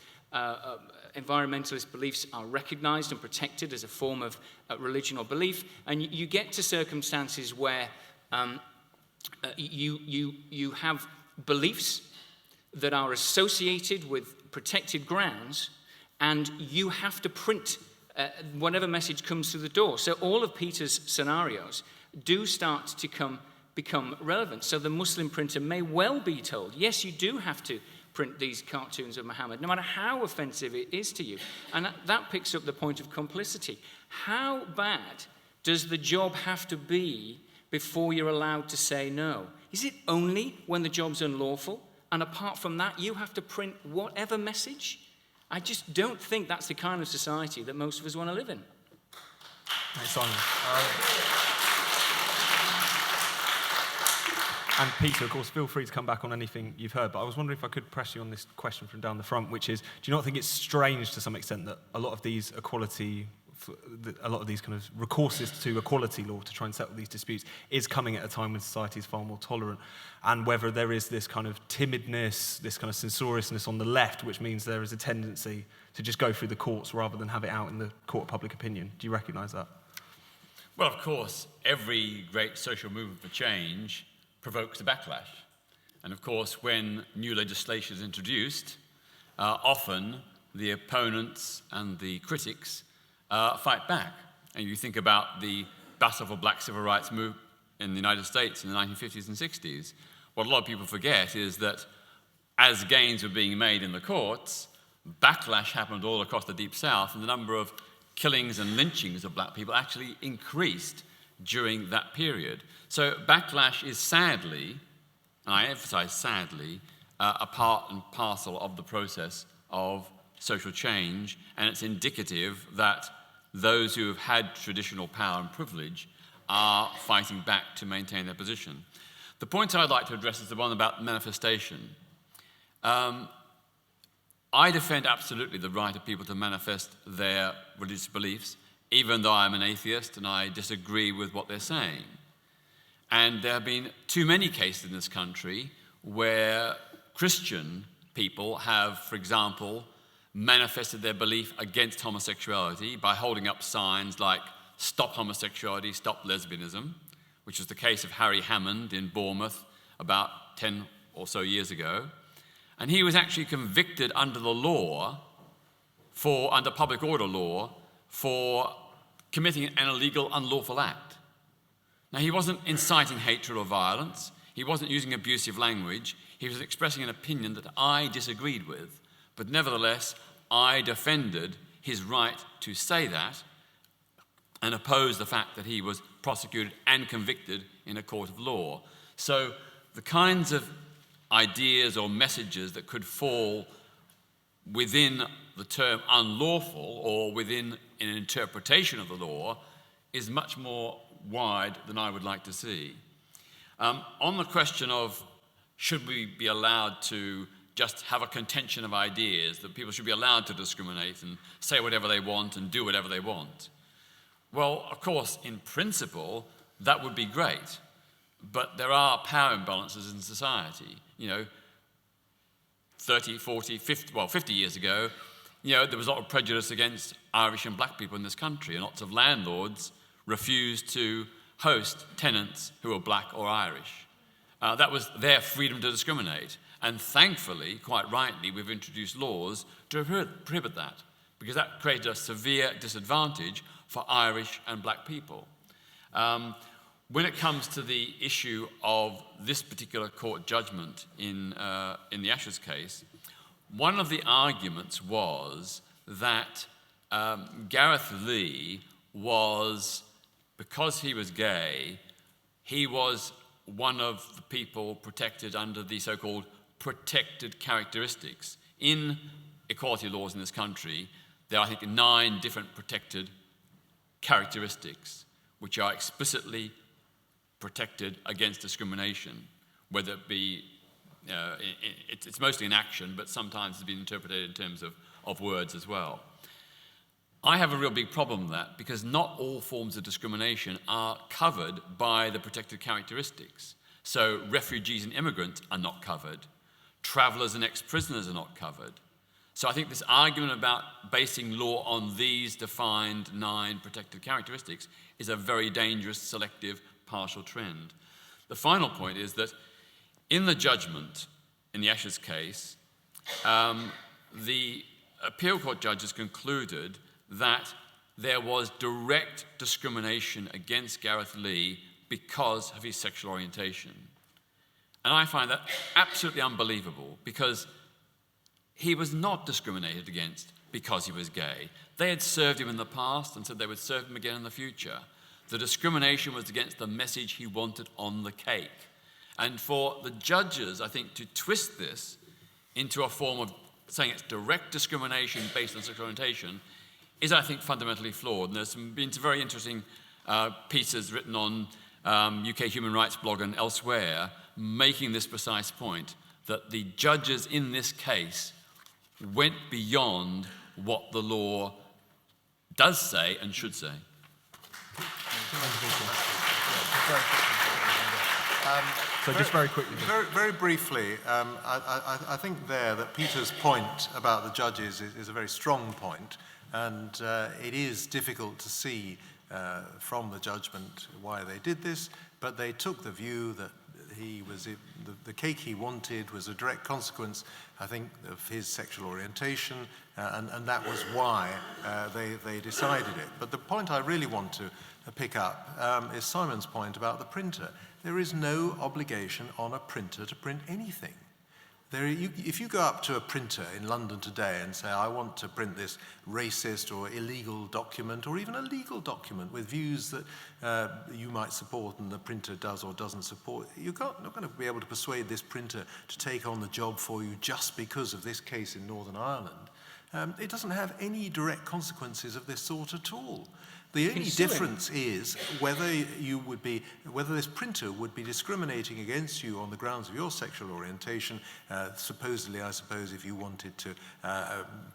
environmentalist beliefs are recognized and protected as a form of religion or belief, and you get to circumstances where you have beliefs that are associated with protected grounds, and you have to print whatever message comes through the door. So all of Peter's scenarios do start to become relevant. So the Muslim printer may well be told, yes, you do have to print these cartoons of Muhammad, no matter how offensive it is to you. And that picks up the point of complicity. How bad does the job have to be before you're allowed to say no? Is it only when the job's unlawful? And apart from that, you have to print whatever message? I just don't think that's the kind of society that most of us want to live in. Thanks, Simon. And Peter, of course, feel free to come back on anything you've heard, but I was wondering if I could press you on this question from down the front, which is, do you not think it's strange to some extent that a lot of these kind of recourses to equality law to try and settle these disputes is coming at a time when society is far more tolerant, and whether there is this kind of timidness, this kind of censoriousness on the left, which means there is a tendency to just go through the courts rather than have it out in the court of public opinion? Do you recognise that? Well, of course, every great social movement for change provokes a backlash. And of course, when new legislation is introduced, often the opponents and the critics fight back. And you think about the battle for black civil rights movement in the United States in the 1950s and 60s. What a lot of people forget is that as gains were being made in the courts, backlash happened all across the Deep South, and the number of killings and lynchings of black people actually increased during that period. So backlash is sadly, and I emphasize sadly, a part and parcel of the process of social change, and it's indicative that those who have had traditional power and privilege are fighting back to maintain their position. The point I'd like to address is the one about manifestation. I defend absolutely the right of people to manifest their religious beliefs, even though I'm an atheist and I disagree with what they're saying. And there have been too many cases in this country where Christian people have, for example, manifested their belief against homosexuality by holding up signs like "Stop homosexuality, stop lesbianism," which was the case of Harry Hammond in Bournemouth about 10 or so years ago, and he was actually convicted under the law under public order law for committing an illegal, unlawful act. Now, he wasn't inciting hatred or violence. He wasn't using abusive language. He was expressing an opinion that I disagreed with, but nevertheless, I defended his right to say that and opposed the fact that he was prosecuted and convicted in a court of law. So the kinds of ideas or messages that could fall within the term unlawful or within an interpretation of the law is much more wide than I would like to see. On the question of should we be allowed to just have a contention of ideas, that people should be allowed to discriminate and say whatever they want and do whatever they want, well, of course, in principle, that would be great. But there are power imbalances in society. 30, 40, 50 years ago, there was a lot of prejudice against Irish and black people in this country, and lots of landlords refused to host tenants who were black or Irish. That was their freedom to discriminate. And thankfully, quite rightly, we've introduced laws to prohibit that, because that created a severe disadvantage for Irish and black people. When it comes to the issue of this particular court judgment in the Ashes case, one of the arguments was that Gareth Lee was, because he was gay, he was one of the people protected under the so-called protected characteristics. In equality laws in this country, there are, I think, 9 different protected characteristics which are explicitly protected against discrimination, whether it be, it's mostly in action, but sometimes it's been interpreted in terms of words as well. I have a real big problem with that, because not all forms of discrimination are covered by the protected characteristics. So refugees and immigrants are not covered. Travellers and ex-prisoners are not covered. So I think this argument about basing law on these defined 9 protected characteristics is a very dangerous, selective, partial trend. The final point is that in the judgment in the Ashes case, the appeal court judges concluded that there was direct discrimination against Gareth Lee because of his sexual orientation. And I find that absolutely unbelievable, because he was not discriminated against because he was gay. They had served him in the past and said they would serve him again in the future. The discrimination was against the message he wanted on the cake. And for the judges, I think, to twist this into a form of saying it's direct discrimination based on sexual orientation is, I think, fundamentally flawed. And there's been some very interesting pieces written on UK Human Rights blog and elsewhere making this precise point, that the judges in this case went beyond what the law does say and should say. So just very quickly. Very briefly, I think there that Peter's point about the judges is a very strong point, and it is difficult to see from the judgment why they did this, but they took the view that the cake he wanted was a direct consequence, I think, of his sexual orientation, and that was why they decided it. But the point I really want to pick up is Simon's point about the printer. There is no obligation on a printer to print anything. If you go up to a printer in London today and say, I want to print this racist or illegal document, or even a legal document with views that you might support and the printer does or doesn't support, you're not going to be able to persuade this printer to take on the job for you just because of this case in Northern Ireland. It doesn't have any direct consequences of this sort at all. The only difference is whether this printer would be discriminating against you on the grounds of your sexual orientation. Supposedly, I suppose, if you wanted to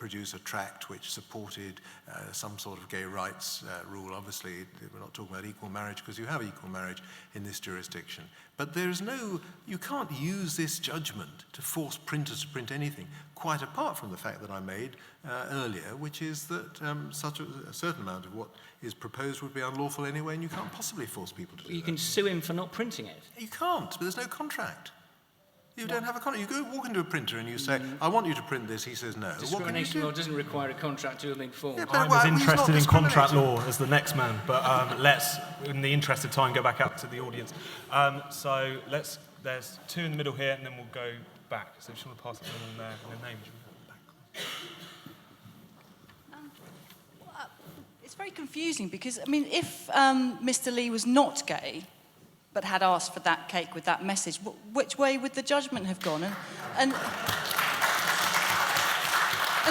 produce a tract which supported some sort of gay rights rule. Obviously, we're not talking about equal marriage because you have equal marriage in this jurisdiction. But you can't use this judgment to force printers to print anything, quite apart from the fact that I made earlier, which is that such a certain amount of what is proposed would be unlawful anyway, and you can't possibly force people to do that. You can sue him for not printing it. You can't, but there's no contract. You don't have a contract. You go walk into a printer and you say, I want you to print this. He says no. Discrimination law doesn't require a contract to have been formed. I'm as interested in contract law as the next man, but let's, in the interest of time, go back up to the audience. So there's two in the middle here, and then we'll go back. So if you want to pass it on there, and their names. It's very confusing because, I mean, if Mr. Lee was not gay, but had asked for that cake with that message, which way would the judgment have gone? And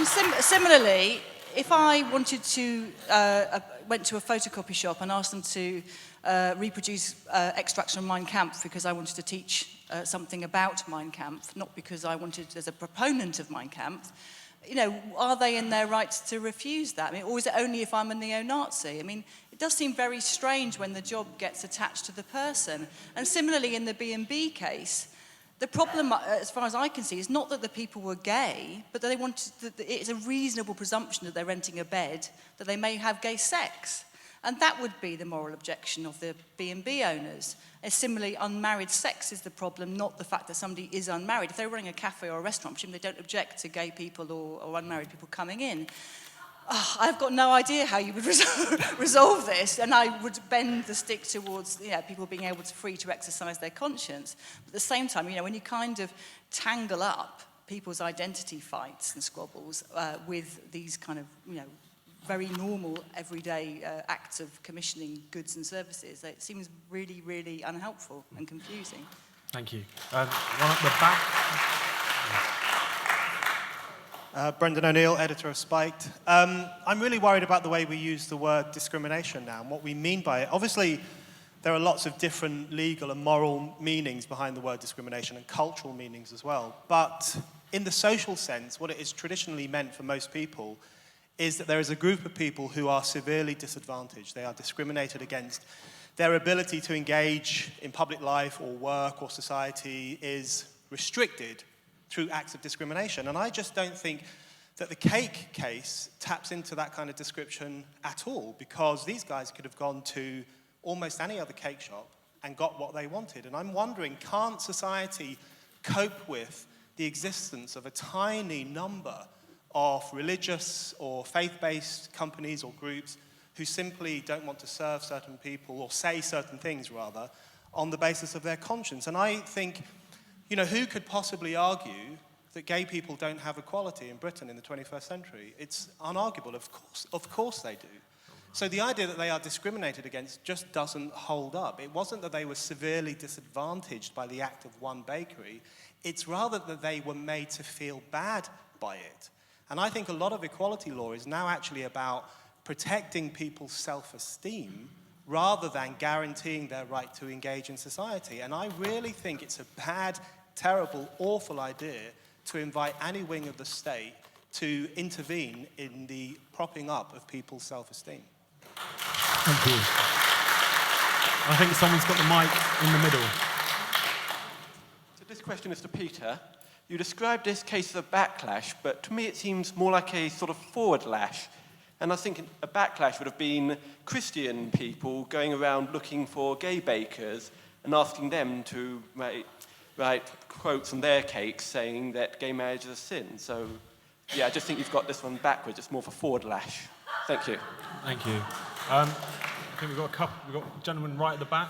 similarly, if I wanted to, went to a photocopy shop and asked them to reproduce extracts from Mein Kampf because I wanted to teach something about Mein Kampf, not because I wanted, as a proponent of Mein Kampf, you know, are they in their rights to refuse that? I mean, or is it only if I'm a neo-Nazi? I mean, it does seem very strange when the job gets attached to the person. And similarly, in the B&B case, the problem, as far as I can see, is not that the people were gay, but that they wanted, it's a reasonable presumption that they're renting a bed, that they may have gay sex. And that would be the moral objection of the B&B owners. Similarly, unmarried sex is the problem, not the fact that somebody is unmarried. If they're running a cafe or a restaurant, I'm assuming they don't object to gay people or unmarried people coming in. I've got no idea how you would resolve this, and I would bend the stick towards, you know, people being able to free to exercise their conscience. But at the same time, you know, when you kind of tangle up people's identity fights and squabbles with these kind of, you know, very normal, everyday acts of commissioning goods and services, it seems really, really unhelpful and confusing. Thank you. One at the back. Brendan O'Neill, editor of Spiked. I'm really worried about the way we use the word discrimination now and what we mean by it. Obviously, there are lots of different legal and moral meanings behind the word discrimination and cultural meanings as well. But in the social sense, what it is traditionally meant for most people is that there is a group of people who are severely disadvantaged. They are discriminated against. Their ability to engage in public life or work or society is restricted through acts of discrimination. And I just don't think that the cake case taps into that kind of description at all, because these guys could have gone to almost any other cake shop and got what they wanted. And I'm wondering, can't society cope with the existence of a tiny number of religious or faith-based companies or groups who simply don't want to serve certain people, or say certain things rather, on the basis of their conscience? And I think, you know, who could possibly argue that gay people don't have equality in Britain in the 21st century? It's unarguable, of course they do. So the idea that they are discriminated against just doesn't hold up. It wasn't that they were severely disadvantaged by the act of one bakery, it's rather that they were made to feel bad by it. And I think a lot of equality law is now actually about protecting people's self-esteem rather than guaranteeing their right to engage in society. And I really think it's a bad, terrible, awful idea to invite any wing of the state to intervene in the propping up of people's self-esteem. Thank you. I think someone's got the mic in the middle. So this question is to Peter. You described this case as a backlash, but to me it seems more like a sort of forward lash. And I think a backlash would have been Christian people going around looking for gay bakers and asking them to write quotes on their cakes saying that gay marriage is a sin. So, yeah, I just think you've got this one backwards. It's more of a forward lash. Thank you. Thank you. I think we've got a gentleman right at the back.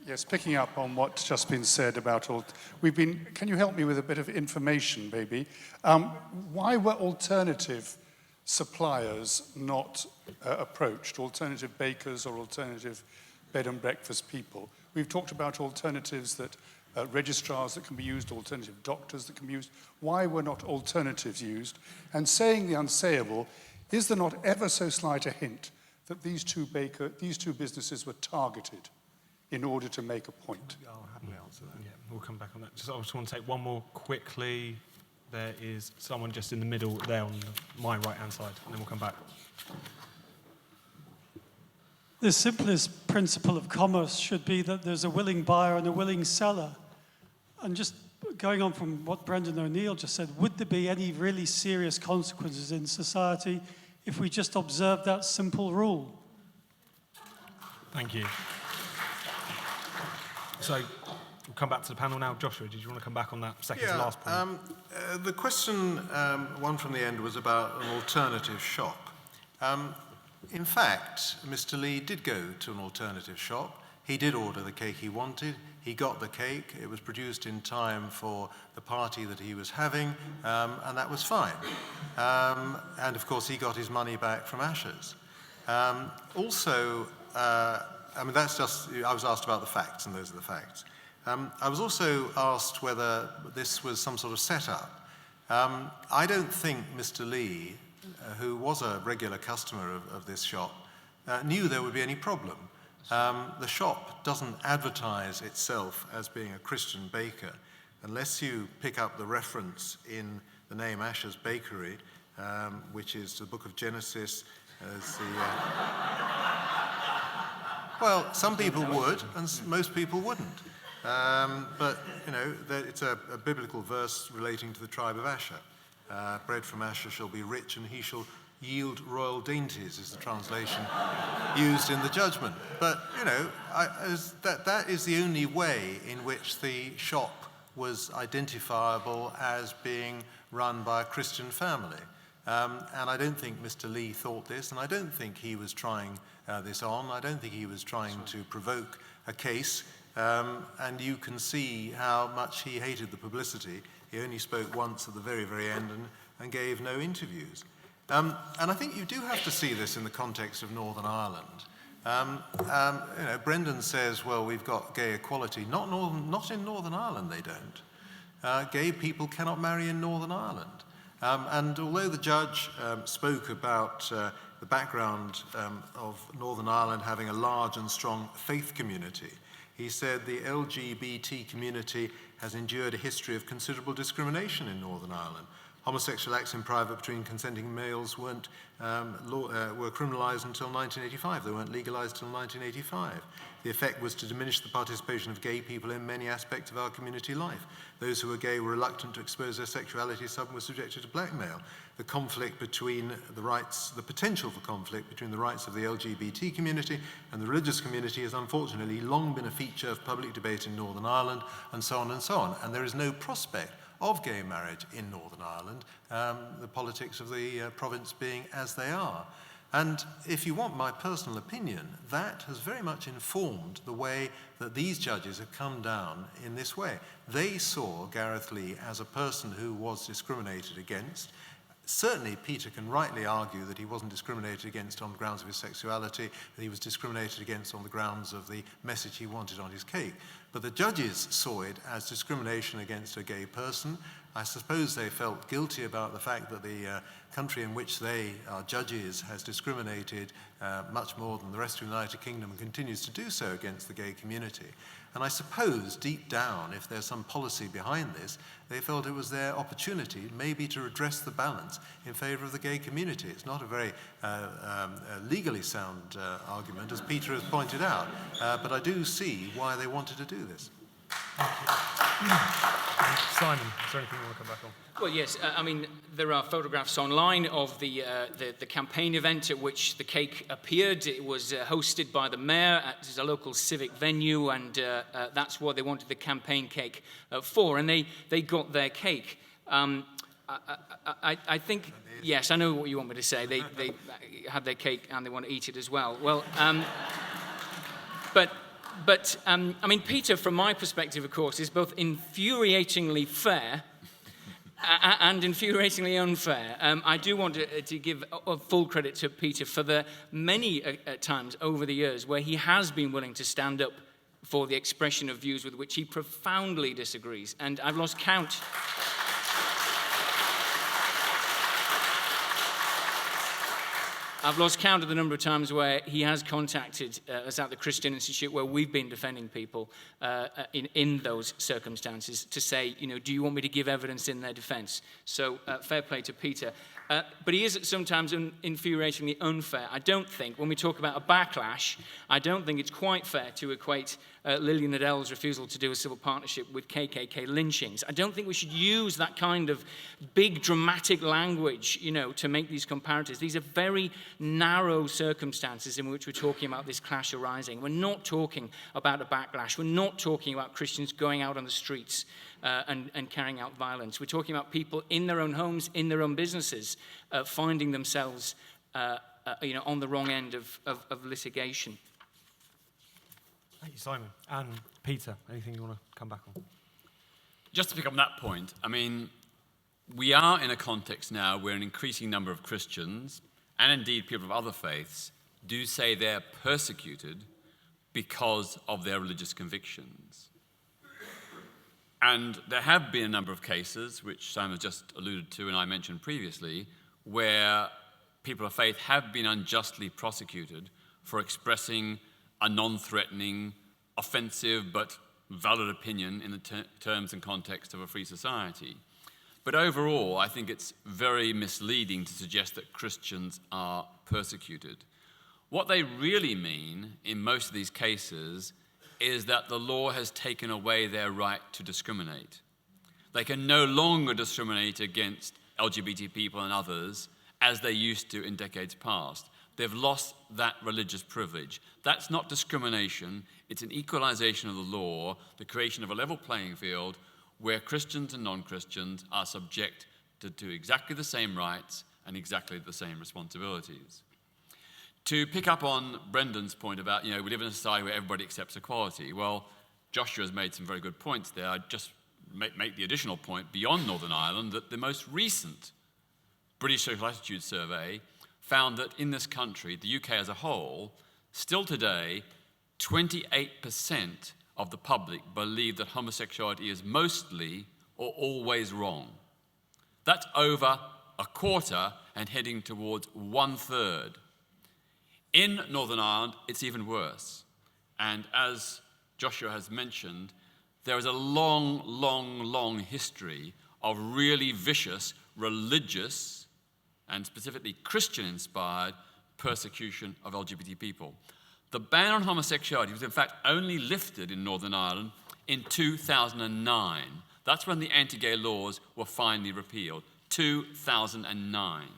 Yes, picking up on what's just been said about can you help me with a bit of information, maybe? Why were alternative suppliers not approached, alternative bakers or alternative bed and breakfast people? We've talked about alternatives that registrars that can be used, alternative doctors that can be used. Why were not alternatives used? And saying the unsayable, is there not ever so slight a hint that these two businesses were targeted in order to make a point? I'll happily answer that. Yeah, we'll come back on that. I just want to take one more quickly. There is someone just in the middle there on my right-hand side, and then we'll come back. The simplest principle of commerce should be that there's a willing buyer and a willing seller. And just going on from what Brendan O'Neill just said, would there be any really serious consequences in society if we just observed that simple rule? Thank you. So we'll come back to the panel now. Joshua, did you want to come back on that second to last point? The question, one from the end, was about an alternative shop. In fact, Mr. Lee did go to an alternative shop. He did order the cake he wanted. He got the cake. It was produced in time for the party that he was having, and that was fine. And of course, he got his money back from Ashes. Also, I mean, that's just, I was asked about the facts, and those are the facts. I was also asked whether this was some sort of setup. I don't think Mr. Lee, who was a regular customer of this shop, knew there would be any problem. The shop doesn't advertise itself as being a Christian baker unless you pick up the reference in the name Asher's Bakery, which is the book of Genesis. As the, well, some people would, and most people wouldn't. But, you know, it's a biblical verse relating to the tribe of Asher. Bread from Asher shall be rich, and he shall yield royal dainties, is the translation used in the judgment. But, you know, that is the only way in which the shop was identifiable as being run by a Christian family. And I don't think Mr. Lee thought this, and I don't think he was trying this on. I don't think he was trying to provoke a case. And you can see how much he hated the publicity. He only spoke once at the very, very end and gave no interviews. And I think you do have to see this in the context of Northern Ireland. You know, Brendan says, well, we've got gay equality. Not in Northern Ireland, they don't. Gay people cannot marry in Northern Ireland. And although the judge spoke about the background of Northern Ireland having a large and strong faith community, he said the LGBT community has endured a history of considerable discrimination in Northern Ireland. Homosexual acts in private between consenting males were criminalised until 1985. They weren't legalised until 1985. The effect was to diminish the participation of gay people in many aspects of our community life. Those who were gay were reluctant to expose their sexuality. Some were subjected to blackmail. The conflict between the rights, the potential for conflict between the rights of the LGBT community and the religious community has unfortunately long been a feature of public debate in Northern Ireland, and so on and so on. And there is no prospect of gay marriage in Northern Ireland, the politics of the province being as they are. And if you want my personal opinion, that has very much informed the way that these judges have come down in this way. They saw Gareth Lee as a person who was discriminated against. Certainly, Peter can rightly argue that he wasn't discriminated against on the grounds of his sexuality, that he was discriminated against on the grounds of the message he wanted on his cake. But the judges saw it as discrimination against a gay person. I suppose they felt guilty about the fact that the country in which they are judges has discriminated much more than the rest of the United Kingdom and continues to do so against the gay community. And I suppose deep down, if there's some policy behind this, they felt it was their opportunity maybe to redress the balance in favour of the gay community. It's not a very legally sound argument, as Peter has pointed out, but I do see why they wanted to do this. Simon, is there anything you want to come back on? Well, yes. I mean, there are photographs online of the campaign event at which the cake appeared. It was hosted by the mayor at a local civic venue, and that's what they wanted the campaign cake for, and they got their cake. I think, yes, I know what you want me to say. They had their cake and they want to eat it as well. Well, But I mean, Peter, from my perspective, of course, is both infuriatingly fair and infuriatingly unfair. I do want to give full credit to Peter for the many times over the years where he has been willing to stand up for the expression of views with which he profoundly disagrees. And I've lost count. I've lost count of the number of times where he has contacted us at the Christian Institute, where we've been defending people in those circumstances, to say, you know, do you want me to give evidence in their defense? So fair play to Peter. But he is sometimes infuriatingly unfair. I don't think, when we talk about a backlash, I don't think it's quite fair to equate Lillian Adele's refusal to do a civil partnership with KKK lynchings. I don't think we should use that kind of big dramatic language, you know, to make these comparatives. These are very narrow circumstances in which we're talking about this clash arising. We're not talking about a backlash. We're not talking about Christians going out on the streets and carrying out violence. We're talking about people in their own homes, in their own businesses, finding themselves you know, on the wrong end of litigation. Thank you, Simon. And Peter, anything you want to come back on? Just to pick up on that point, I mean, we are in a context now where an increasing number of Christians, and indeed people of other faiths, do say they're persecuted because of their religious convictions. And there have been a number of cases, which Simon just alluded to and I mentioned previously, where people of faith have been unjustly prosecuted for expressing a non-threatening, offensive but valid opinion in the terms and context of a free society. But overall, I think it's very misleading to suggest that Christians are persecuted. What they really mean in most of these cases is that the law has taken away their right to discriminate. They can no longer discriminate against LGBT people and others as they used to in decades past. They've lost that religious privilege. That's not discrimination. It's an equalization of the law, the creation of a level playing field where Christians and non-Christians are subject to exactly the same rights and exactly the same responsibilities. To pick up on Brendan's point about, you know, we live in a society where everybody accepts equality. Well, Joshua has made some very good points there. I'd just make the additional point beyond Northern Ireland that the most recent British Social Attitude Survey found that in this country, the UK as a whole, still today, 28% of the public believe that homosexuality is mostly or always wrong. That's over a quarter and heading towards 1/3. In Northern Ireland, it's even worse. And as Joshua has mentioned, there is a long, long, long history of really vicious religious and specifically Christian-inspired persecution of LGBT people. The ban on homosexuality was in fact only lifted in Northern Ireland in 2009. That's when the anti-gay laws were finally repealed, 2009.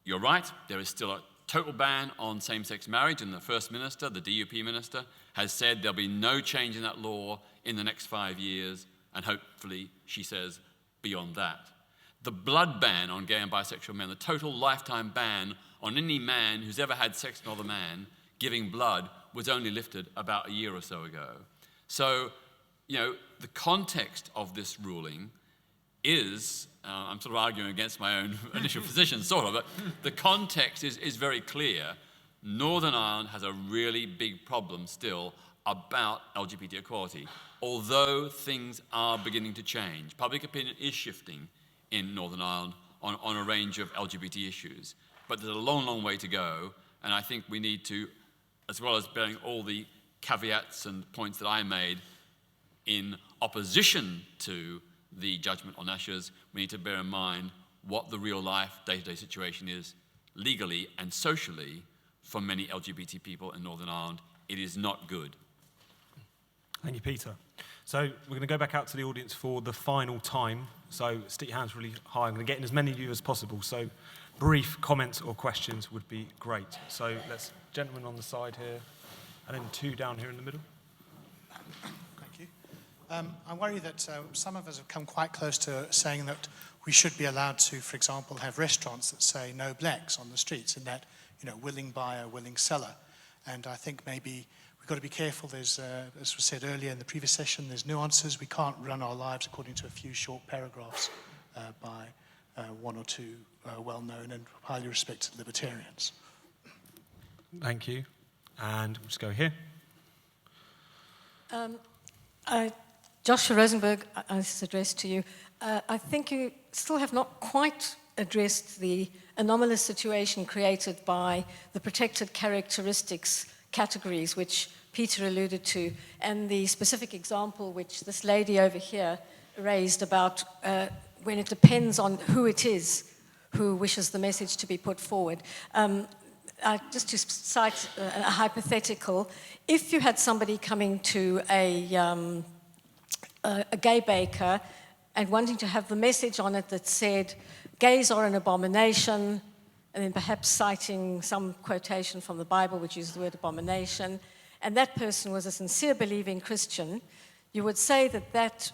You're right, there is still a total ban on same-sex marriage, and the First Minister, the DUP Minister, has said there'll be no change in that law in the next 5 years, and hopefully, she says, beyond that. The blood ban on gay and bisexual men, the total lifetime ban on any man who's ever had sex with another man giving blood, was only lifted about a year or so ago. So, you know, the context of this ruling is, I'm sort of arguing against my own initial position, sort of, but the context is very clear. Northern Ireland has a really big problem still about LGBT equality, although things are beginning to change. Public opinion is shifting in Northern Ireland on a range of LGBT issues. But there's a long, long way to go, and I think we need to, as well as bearing all the caveats and points that I made in opposition to the judgment on Ushers, we need to bear in mind what the real-life, day-to-day situation is legally and socially for many LGBT people in Northern Ireland. It is not good. Thank you, Peter. So we're going to go back out to the audience for the final time. So stick your hands really high. I'm going to get in as many of you as possible. So brief comments or questions would be great. So let's, gentlemen on the side here, and then two down here in the middle. Thank you. I worry that some of us have come quite close to saying that we should be allowed to, for example, have restaurants that say no blacks on the streets, and that, you know, willing buyer, willing seller. And I think maybe we've got to be careful. There's, as was said earlier in the previous session, there's nuances. We can't run our lives according to a few short paragraphs by one or two well-known and highly respected libertarians. Thank you. And we'll just go here. Joshua Rosenberg, this is addressed to you. I think you still have not quite addressed the anomalous situation created by the protected characteristics categories, which Peter alluded to, and the specific example which this lady over here raised about when it depends on who it is who wishes the message to be put forward. just to cite a hypothetical, if you had somebody coming to a gay baker and wanting to have the message on it that said, gays are an abomination, and then perhaps citing some quotation from the Bible which uses the word abomination, and that person was a sincere believing Christian, you would say that that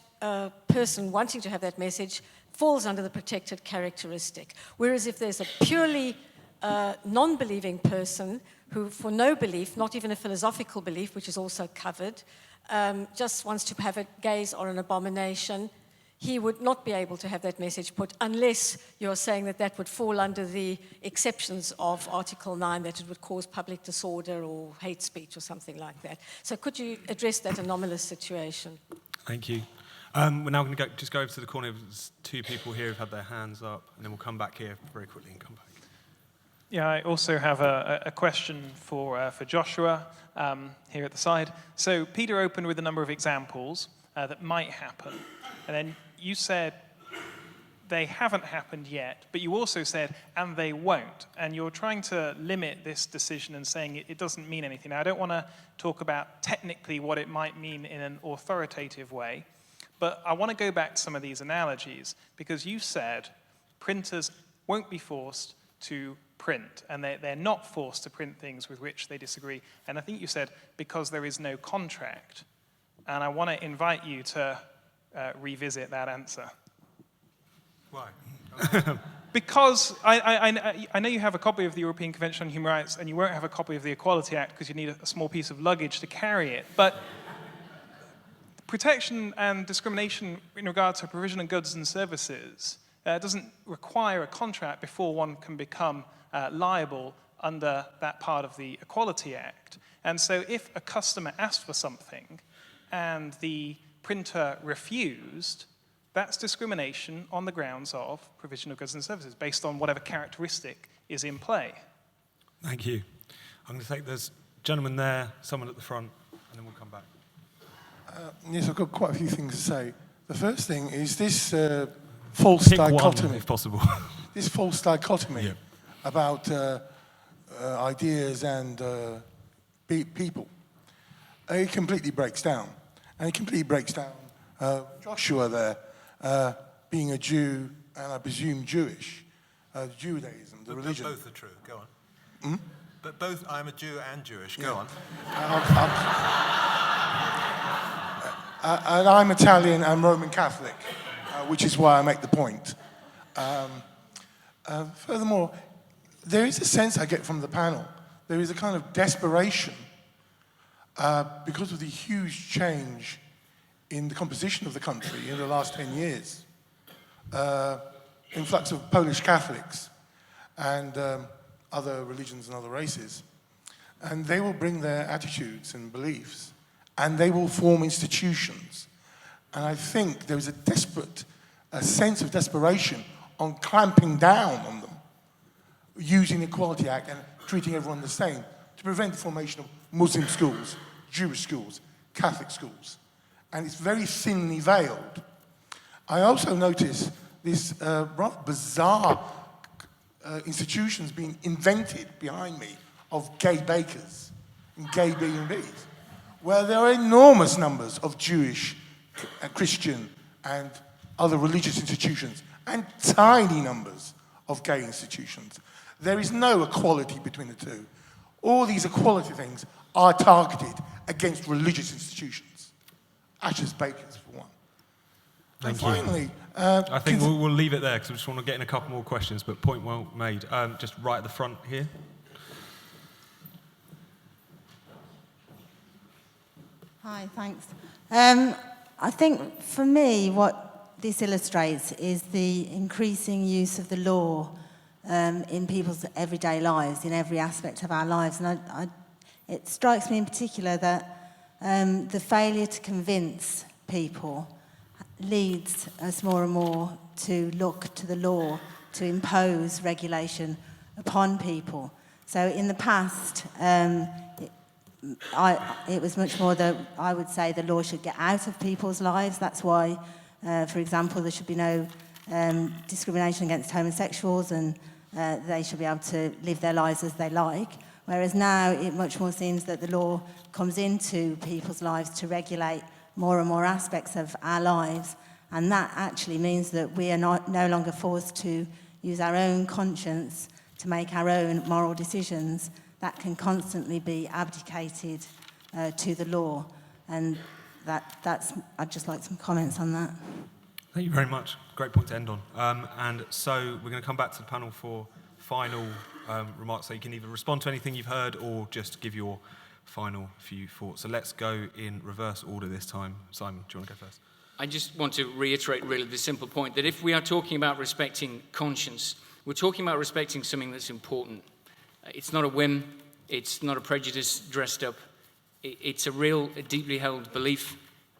person wanting to have that message falls under the protected characteristic. Whereas if there's a purely non-believing person who, for no belief, not even a philosophical belief, which is also covered, just wants to have it, gays are an abomination, he would not be able to have that message put unless you're saying that that would fall under the exceptions of Article 9, that it would cause public disorder or hate speech or something like that. So could you address that anomalous situation? Thank you. We're now going to just go over to the corner. There's two people here who've had their hands up, and then we'll come back here very quickly and come back. Yeah, I also have a question for Joshua here at the side. So Peter opened with a number of examples that might happen, and then you said they haven't happened yet, but you also said, and they won't. And you're trying to limit this decision and saying it doesn't mean anything. Now, I don't want to talk about technically what it might mean in an authoritative way, but I want to go back to some of these analogies, because you said printers won't be forced to print, and they're not forced to print things with which they disagree. And I think you said because there is no contract. And I want to invite you to revisit that answer. Why? Because I know you have a copy of the European Convention on Human Rights, and you won't have a copy of the Equality Act because you need a small piece of luggage to carry it. But protection and discrimination in regard to provision of goods and services doesn't require a contract before one can become liable under that part of the Equality Act. And so if a customer asked for something and the printer refused, that's discrimination on the grounds of provision of goods and services based on whatever characteristic is in play. Thank you. I'm going to take this gentleman there, someone at the front, and then we'll come back. Yes, I've got quite a few things to say. The first thing is this false dichotomy. One, if possible. This false dichotomy about ideas and people. It completely breaks down. And it completely breaks down Joshua there, being a Jew, and I presume Jewish, Judaism, the religion. Both are true, go on. But both, I'm a Jew and Jewish, go on. And I'm Italian and Roman Catholic, which is why I make the point. Furthermore, there is a sense I get from the panel. There is a kind of desperation because of the huge change in the composition of the country in the last 10 years. Influx of Polish Catholics and other religions and other races. And they will bring their attitudes and beliefs, and they will form institutions. And I think there is a sense of desperation on clamping down on them, using the Equality Act and treating everyone the same to prevent the formation of Muslim schools, Jewish schools, Catholic schools. And it's very thinly veiled. I also notice this rather bizarre institutions being invented behind me of gay bakers and gay B&Bs, where there are enormous numbers of Jewish, Christian, and other religious institutions, and tiny numbers of gay institutions. There is no equality between the two. All these equality things are targeted against religious institutions, Ashes bakers for one. Thank and finally, you. I think we'll leave it there because we just want to get in a couple more questions, but point well made. Just right at the front here. Hi, thanks. I think for me what this illustrates is the increasing use of the law in people's everyday lives, in every aspect of our lives. And it strikes me in particular that the failure to convince people leads us more and more to look to the law to impose regulation upon people. So in the past, it was much more that I would say the law should get out of people's lives. That's why, for example, there should be no discrimination against homosexuals and they should be able to live their lives as they like. Whereas now it much more seems that the law comes into people's lives to regulate more and more aspects of our lives. And that actually means that we are no longer forced to use our own conscience to make our own moral decisions. That can constantly be abdicated to the law. And I'd just like some comments on that. Thank you very much. Great point to end on. And so we're going to come back to the panel for final remarks. So you can either respond to anything you've heard or just give your final few thoughts. So let's go in reverse order this time. Simon, do you want to go first? I just want to reiterate really the simple point that if we are talking about respecting conscience, we're talking about respecting something that's important. It's not a whim. It's not a prejudice dressed up. It's a real, deeply held belief.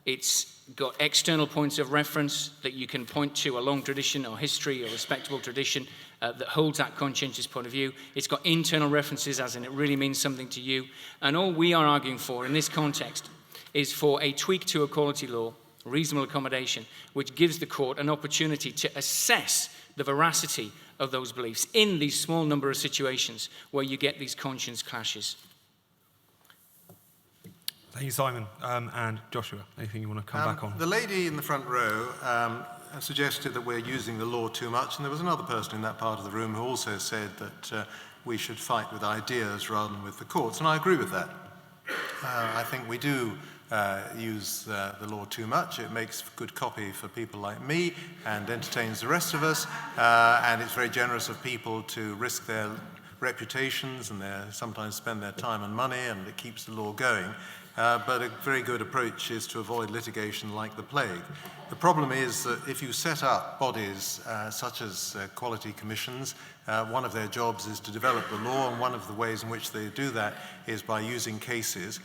It's got external points of reference that you can point to, a long tradition or history or respectable tradition that holds that conscientious point of view. It's got internal references, as in it really means something to you. And all we are arguing for in this context is for a tweak to equality law, reasonable accommodation, which gives the court an opportunity to assess the veracity of those beliefs in these small number of situations where you get these conscience clashes. Thank you, Simon. And Joshua, anything you want to come back on? The lady in the front row suggested that we're using the law too much, and there was another person in that part of the room who also said that we should fight with ideas rather than with the courts, and I agree with that. I think we do use the law too much. It makes good copy for people like me and entertains the rest of us, and it's very generous of people to risk their reputations and sometimes spend their time and money, and it keeps the law going. But a very good approach is to avoid litigation like the plague. The problem is that if you set up bodies such as quality commissions, one of their jobs is to develop the law, and one of the ways in which they do that is by using cases,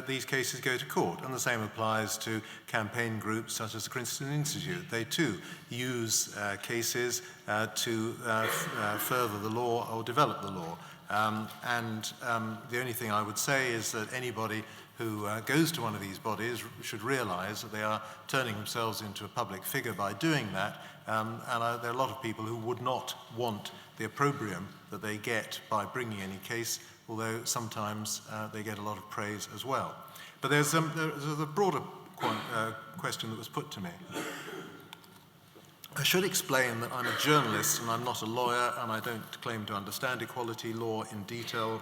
these cases go to court. And the same applies to campaign groups such as the Princeton Institute. They too use cases to further the law or develop the law. The only thing I would say is that anybody who goes to one of these bodies should realize that they are turning themselves into a public figure by doing that, there are a lot of people who would not want the opprobrium that they get by bringing any case, although sometimes they get a lot of praise as well. But there's a broader question that was put to me. I should explain that I'm a journalist and I'm not a lawyer, and I don't claim to understand equality law in detail.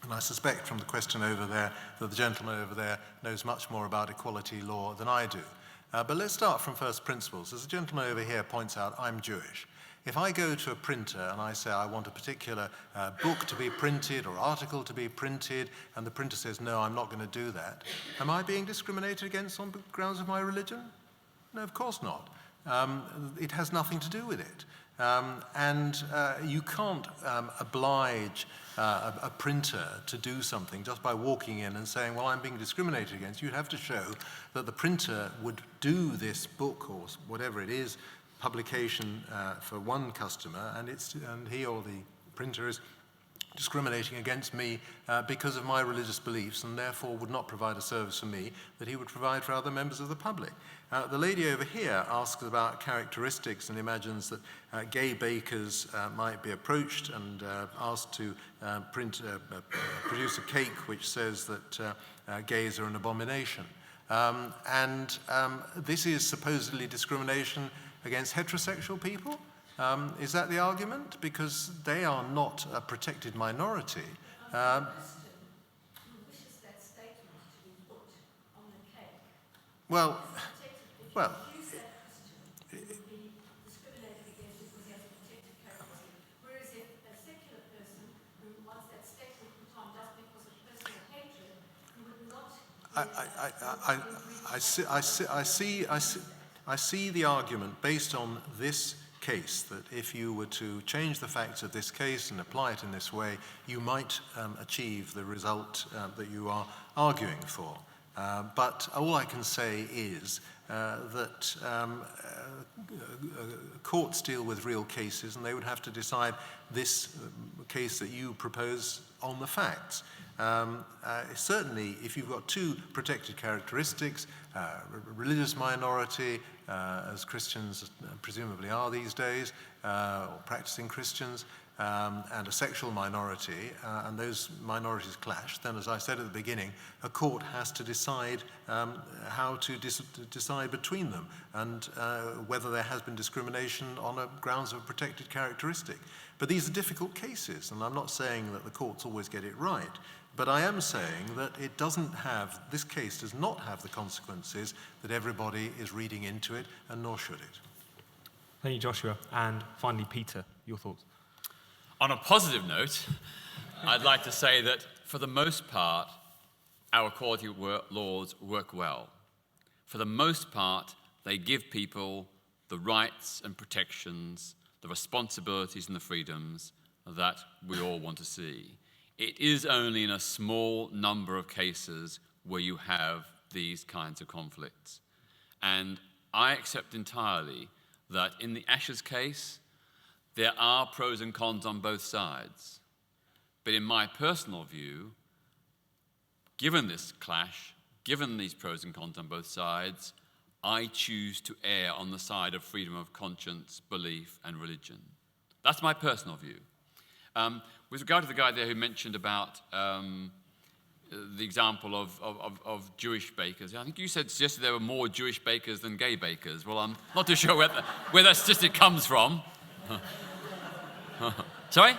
And I suspect from the question over there that the gentleman over there knows much more about equality law than I do. But let's start from first principles. As the gentleman over here points out, I'm Jewish. If I go to a printer and I say I want a particular book to be printed or article to be printed, and the printer says, no, I'm not going to do that, am I being discriminated against on grounds of my religion? No, of course not. It has nothing to do with it. You can't oblige a printer to do something just by walking in and saying, well, I'm being discriminated against. You'd have to show that the printer would do this book or whatever it is, publication for one customer, and he or the printer is discriminating against me because of my religious beliefs, and therefore would not provide a service for me that he would provide for other members of the public. The lady over here asks about characteristics and imagines that gay bakers might be approached and asked to produce a cake which says that gays are an abomination. This is supposedly discrimination against heterosexual people. Is that the argument? Because they are not a protected minority. Well, I see the argument based on this case, that if you were to change the facts of this case and apply it in this way, you might achieve the result that you are arguing for. But all I can say is that courts deal with real cases, and they would have to decide this case that you propose on the facts. Certainly, if you've got two protected characteristics, religious minority, as Christians presumably are these days, or practicing Christians, and a sexual minority, and those minorities clash, then, as I said at the beginning, a court has to decide how to decide between them, and whether there has been discrimination on a grounds of a protected characteristic. But these are difficult cases, and I'm not saying that the courts always get it right, but I am saying that it doesn't have, this case does not have the consequences that everybody is reading into it, and nor should it. Thank you, Joshua. And finally, Peter, your thoughts? On a positive note, I'd like to say that for the most part, our equality laws work well. For the most part, they give people the rights and protections, the responsibilities and the freedoms that we all want to see. It is only in a small number of cases where you have these kinds of conflicts. And I accept entirely that in the Ashes case, there are pros and cons on both sides. But in my personal view, given this clash, given these pros and cons on both sides, I choose to err on the side of freedom of conscience, belief, and religion. That's my personal view. With regard to the guy there who mentioned about the example of Jewish bakers, I think you suggested there were more Jewish bakers than gay bakers. Well, I'm not too sure where that statistic comes from. Sorry?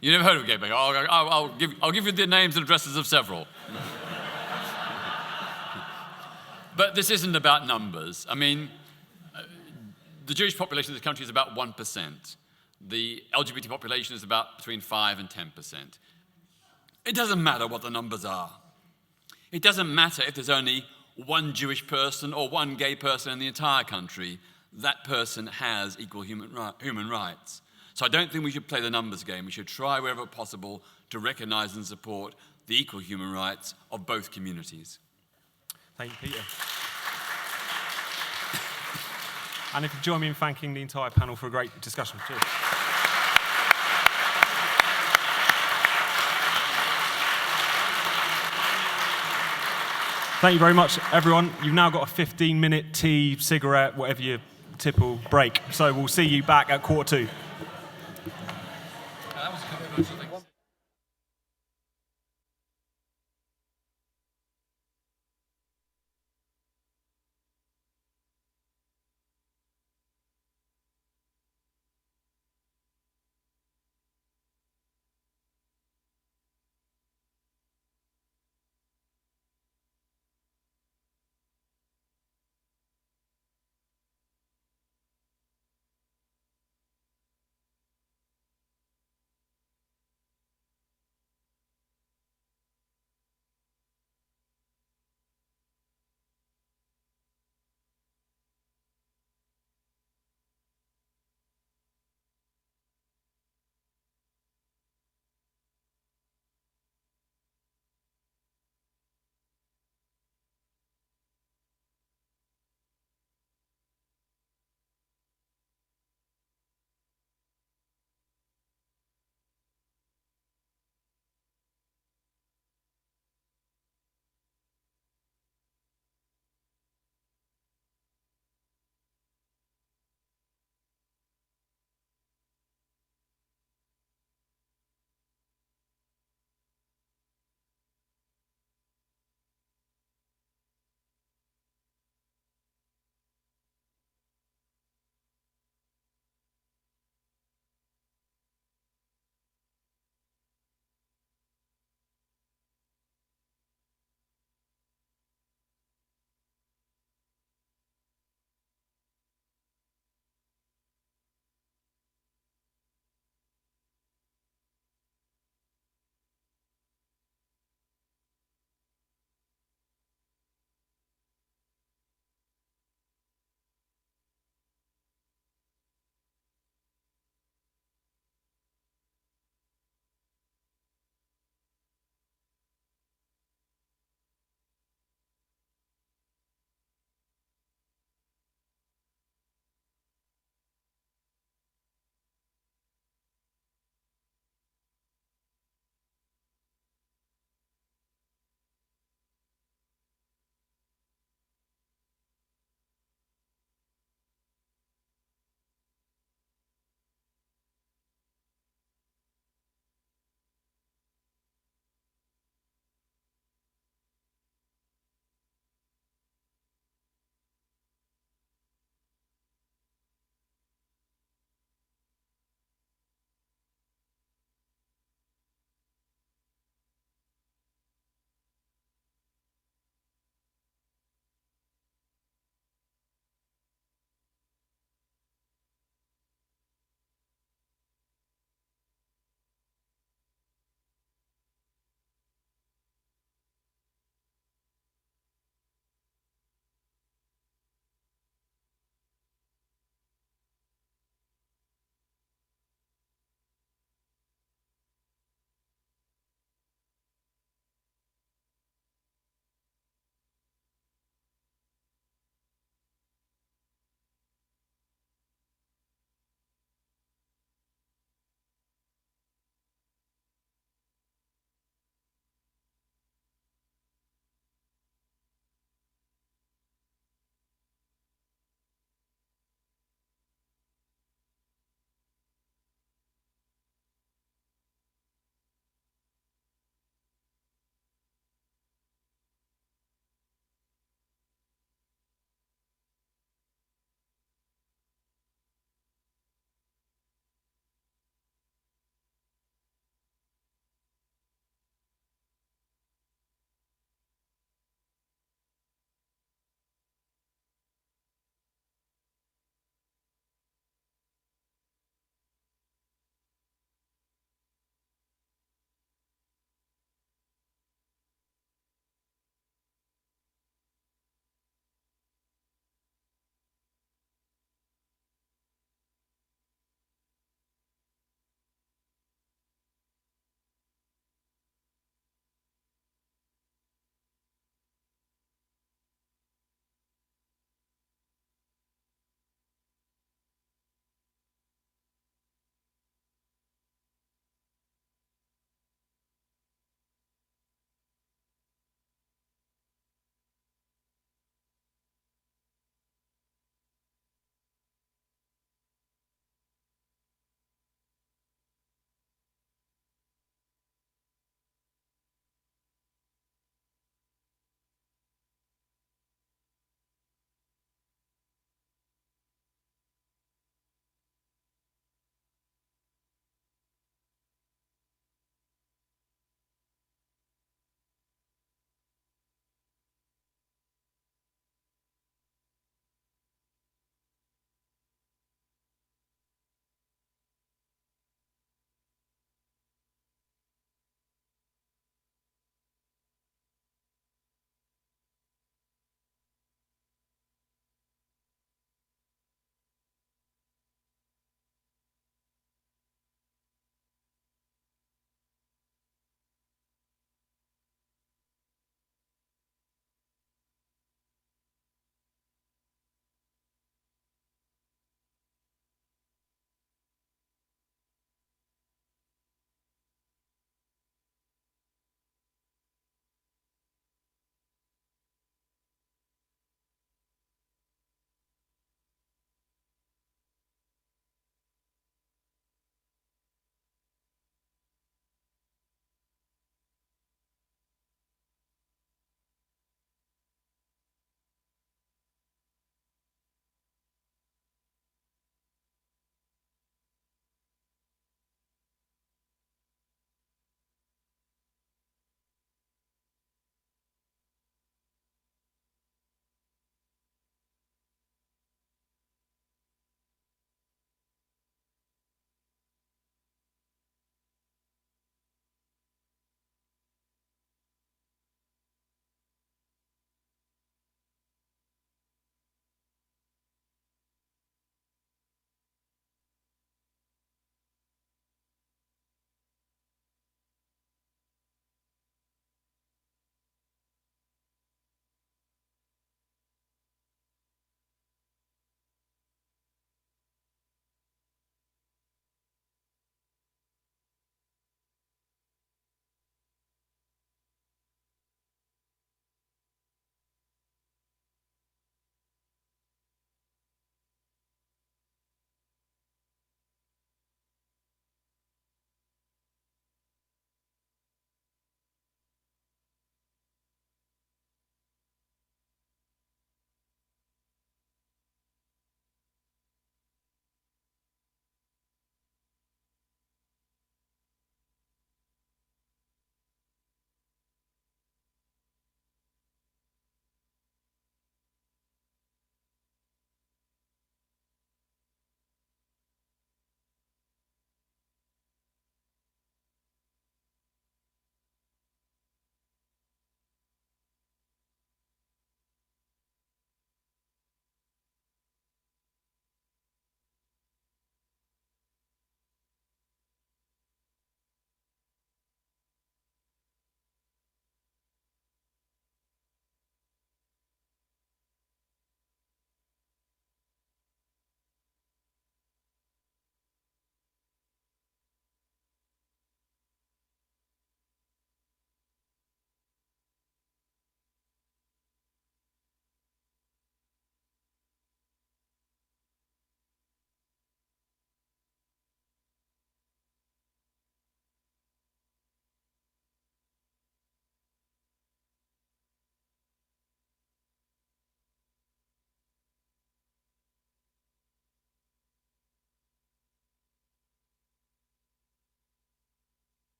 You never heard of a gay baker? I'll give you the names and addresses of several. But this isn't about numbers. I mean, the Jewish population of this country is about 1%. The LGBT population is about between 5 and 10%. It doesn't matter what the numbers are. It doesn't matter if there's only one Jewish person or one gay person in the entire country. That person has equal human rights. So I don't think we should play the numbers game. We should try wherever possible to recognize and support the equal human rights of both communities. Thank you, Peter. And if you join me in thanking the entire panel for a great discussion. Cheers. Thank you very much, everyone. You've now got a 15-minute tea, cigarette, whatever your typical break. So we'll see you back at 1:45.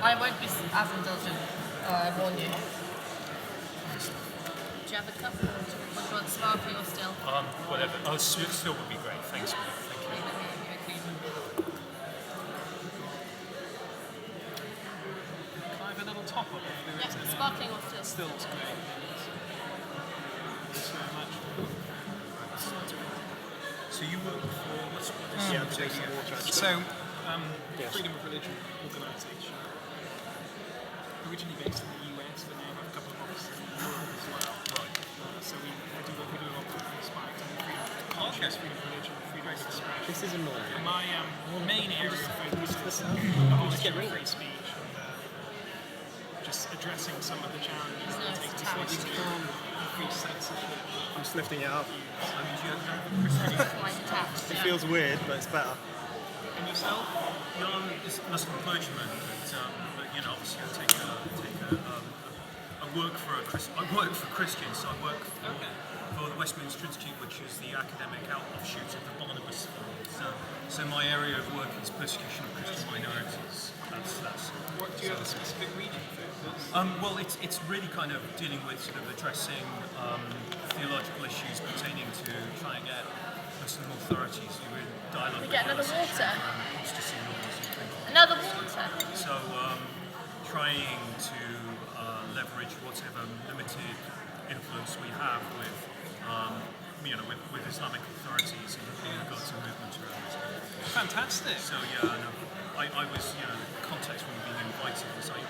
I won't be as indulgent, I warn you. Do you have a cup? Would you want sparkling or still? Whatever. Oh, still would be great. Thanks, mate. Thank you. Can I have a little top up? Yeah, sparkling or still? Still's great. Thanks very much. So you work for what's So, Freedom of Religion organisation, originally based in the US, but now have a couple of offices in Europe as well. Right. So we do a lot of work with Spike and freedom of conscience, freedom of religion, freedom of expression. This is annoying. And my main area of focus is the whole issue of free speech and just addressing some of the challenges that take place to increase censorship. I'm just lifting it up. It It feels weird, but it's better. And yourself? No, I'm just a Muslim clergyman, but you know, obviously I work for I work for Christians, so I work for the Westminster Institute, which is the academic offshoot of the Barnabas Fund. So my area of work is persecution of Christian minorities. That's What do you have a specific region focus? well, it's really kind of dealing with sort of addressing theological issues pertaining to trying to get Muslim authorities who are in dialogue We with get another us water. on apostasy laws and things like Another that. water. So trying to leverage whatever limited influence we have with with Islamic authorities in regards to movement around this. Fantastic. So yeah, no, I was, the context when being invited was I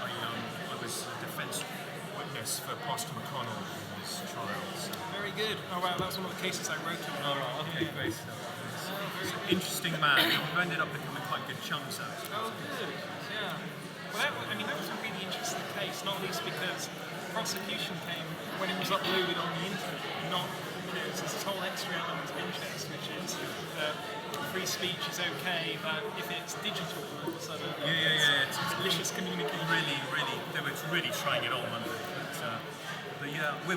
was a defence witness for Pastor McConnell in his trial. So. Very good. Oh wow, that's one of the cases I wrote about. All right, okay, great stuff. He's an interesting man. We've ended up becoming quite good chums actually. Oh, good. Yeah. Well, that was a really interesting case, not least because prosecution came when it was uploaded on the internet, not, there's this whole extra element of interest, which is that free speech is okay, but if it's digital, all of a sudden, It's malicious communication. They were really trying it on, weren't they? But yeah, we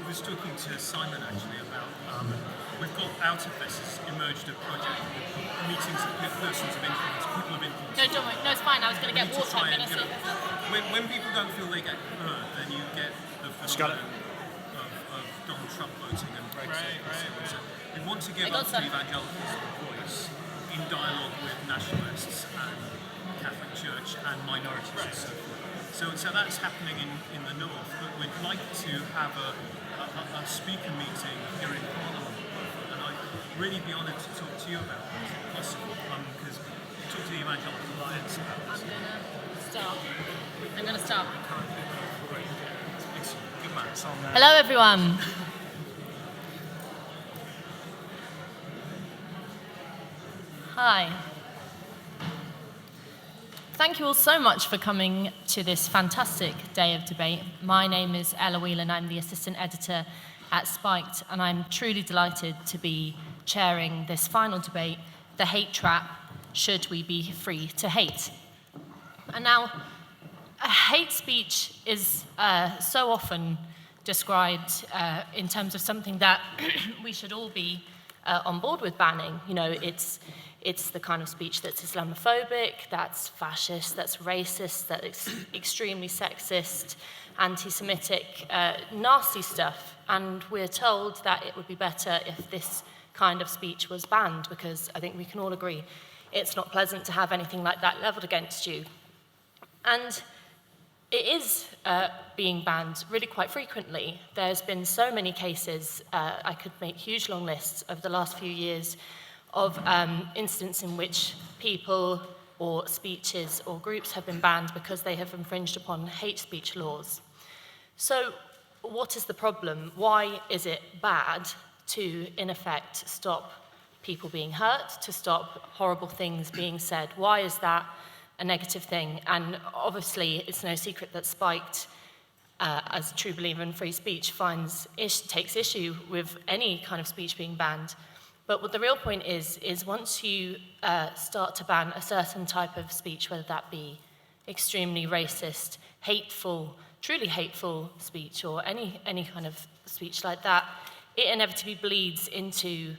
was talking to Simon actually about, we've got out of this has emerged a project with meetings with persons of influence, people of influence. No, don't worry. No, it's fine. I was going to get water. I'm going to sit. When people don't feel they get heard, then you get the phenomenon of Donald Trump voting and Brexit. Right. So we want to give up to evangelicals a voice in dialogue with nationalists and Catholic Church and minorities and so forth. So that's happening in the north, but we'd like to have a speaker meeting here in Parliament, and I'd really be honoured to talk to you about it, if possible, because talk to the Evangelical Alliance about this. I'm going to start. Good man. Hello, everyone. Hi. Thank you all so much for coming to this fantastic day of debate. My name is Ella Whelan. I'm the assistant editor at Spiked, and I'm truly delighted to be chairing this final debate, The Hate Trap, Should We Be Free to Hate? And now, hate speech is so often described in terms of something that we should all be on board with banning. You know, it's the kind of speech that's Islamophobic, that's fascist, that's racist, that's extremely sexist, anti-Semitic, nasty stuff. And we're told that it would be better if this kind of speech was banned, because I think we can all agree it's not pleasant to have anything like that leveled against you. And it is being banned really quite frequently. There's been so many cases, I could make huge long lists over the last few years of incidents in which people or speeches or groups have been banned because they have infringed upon hate speech laws. So what is the problem? Why is it bad to, in effect, stop people being hurt, to stop horrible things being said? Why is that a negative thing? And obviously, it's no secret that Spiked, as a true believer in free speech, takes issue with any kind of speech being banned. But what the real point is once you start to ban a certain type of speech, whether that be extremely racist, hateful, truly hateful speech, or any kind of speech like that, it inevitably bleeds into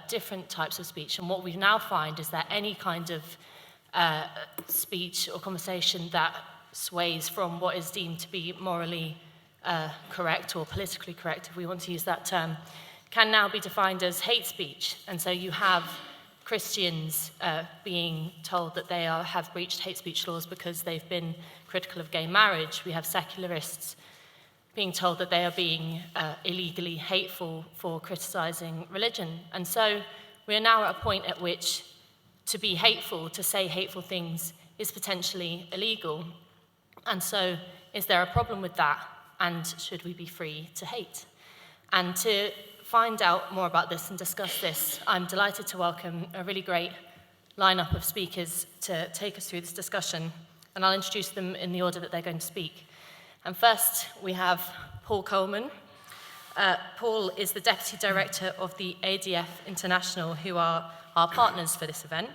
different types of speech. And what we now find is that any kind of speech or conversation that sways from what is deemed to be morally correct or politically correct, if we want to use that term, can now be defined as hate speech. And so you have Christians being told that they have breached hate speech laws because they've been critical of gay marriage. We have secularists being told that they are being illegally hateful for criticising religion. And so we are now at a point at which to be hateful, to say hateful things, is potentially illegal. And so is there a problem with that? And should we be free to hate? And to find out more about this and discuss this, I'm delighted to welcome a really great lineup of speakers to take us through this discussion. And I'll introduce them in the order that they're going to speak. And first, we have Paul Coleman. Paul is the Deputy Director of the ADF International, who are our partners for this event.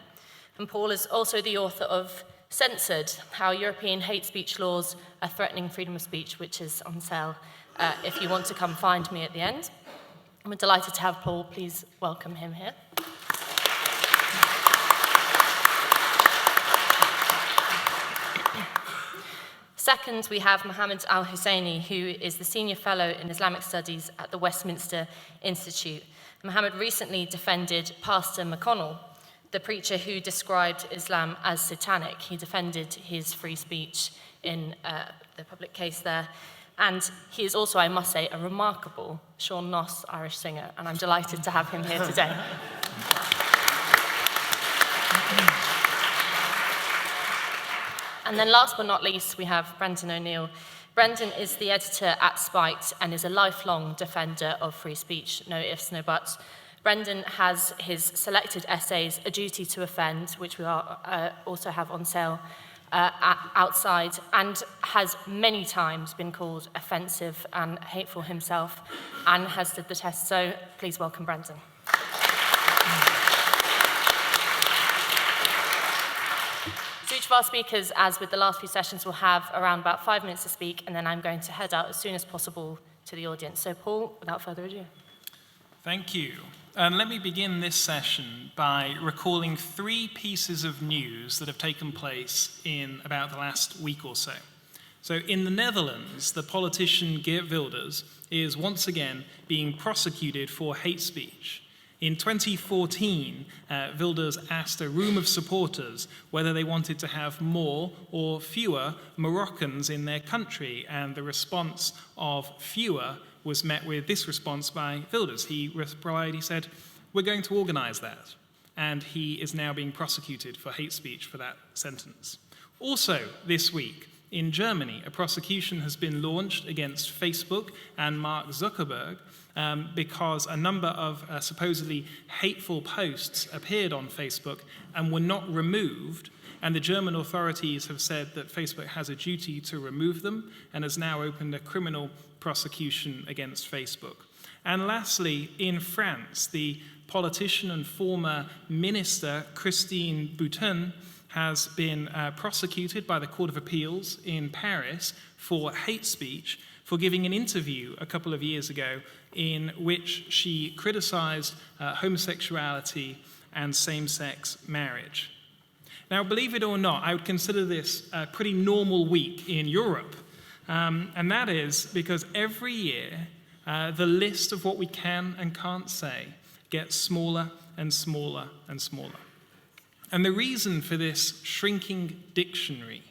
And Paul is also the author of Censored, How European Hate Speech Laws Are Threatening Freedom of Speech, which is on sale if you want to come find me at the end. I'm delighted to have Paul. Please welcome him here. Second, we have Mohammed Al-Husseini, who is the Senior Fellow in Islamic Studies at the Westminster Institute. Mohammed recently defended Pastor McConnell, the preacher who described Islam as satanic. He defended his free speech in the public case there. And he is also, I must say, a remarkable Sean Noss Irish singer, and I'm delighted to have him here today. And then last but not least, we have Brendan O'Neill. Brendan is the editor at Spiked and is a lifelong defender of free speech, no ifs, no buts. Brendan has his selected essays, A Duty to Offend, which we also have on sale outside, and has many times been called offensive and hateful himself, and has stood the test. So please welcome Brendan. So each of our speakers, as with the last few sessions, will have around about 5 minutes to speak, and then I'm going to head out as soon as possible to the audience. So Paul, without further ado. Thank you. And let me begin this session by recalling 3 pieces of news that have taken place in about the last week or so. So in the Netherlands, the politician Geert Wilders is once again being prosecuted for hate speech. In 2014, Wilders asked a room of supporters whether they wanted to have more or fewer Moroccans in their country, and the response of fewer was met with this response by Wilders. He replied, he said, "We're going to organize that." And he is now being prosecuted for hate speech for that sentence. Also this week, in Germany, a prosecution has been launched against Facebook and Mark Zuckerberg because a number of supposedly hateful posts appeared on Facebook and were not removed. And the German authorities have said that Facebook has a duty to remove them and has now opened a criminal prosecution against Facebook. And lastly, in France, the politician and former minister Christine Boutin has been prosecuted by the Court of Appeals in Paris for hate speech for giving an interview a couple of years ago in which she criticized homosexuality and same-sex marriage. Now, believe it or not, I would consider this a pretty normal week in Europe. And that is because every year, the list of what we can and can't say gets smaller and smaller and smaller. And the reason for this shrinking dictionary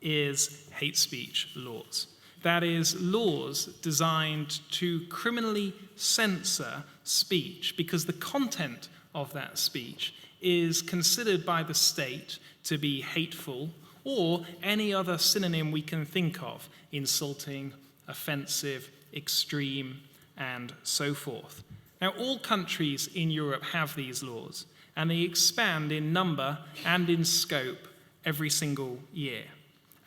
is hate speech laws. That is, laws designed to criminally censor speech because the content of that speech is considered by the state to be hateful or any other synonym we can think of, insulting, offensive, extreme, and so forth. Now, all countries in Europe have these laws, and they expand in number and in scope every single year.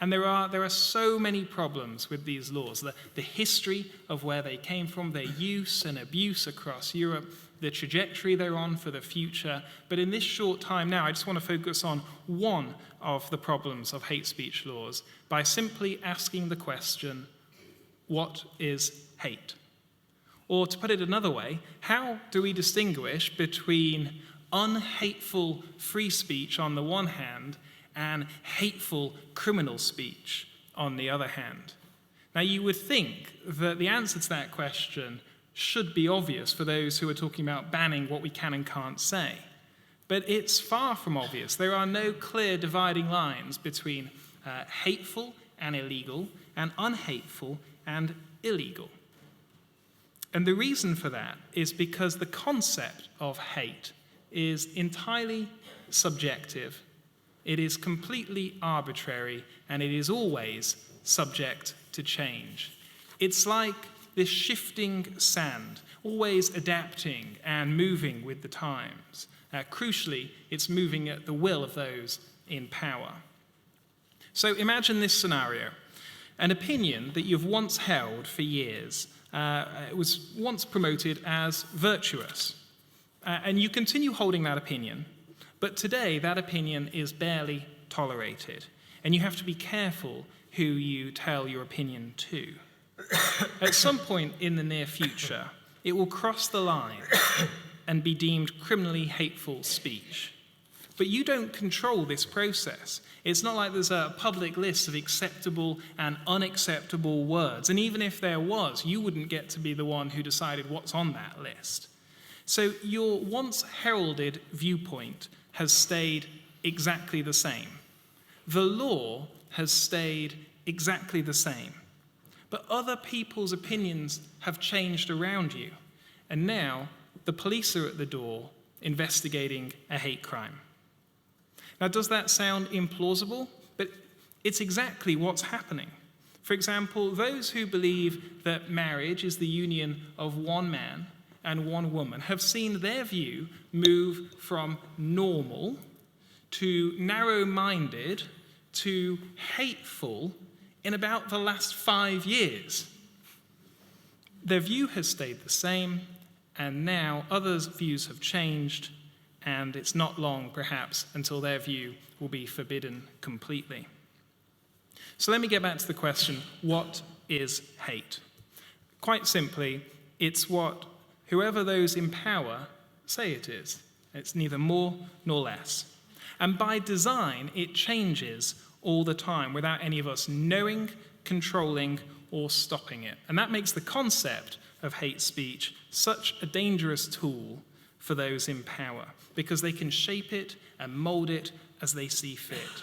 And there are so many problems with these laws. The history of where they came from, their use and abuse across Europe, the trajectory they're on for the future. But in this short time now, I just want to focus on one of the problems of hate speech laws by simply asking the question, what is hate? Or to put it another way, how do we distinguish between unhateful free speech on the one hand and hateful criminal speech on the other hand? Now, you would think that the answer to that question should be obvious for those who are talking about banning what we can and can't say. But it's far from obvious. There are no clear dividing lines between hateful and illegal and unhateful and illegal. And the reason for that is because the concept of hate is entirely subjective. It is completely arbitrary, and it is always subject to change. It's like this shifting sand, always adapting and moving with the times. Crucially, it's moving at the will of those in power. So imagine this scenario. An opinion that you've once held for years was once promoted as virtuous. And you continue holding that opinion, but today that opinion is barely tolerated. And you have to be careful who you tell your opinion to. At some point in the near future, it will cross the line and be deemed criminally hateful speech. But you don't control this process. It's not like there's a public list of acceptable and unacceptable words. And even if there was, you wouldn't get to be the one who decided what's on that list. So your once heralded viewpoint has stayed exactly the same. The law has stayed exactly the same. But other people's opinions have changed around you. And now the police are at the door investigating a hate crime. Now, does that sound implausible? But it's exactly what's happening. For example, those who believe that marriage is the union of one man and one woman have seen their view move from normal to narrow-minded to hateful in about the last 5 years. Their view has stayed the same, and now others' views have changed, and it's not long, perhaps, until their view will be forbidden completely. So let me get back to the question, what is hate? Quite simply, it's what whoever those in power say it is. It's neither more nor less. And by design, it changes all the time without any of us knowing, controlling, or stopping it. And that makes the concept of hate speech such a dangerous tool for those in power, because they can shape it and mold it as they see fit.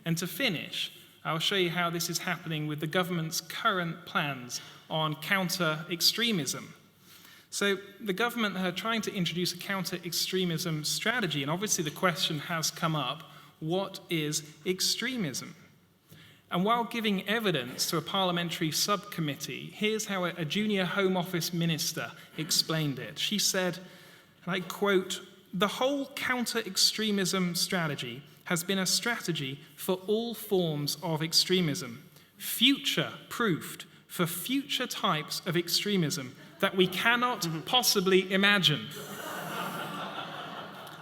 And to finish, I'll show you how this is happening with the government's current plans on counter-extremism. So the government are trying to introduce a counter-extremism strategy, and obviously the question has come up, what is extremism? And while giving evidence to a parliamentary subcommittee, here's how a junior Home Office minister explained it. She said, and I quote, "The whole counter-extremism strategy has been a strategy for all forms of extremism, future-proofed for future types of extremism that we cannot possibly imagine."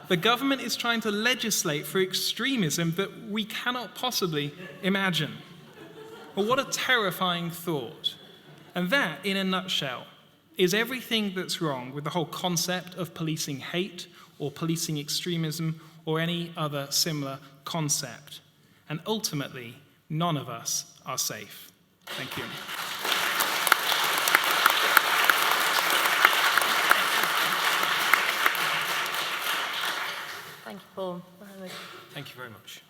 The government is trying to legislate for extremism that we cannot possibly imagine. Well, what a terrifying thought. And that, in a nutshell, is everything that's wrong with the whole concept of policing hate or policing extremism or any other similar concept. And ultimately, none of us are safe. Thank you. Thank you, Paul. Mohammed. Thank you very much.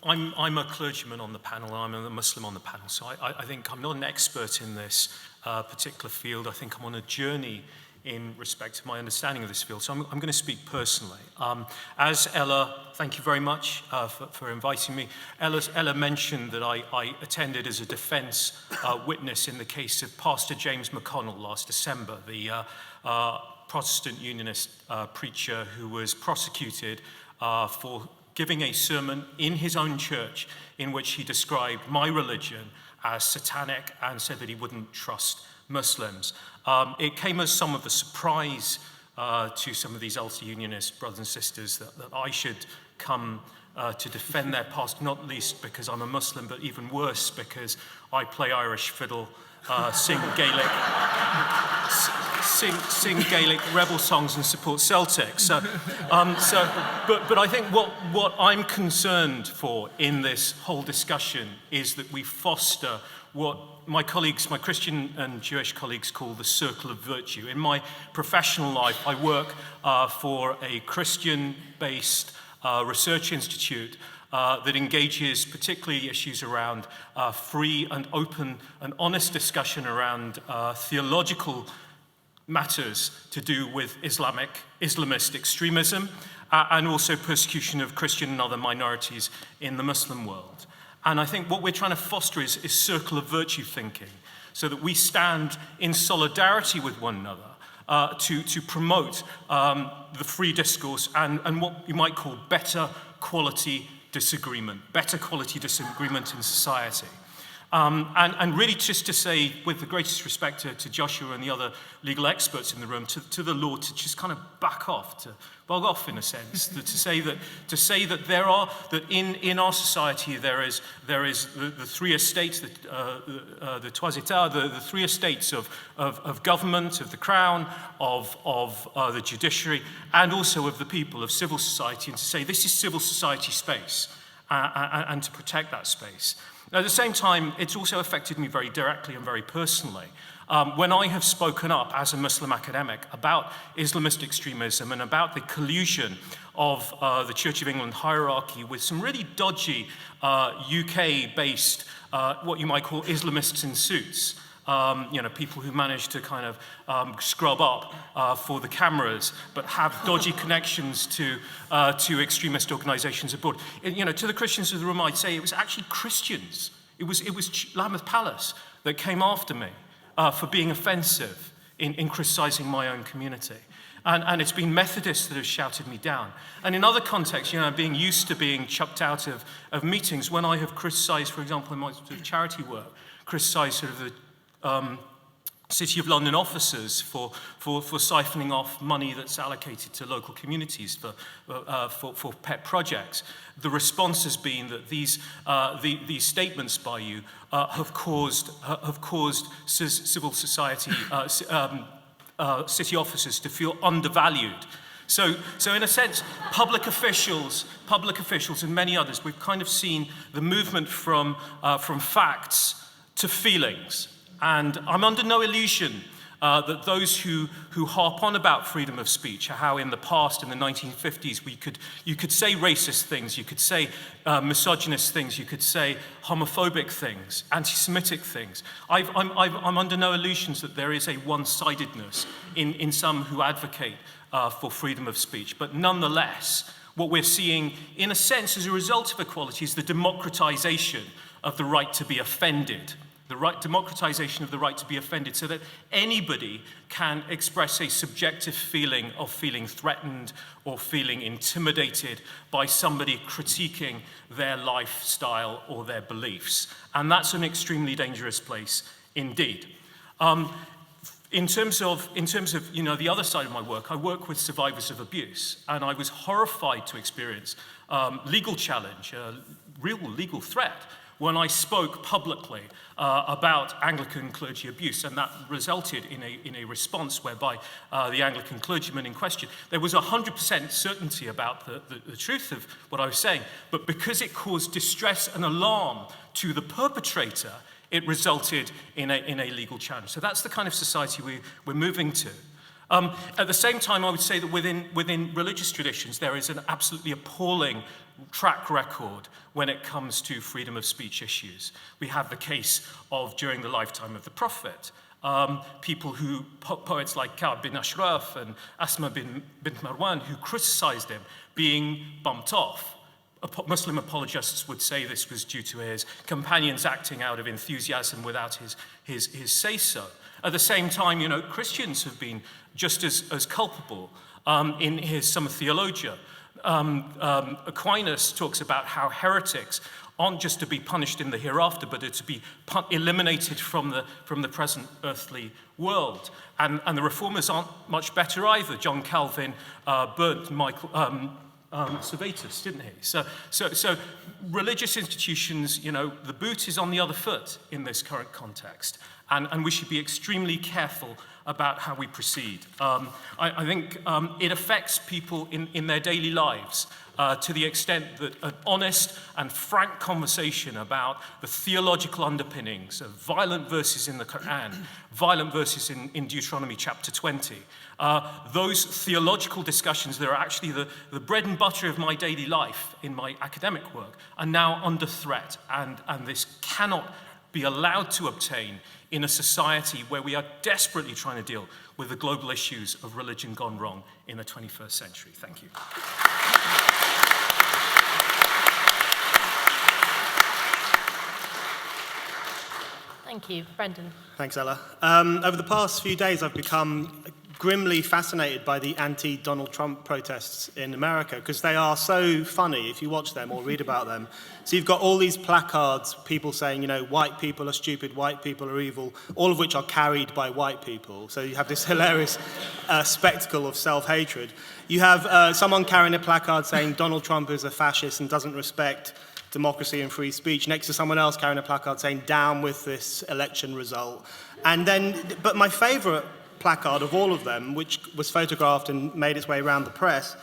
I'm a clergyman on the panel, I'm a Muslim on the panel, so I think I'm not an expert in this particular field. I think I'm on a journey in respect to my understanding of this field, so I'm going to speak personally. As Ella, thank you very much for inviting me. Ella mentioned that I attended as a defense witness in the case of Pastor James McConnell last December, the Protestant Unionist preacher who was prosecuted for giving a sermon in his own church in which he described my religion as satanic and said that he wouldn't trust Muslims. It came as some of the surprise to some of these ultra-unionist brothers and sisters that I should come to defend their pastor, not least because I'm a Muslim, but even worse because I play Irish fiddle, sing Gaelic sing Gaelic rebel songs and support Celtic. But I think what I'm concerned for in this whole discussion is that we foster what my colleagues, my Christian and Jewish colleagues, call the circle of virtue. In my professional life, I work for a Christian-based research institute that engages particularly issues around free and open and honest discussion around theological matters to do with Islamist extremism and also persecution of Christian and other minorities in the Muslim world. And I think what we're trying to foster is circle of virtue thinking, so that we stand in solidarity with one another to promote the free discourse and what you might call better quality disagreement in society. And really just to say, with the greatest respect to Joshua and the other legal experts in the room, to the law to just kind of bog off in a sense, to say that there are, that in our society there is the three estates, the trois états, the three estates of government, of the crown, of the judiciary, and also of the people, of civil society, and to say this is civil society space, and to protect that space. At the same time, it's also affected me very directly and very personally. When I have spoken up as a Muslim academic about Islamist extremism and about the collusion of the Church of England hierarchy with some really dodgy UK-based, what you might call Islamists in suits, people who manage to kind of scrub up for the cameras, but have dodgy connections to extremist organizations abroad. To the Christians of the room, I'd say it was actually Christians. It was Lambeth Palace that came after me for being offensive in criticizing my own community. And it's been Methodists that have shouted me down. And in other contexts, being used to being chucked out of meetings, when I have criticized, for example, in my sort of charity work, criticized sort of the City of London officers for siphoning off money that's allocated to local communities for pet projects. The response has been that these statements by you have caused civil society city officers to feel undervalued. So in a sense, public officials and many others, we've kind of seen the movement from facts to feelings. And I'm under no illusion that those who harp on about freedom of speech, how in the past, in the 1950s, you could say racist things, you could say misogynist things, you could say homophobic things, anti-Semitic things. I'm under no illusions that there is a one-sidedness in some who advocate for freedom of speech. But nonetheless, what we're seeing, in a sense, as a result of equality, is the democratization of the right to be offended. Democratization of the right to be offended, so that anybody can express a subjective feeling of feeling threatened or feeling intimidated by somebody critiquing their lifestyle or their beliefs. And that's an extremely dangerous place indeed. In terms of the other side of my work, I work with survivors of abuse, and I was horrified to experience legal challenge, real legal threat, when I spoke publicly about Anglican clergy abuse, and that resulted in a response whereby the Anglican clergyman in question, there was 100% certainty about the truth of what I was saying, but because it caused distress and alarm to the perpetrator, it resulted in a legal challenge. So that's the kind of society we're moving to. At the same time, I would say that within religious traditions, there is an absolutely appalling track record when it comes to freedom of speech issues. We have the case of, during the lifetime of the Prophet, poets like Ka'b bin Ashraf and Asma bint Marwan, who criticized him, being bumped off. Muslim apologists would say this was due to his companions acting out of enthusiasm without his say-so. At the same time, Christians have been just as culpable. In his Summa Theologia, Aquinas talks about how heretics aren't just to be punished in the hereafter, but are to be eliminated from the present earthly world. And the reformers aren't much better either. John Calvin burnt Michael Servetus, didn't he? So religious institutions, the boot is on the other foot in this current context. And we should be extremely careful about how we proceed. I think it affects people in their daily lives to the extent that an honest and frank conversation about the theological underpinnings of violent verses in the Quran, violent verses in Deuteronomy chapter 20, those theological discussions that are actually the bread and butter of my daily life in my academic work are now under threat, and this cannot be allowed to obtain in a society where we are desperately trying to deal with the global issues of religion gone wrong in the 21st century. Thank you. Thank you. Brendan. Thanks, Ella. Over the past few days, I've become grimly fascinated by the anti-Donald Trump protests in America, because they are so funny if you watch them or read about them. So you've got all these placards, people saying, you know, white people are stupid, white people are evil, all of which are carried by white people. So you have this hilarious spectacle of self-hatred. You have someone carrying a placard saying Donald Trump is a fascist and doesn't respect democracy and free speech, next to someone else carrying a placard saying down with this election result. And then, but my favorite placard of all of them, which was photographed and made its way around the press,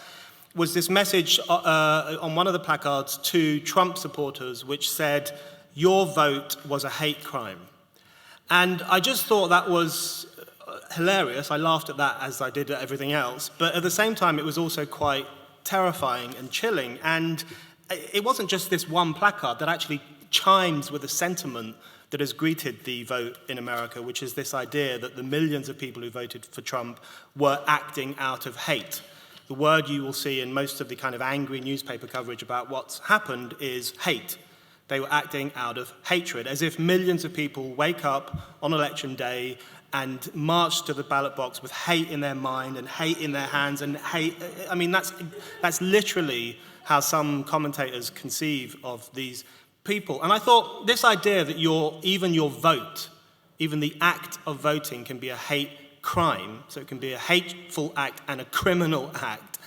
was this message on one of the placards to Trump supporters, which said, "Your vote was a hate crime." And I just thought that was hilarious. I laughed at that as I did at everything else. But at the same time, it was also quite terrifying and chilling. And it wasn't just this one placard that actually chimes with a sentiment that has greeted the vote in America, which is this idea that the millions of people who voted for Trump were acting out of hate. The word you will see in most of the kind of angry newspaper coverage about what's happened is hate. They were acting out of hatred, as if millions of people wake up on election day and march to the ballot box with hate in their mind and hate in their hands and hate. I mean, that's literally how some commentators conceive of these people. And I thought this idea that even your vote, even the act of voting can be a hate crime, so it can be a hateful act and a criminal act,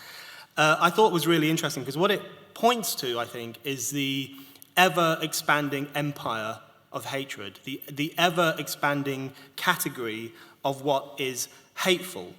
I thought was really interesting, because what it points to, I think, is the ever-expanding empire of hatred, the ever-expanding category of what is hateful.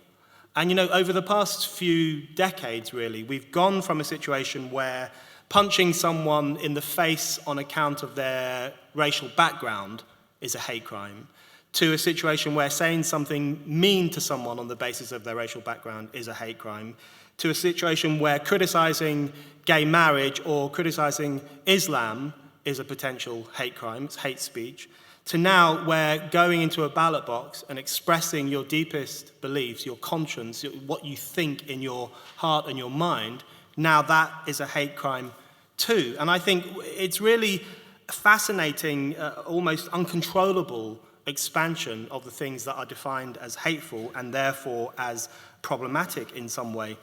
And, you know, over the past few decades, really, we've gone from a situation where punching someone in the face on account of their racial background is a hate crime, to a situation where saying something mean to someone on the basis of their racial background is a hate crime, to a situation where criticizing gay marriage or criticizing Islam is a potential hate crime, it's hate speech, to now where going into a ballot box and expressing your deepest beliefs, your conscience, what you think in your heart and your mind, now that is a hate crime too. And I think it's really fascinating, almost uncontrollable expansion of the things that are defined as hateful and therefore as problematic in some way.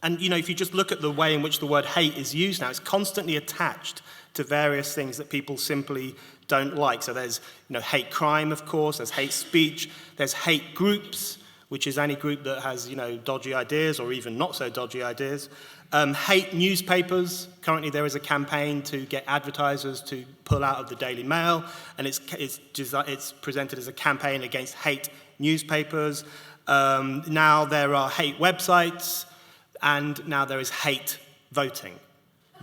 And, you know, if you just look at the way in which the word hate is used now, it's constantly attached to various things that people simply don't like. So there's, you know, hate crime, of course, there's hate speech, there's hate groups, which is any group that has, you know, dodgy ideas or even not so dodgy ideas. Hate newspapers. Currently there is a campaign to get advertisers to pull out of the Daily Mail, and it's presented as a campaign against hate newspapers. Now there are hate websites, and now there is hate voting.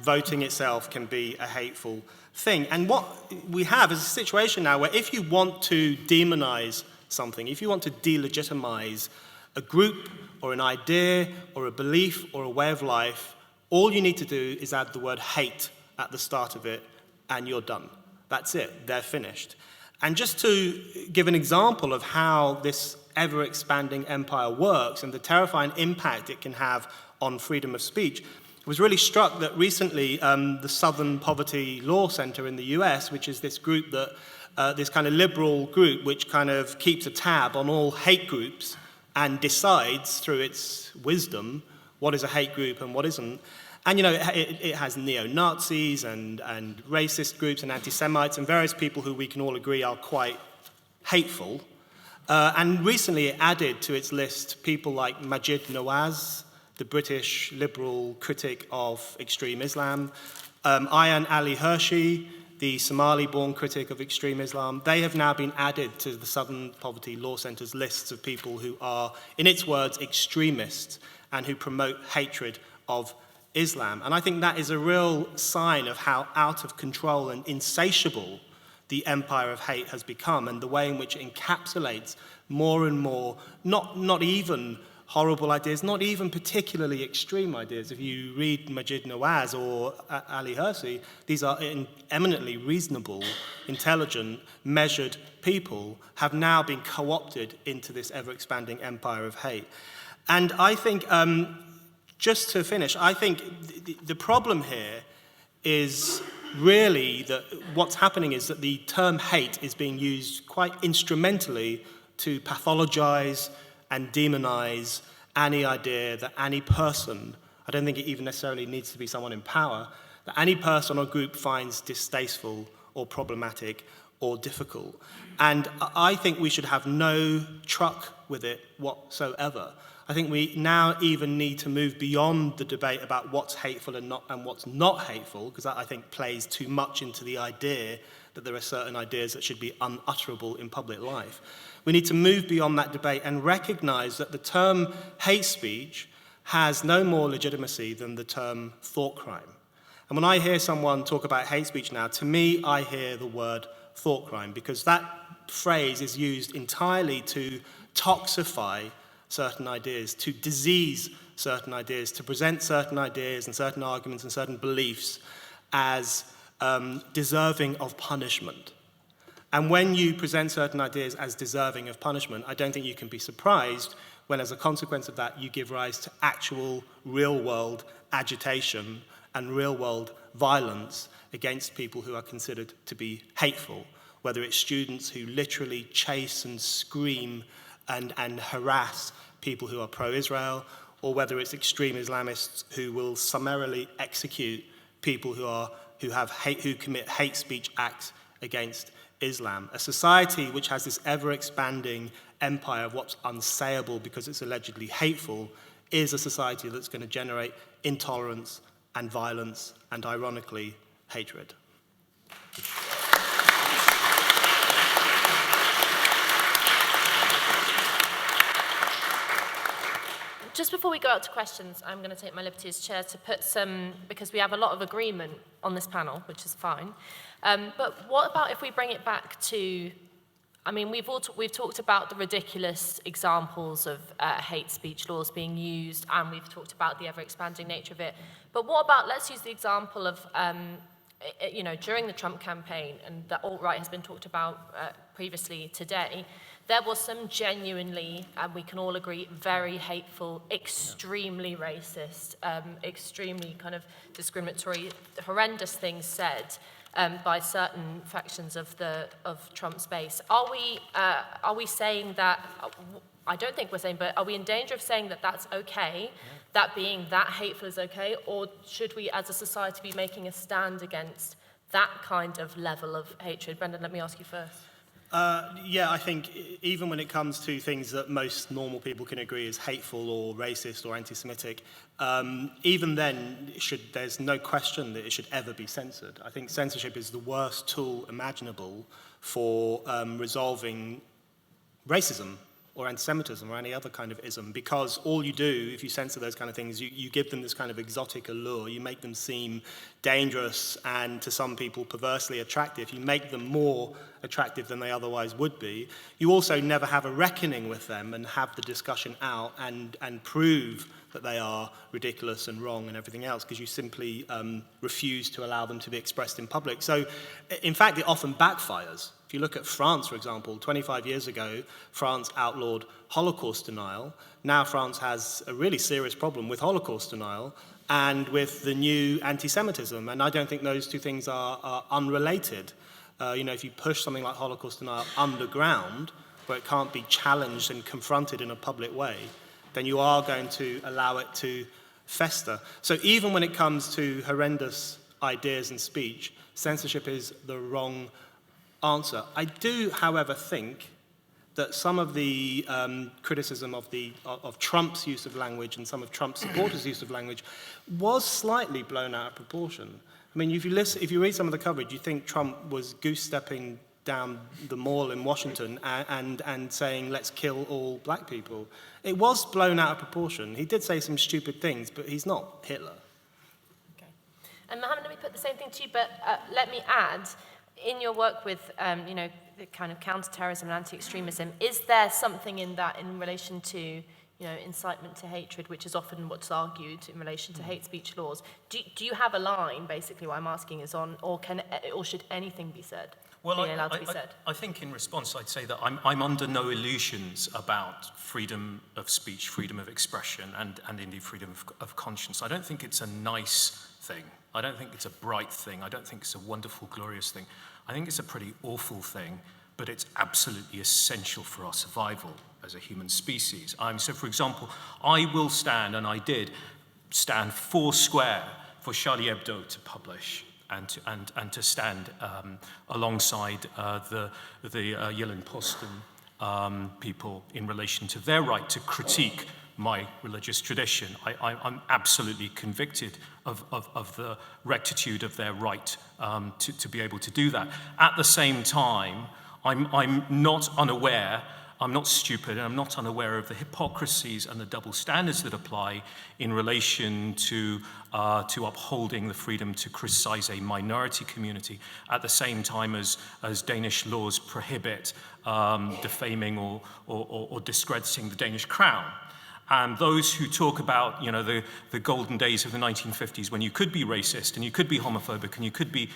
Voting itself can be a hateful thing. And what we have is a situation now where if you want to demonize something, if you want to delegitimize a group or an idea or a belief or a way of life, all you need to do is add the word hate at the start of it and you're done. That's it, they're finished. And just to give an example of how this ever-expanding empire works and the terrifying impact it can have on freedom of speech, I was really struck that recently the Southern Poverty Law Center in the US, which is this group that, this kind of liberal group which kind of keeps a tab on all hate groups and decides through its wisdom what is a hate group and what isn't. And, you know, it has neo-Nazis and racist groups and anti-Semites and various people who we can all agree are quite hateful. And recently it added to its list people like Majid Nawaz, the British liberal critic of extreme Islam, Ayaan Ali Hirsi, the Somali-born critic of extreme Islam, they have now been added to the Southern Poverty Law Centre's lists of people who are, in its words, extremists and who promote hatred of Islam. And I think that is a real sign of how out of control and insatiable the empire of hate has become, and the way in which it encapsulates more and more, not even horrible ideas, not even particularly extreme ideas. If you read Majid Nawaz or Ali Hirsi, these are eminently reasonable, intelligent, measured people have now been co-opted into this ever-expanding empire of hate. And I think, just to finish, I think the problem here is really that what's happening is that the term hate is being used quite instrumentally to pathologize and demonize any idea that any person, I don't think it even necessarily needs to be someone in power, that any person or group finds distasteful or problematic or difficult. And I think we should have no truck with it whatsoever. I think we now even need to move beyond the debate about what's hateful and what's not hateful, because that, I think, plays too much into the idea that there are certain ideas that should be unutterable in public life. We need to move beyond that debate and recognize that the term hate speech has no more legitimacy than the term thought crime. And when I hear someone talk about hate speech now, to me, I hear the word thought crime, because that phrase is used entirely to toxify certain ideas, to disease certain ideas, to present certain ideas and certain arguments and certain beliefs as deserving of punishment. And when you present certain ideas as deserving of punishment, I don't think you can be surprised when, as a consequence of that, you give rise to actual real-world agitation and real-world violence against people who are considered to be hateful, whether it's students who literally chase and scream and harass people who are pro-Israel, or whether it's extreme Islamists who will summarily execute people who commit hate speech acts against Islam. A society which has this ever-expanding empire of what's unsayable because it's allegedly hateful is a society that's going to generate intolerance and violence and, ironically, hatred. Just before we go out to questions, I'm going to take my liberty as chair to put some, because we have a lot of agreement on this panel, which is fine. But what about if we bring it back to, I mean, we've talked about the ridiculous examples of hate speech laws being used, and we've talked about the ever-expanding nature of it. But what about, let's use the example of, during the Trump campaign, and the alt-right has been talked about previously today, there was some genuinely, and we can all agree, very hateful, extremely racist, extremely kind of discriminatory, horrendous things said by certain factions of Trump's base. Are we saying that? I don't think we're saying, but are we in danger of saying that that's okay? That being that hateful is okay, or should we, as a society, be making a stand against that kind of level of hatred? Brendan, let me ask you first. Yeah, I think even when it comes to things that most normal people can agree is hateful or racist or anti-Semitic, even then there's no question that it should ever be censored. I think censorship is the worst tool imaginable for resolving racism or anti-Semitism or any other kind of ism, because all you do, if you censor those kind of things, you give them this kind of exotic allure, you make them seem dangerous and to some people perversely attractive, you make them more attractive than they otherwise would be. You also never have a reckoning with them and have the discussion out and prove that they are ridiculous and wrong and everything else, because you simply refuse to allow them to be expressed in public. So, in fact, it often backfires. If you look at France, for example, 25 years ago, France outlawed Holocaust denial. Now France has a really serious problem with Holocaust denial and with the new anti-Semitism. And I don't think those two things are unrelated. If you push something like Holocaust denial underground, where it can't be challenged and confronted in a public way, then you are going to allow it to fester. So even when it comes to horrendous ideas and speech, censorship is the wrong answer. I do, however, think that some of the criticism of Trump's use of language and some of Trump's supporters' use of language was slightly blown out of proportion. I mean, if you read some of the coverage, you think Trump was goose-stepping down the mall in Washington and saying, let's kill all black people. It was blown out of proportion. He did say some stupid things, but he's not Hitler. Okay. And Mohammed, let me put the same thing to you, but let me add, in your work with, the kind of counter-terrorism and anti-extremism, is there something in that in relation to incitement to hatred, which is often what's argued in relation to hate speech laws? Do you have a line, basically, what I'm asking is on, or should anything be said? Well, allowed to be said? I think in response, I'd say that I'm under no illusions about freedom of speech, freedom of expression, and indeed freedom of conscience. I don't think it's a nice thing. I don't think it's a bright thing. I don't think it's a wonderful, glorious thing. I think it's a pretty awful thing, but it's absolutely essential for our survival as a human species. So, for example, I will stand, and I did stand foursquare for Charlie Hebdo to publish and to stand alongside the Yellen Posten people in relation to their right to critique my religious tradition. I'm absolutely convicted of the rectitude of their right to be able to do that. At the same time, I'm not unaware, I'm not stupid, and I'm not unaware of the hypocrisies and the double standards that apply in relation to upholding the freedom to criticize a minority community at the same time as Danish laws prohibit defaming or discrediting the Danish crown. And those who talk about, the golden days of the 1950s when you could be racist and you could be homophobic and you could be,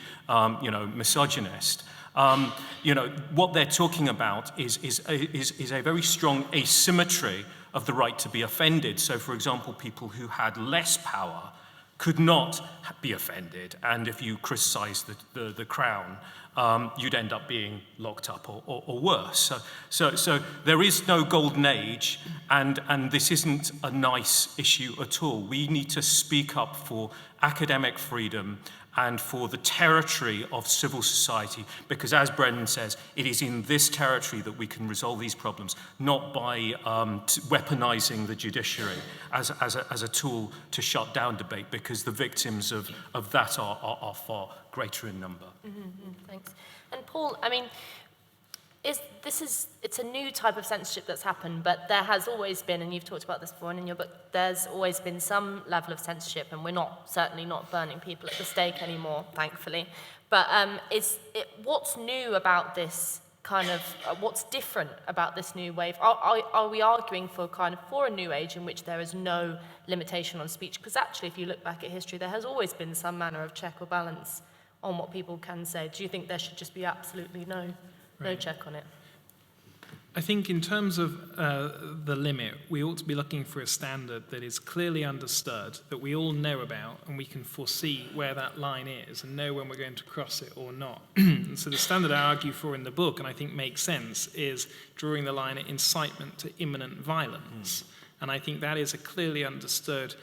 misogynist, what they're talking about is a very strong asymmetry of the right to be offended. So, for example, people who had less power could not be offended, and if you criticized the crown, you'd end up being locked up or worse. So there is no golden age, and this isn't a nice issue at all. We need to speak up for academic freedom and for the territory of civil society, because as Brendan says, it is in this territory that we can resolve these problems, not by weaponizing the judiciary as a tool to shut down debate, because the victims of that are far greater in number. Thanks. And Paul, I mean, it's a new type of censorship that's happened, but there has always been, and you've talked about this before and in your book, there's always been some level of censorship, and we're certainly not burning people at the stake anymore, thankfully. But what's new about this kind of, what's different about this new wave? Are we arguing for a new age in which there is no limitation on speech? Because actually, if you look back at history, there has always been some manner of check or balance on what people can say. Do you think there should just be absolutely no check on it? I think in terms of the limit, we ought to be looking for a standard that is clearly understood, that we all know about, and we can foresee where that line is and know when we're going to cross it or not. And so the standard I argue for in the book, and I think makes sense, is drawing the line at incitement to imminent violence. And I think that is a clearly understood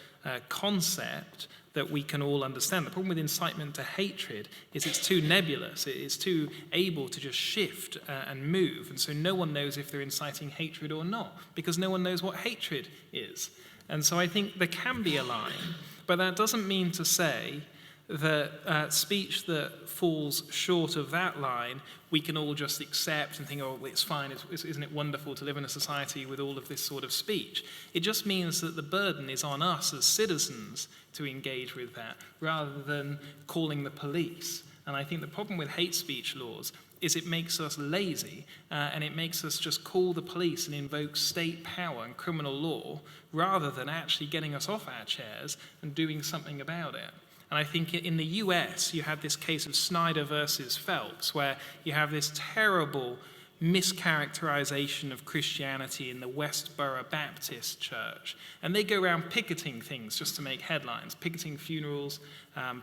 concept that we can all understand. The problem with incitement to hatred is it's too nebulous, it's too able to just shift and move, and so no one knows if they're inciting hatred or not, because no one knows what hatred is. And so I think there can be a line, but that doesn't mean to say that speech that falls short of that line, we can all just accept and think, oh, it's fine, isn't it wonderful to live in a society with all of this sort of speech? It just means that the burden is on us as citizens to engage with that, rather than calling the police. And I think the problem with hate speech laws is it makes us lazy, and it makes us just call the police and invoke state power and criminal law, rather than actually getting us off our chairs and doing something about it. And I think in the US, you have this case of Snyder versus Phelps, where you have this terrible mischaracterization of Christianity in the Westboro Baptist Church. And they go around picketing things just to make headlines, picketing funerals,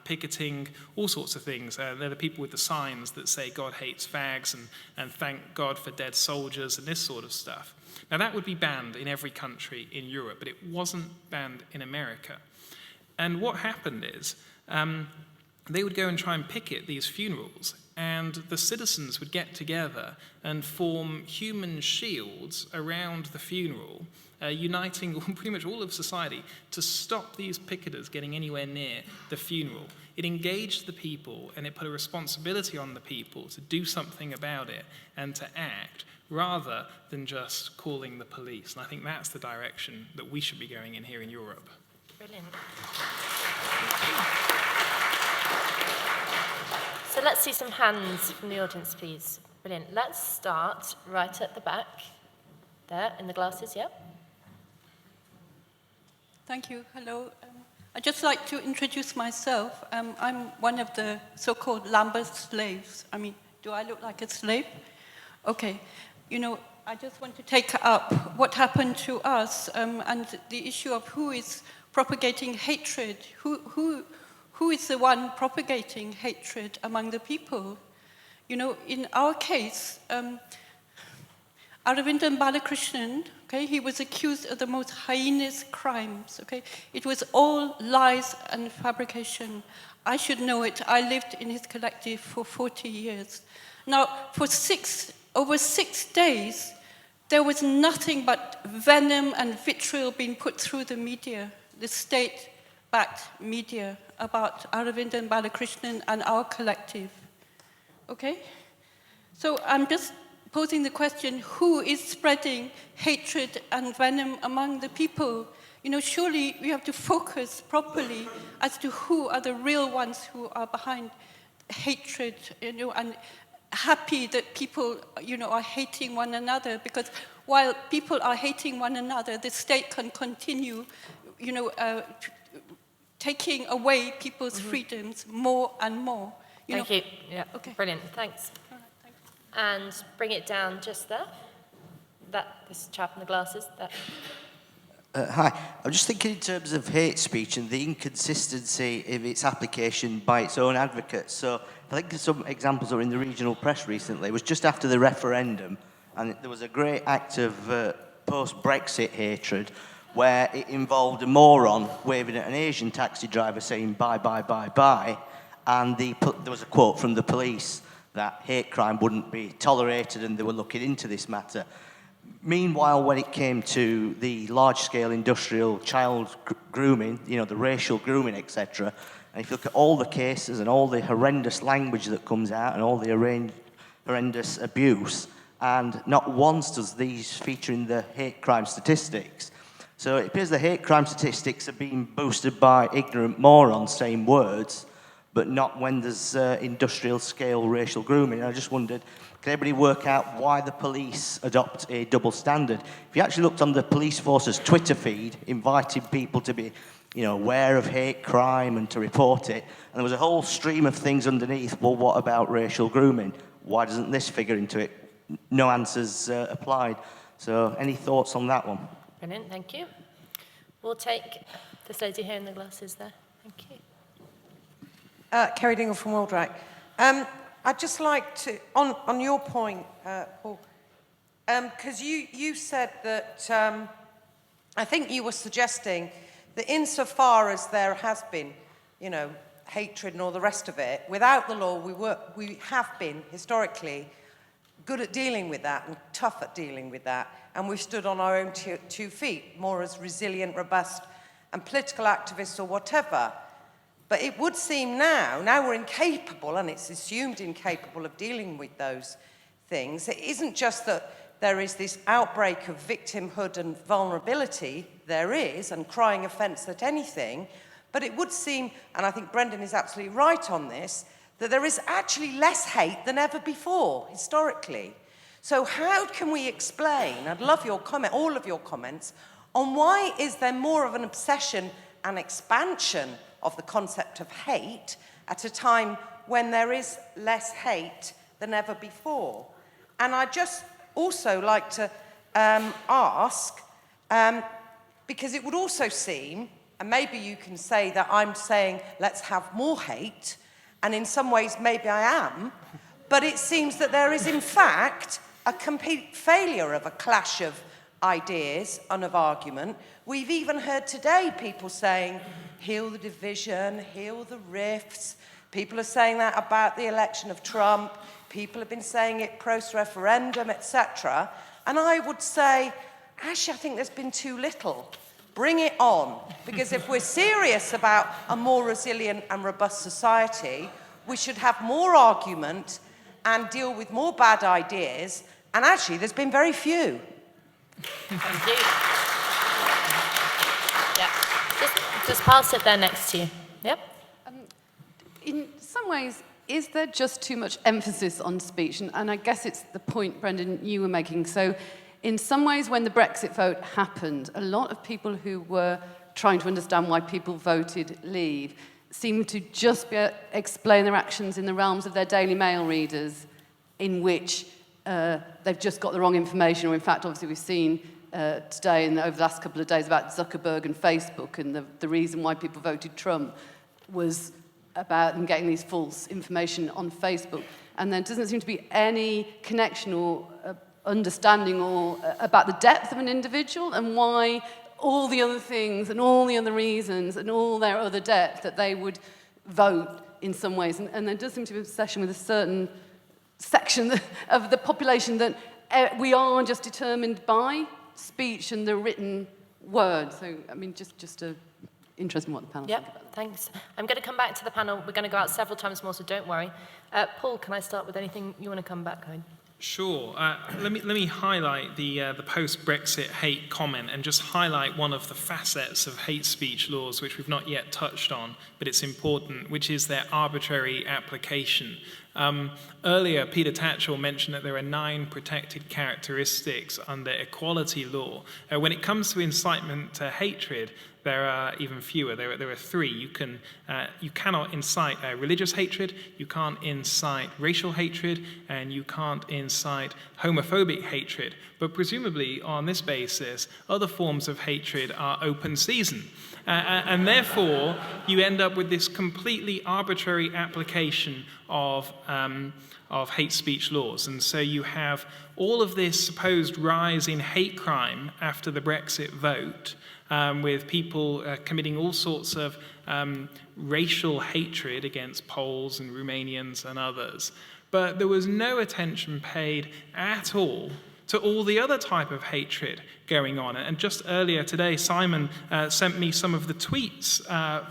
picketing all sorts of things. They're the people with the signs that say God hates fags and thank God for dead soldiers and this sort of stuff. Now that would be banned in every country in Europe, but it wasn't banned in America. And what happened is, they would go and try and picket these funerals, and the citizens would get together and form human shields around the funeral, uniting pretty much all of society to stop these picketers getting anywhere near the funeral. It engaged the people, and it put a responsibility on the people to do something about it and to act, rather than just calling the police. And I think that's the direction that we should be going in here in Europe. Brilliant. So let's see some hands from the audience, please. Brilliant. Let's start right at the back. There, in the glasses, yep. Thank you. Hello. I'd just like to introduce myself. I'm one of the so-called Lambeth slaves. I mean, do I look like a slave? Okay. You know, I just want to take up what happened to us and the issue of who is propagating hatred. Who is the one propagating hatred among the people? You know, in our case, Aravindan Balakrishnan, okay, he was accused of the most heinous crimes, okay? It was all lies and fabrication. I should know it. I lived in his collective for 40 years. Now, for over 6 days, there was nothing but venom and vitriol being put through the media, the state-backed media, about Aravindan Balakrishnan and our collective. Okay? So I'm just posing the question, who is spreading hatred and venom among the people? You know, surely we have to focus properly as to who are the real ones who are behind hatred, you know, and happy that people, you know, are hating one another, because while people are hating one another, the state can continue, you know, taking away people's freedoms more and more. Thank you. Yeah. Okay. Brilliant. Thanks. All right, thank you. And bring it down just there. This chap in the glasses. Hi. I'm just thinking in terms of hate speech and the inconsistency of its application by its own advocates. So I think some examples are in the regional press recently. It was just after the referendum, and there was a great act of post-Brexit hatred where it involved a moron waving at an Asian taxi driver saying bye, bye, bye, bye, and there was a quote from the police that hate crime wouldn't be tolerated and they were looking into this matter. Meanwhile, when it came to the large-scale industrial child grooming, you know, the racial grooming, etc., and if you look at all the cases and all the horrendous language that comes out and all the horrendous abuse, and not once does these feature in the hate crime statistics. So it appears the hate crime statistics are being boosted by ignorant morons saying words, but not when there's industrial-scale racial grooming. And I just wondered, can everybody work out why the police adopt a double standard? If you actually looked on the police force's Twitter feed, inviting people to be, you know, aware of hate crime and to report it, and there was a whole stream of things underneath. Well, what about racial grooming? Why doesn't this figure into it? No answers applied. So any thoughts on that one? Brilliant, thank you. We'll take this lady here in the glasses there. Thank you. Kerry Dingle from Worldwide. I'd just like to, on your point, Paul, because you said that, I think you were suggesting that insofar as there has been, you know, hatred and all the rest of it, without the law, we have been, historically, good at dealing with that and tough at dealing with that. And we've stood on our own 2 feet, more as resilient, robust, and political activists or whatever. But it would seem now we're incapable, and it's assumed incapable of dealing with those things. It isn't just that there is this outbreak of victimhood and vulnerability, there is, and crying offence at anything, but it would seem, and I think Brendan is absolutely right on this, that there is actually less hate than ever before, historically. So how can we explain, I'd love your comment, all of your comments, on why is there more of an obsession and expansion of the concept of hate at a time when there is less hate than ever before? And I'd just also like to ask, because it would also seem, and maybe you can say that I'm saying let's have more hate, and in some ways maybe I am, but it seems that there is in fact a complete failure of a clash of ideas and of argument. We've even heard today people saying, heal the division, heal the rifts. People are saying that about the election of Trump. People have been saying it post-referendum, etc. And I would say, actually, I think there's been too little. Bring it on. Because if we're serious about a more resilient and robust society, we should have more argument and deal with more bad ideas. And actually, there's been very few. Thank you. Yeah. Just pass it there next to you. Yep. In some ways, is there just too much emphasis on speech? And I guess it's the point, Brendan, you were making. So in some ways, when the Brexit vote happened, a lot of people who were trying to understand why people voted leave seemed to just explain their actions in the realms of their Daily Mail readers, in which they've just got the wrong information, or in fact, obviously, we've seen today and over the last couple of days about Zuckerberg and Facebook, and the reason why people voted Trump was about them getting these false information on Facebook. And there doesn't seem to be any connection or understanding or about the depth of an individual and why all the other things and all the other reasons and all their other depth that they would vote in some ways. And there does seem to be an obsession with a certain section of the population that we are just determined by speech and the written word. So, I mean, just interesting what the panel think about that. Thanks. I'm going to come back to the panel. We're going to go out several times more, so don't worry. Paul, can I start with anything you want to come back on? Sure. Let me highlight the post-Brexit hate comment and just highlight one of the facets of hate speech laws which we've not yet touched on, but it's important, which is their arbitrary application. Earlier, Peter Tatchell mentioned that there are 9 protected characteristics under equality law. When it comes to incitement to hatred, there are even fewer. There are 3. You cannot incite religious hatred, you can't incite racial hatred, and you can't incite homophobic hatred. But presumably, on this basis, other forms of hatred are open season. And therefore, you end up with this completely arbitrary application of hate speech laws. And so you have all of this supposed rise in hate crime after the Brexit vote, with people committing all sorts of racial hatred against Poles and Romanians and others. But there was no attention paid at all to all the other type of hatred going on. And just earlier today, Simon sent me some of the tweets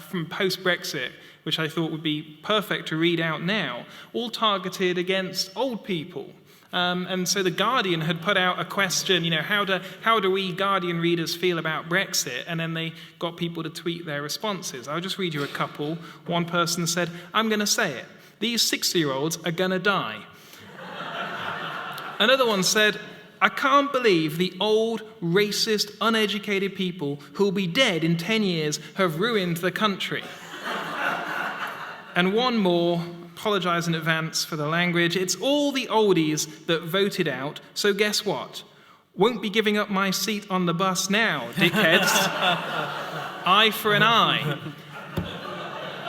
from post-Brexit, which I thought would be perfect to read out now, all targeted against old people. And so The Guardian had put out a question, how do we Guardian readers feel about Brexit? And then they got people to tweet their responses. I'll just read you a couple. One person said, "I'm going to say it. These 60-year-olds are going to die." Another one said, "I can't believe the old, racist, uneducated people who'll be dead in 10 years have ruined the country." And one more, apologize in advance for the language, "It's all the oldies that voted out, so guess what? Won't be giving up my seat on the bus now, dickheads. Eye for an eye."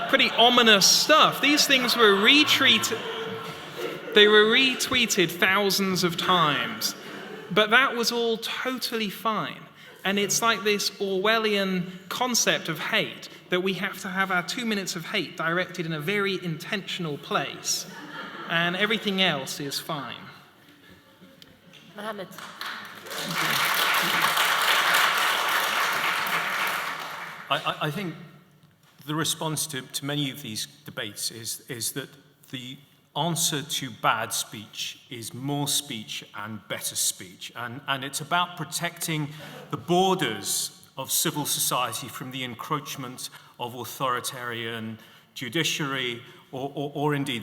Pretty ominous stuff. These things were retweeted thousands of times. But that was all totally fine. And it's like this Orwellian concept of hate, that we have to have our 2 minutes of hate directed in a very intentional place, and everything else is fine. Mohammed. I think the response to many of these debates is that the answer to bad speech is more speech and better speech. And it's about protecting the borders of civil society from the encroachment of authoritarian judiciary or indeed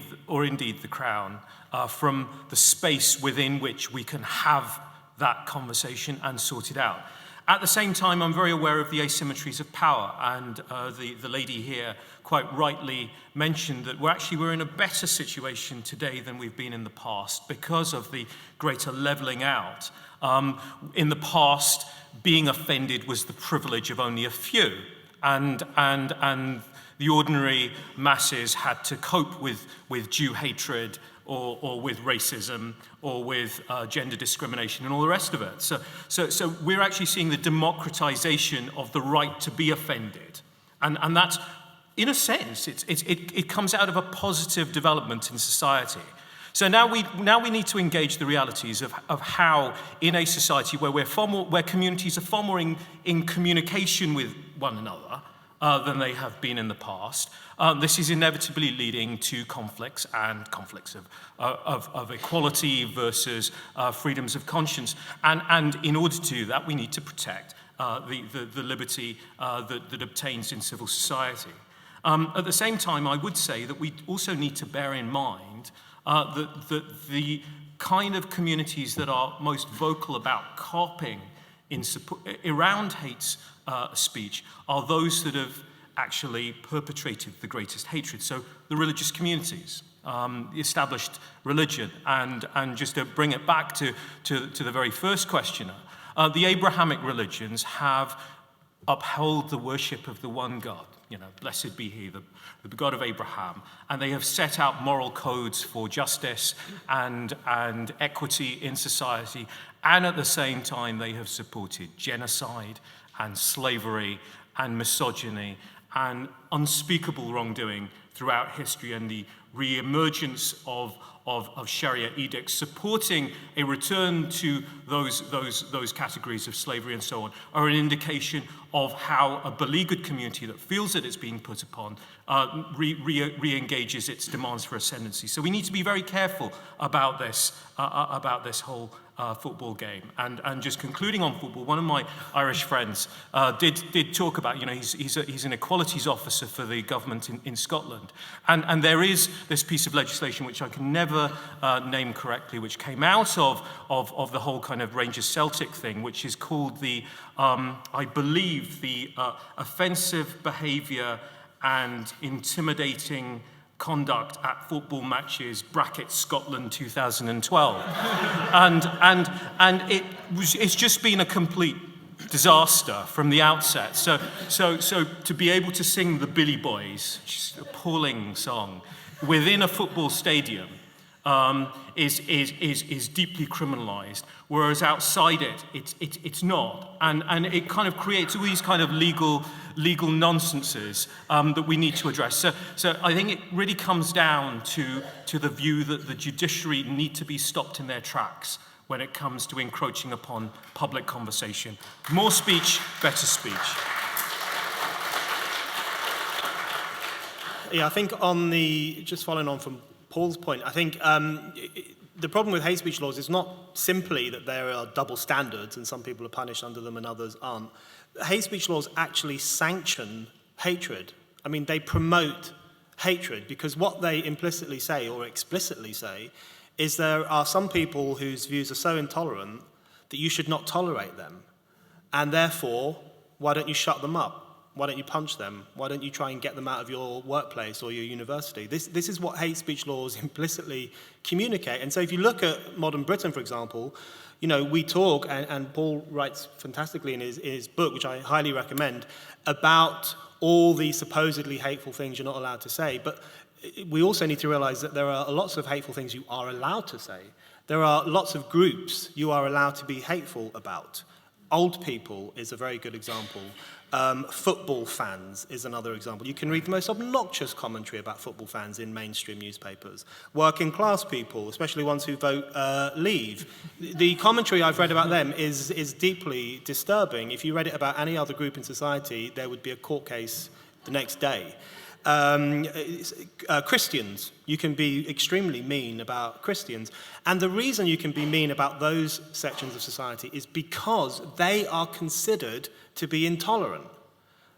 the Crown, from the space within which we can have that conversation and sort it out. At the same time, I'm very aware of the asymmetries of power, and the lady here quite rightly mentioned that we're in a better situation today than we've been in the past because of the greater levelling out. In the past, being offended was the privilege of only a few, and the ordinary masses had to cope with Jew hatred or with racism or with gender discrimination and all the rest of it. So we're actually seeing the democratization of the right to be offended. And that's in a sense, it comes out of a positive development in society. So now we need to engage the realities of how, in a society where communities are far more in communication with one another than they have been in the past, this is inevitably leading to conflicts of equality versus freedoms of conscience. And in order to do that, we need to protect the liberty that obtains in civil society. At the same time, I would say that we also need to bear in mind that the kind of communities that are most vocal about coping around hate speech are those that have actually perpetrated the greatest hatred. So the religious communities, the established religion, and just to bring it back to the very first questioner, the Abrahamic religions have upheld the worship of the one God. Blessed be he, the God of Abraham. And they have set out moral codes for justice and equity in society. And at the same time, they have supported genocide and slavery and misogyny and unspeakable wrongdoing throughout history, and the re-emergence of Sharia edicts supporting a return to those categories of slavery and so on are an indication of how a beleaguered community that feels that it's being put upon re-engages its demands for ascendancy. So we need to be very careful about this whole football game. And just concluding on football, one of my Irish friends did talk about, he's an equalities officer for the government in Scotland. And there is this piece of legislation which I can never name correctly, which came out of the whole kind of Rangers Celtic thing, which is called I believe the offensive behaviour and intimidating conduct at football matches (Scotland 2012), and it's just been a complete disaster from the outset. So to be able to sing the Billy Boys, which is an appalling song, within a football stadium is deeply criminalised, whereas outside it's not, and it kind of creates all these kind of legal nonsenses that we need to address. So I think it really comes down to the view that the judiciary need to be stopped in their tracks when it comes to encroaching upon public conversation. More speech, better speech. Yeah, I think just following on from Paul's point, I think the problem with hate speech laws is not simply that there are double standards and some people are punished under them and others aren't. Hate speech laws actually sanction hatred. I mean, they promote hatred because what they implicitly say or explicitly say is there are some people whose views are so intolerant that you should not tolerate them. And therefore, why don't you shut them up? Why don't you punch them? Why don't you try and get them out of your workplace or your university? This is what hate speech laws implicitly communicate. And so if you look at modern Britain, for example, we talk, and Paul writes fantastically in his book, which I highly recommend, about all the supposedly hateful things you're not allowed to say. But we also need to realize that there are lots of hateful things you are allowed to say. There are lots of groups you are allowed to be hateful about. Old people is a very good example. Football fans is another example. You can read the most obnoxious commentary about football fans in mainstream newspapers. Working class people, especially ones who vote Leave. The commentary I've read about them is deeply disturbing. If you read it about any other group in society, there would be a court case the next day. Christians, you can be extremely mean about Christians. And the reason you can be mean about those sections of society is because they are considered to be intolerant.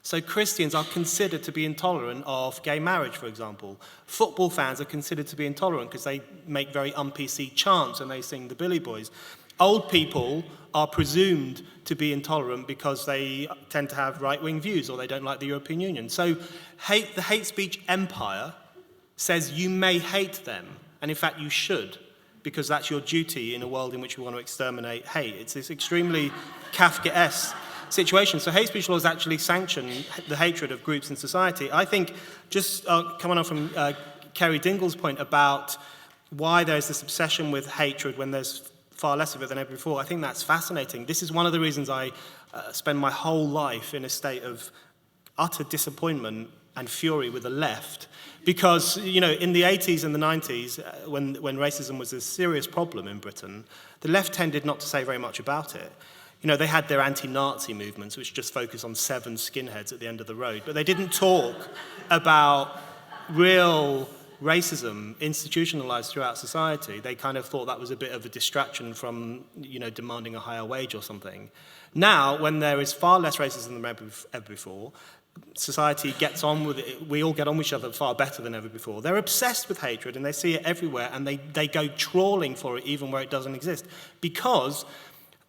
So Christians are considered to be intolerant of gay marriage, for example. Football fans are considered to be intolerant because they make very un-PC chants and they sing the Billy Boys. Old people are presumed to be intolerant because they tend to have right-wing views or they don't like the European Union. So the hate speech empire says you may hate them, and in fact you should, because that's your duty in a world in which we want to exterminate hate. It's this extremely Kafkaesque situation. So hate speech laws actually sanction the hatred of groups in society. I think, just coming on from Kerry Dingle's point about why there's this obsession with hatred when there's far less of it than ever before, I think that's fascinating. This is one of the reasons I spend my whole life in a state of utter disappointment and fury with the left. Because, you know, in the 80s and the 90s, when racism was a serious problem in Britain, the left tended not to say very much about it. You know, they had their anti-Nazi movements, which just focused on 7 skinheads at the end of the road, but they didn't talk about real racism institutionalized throughout society. They kind of thought that was a bit of a distraction from, you know, demanding a higher wage or something. Now, when there is far less racism than ever before, society gets on with it, we all get on with each other far better than ever before. They're obsessed with hatred and they see it everywhere and they go trawling for it even where it doesn't exist. Because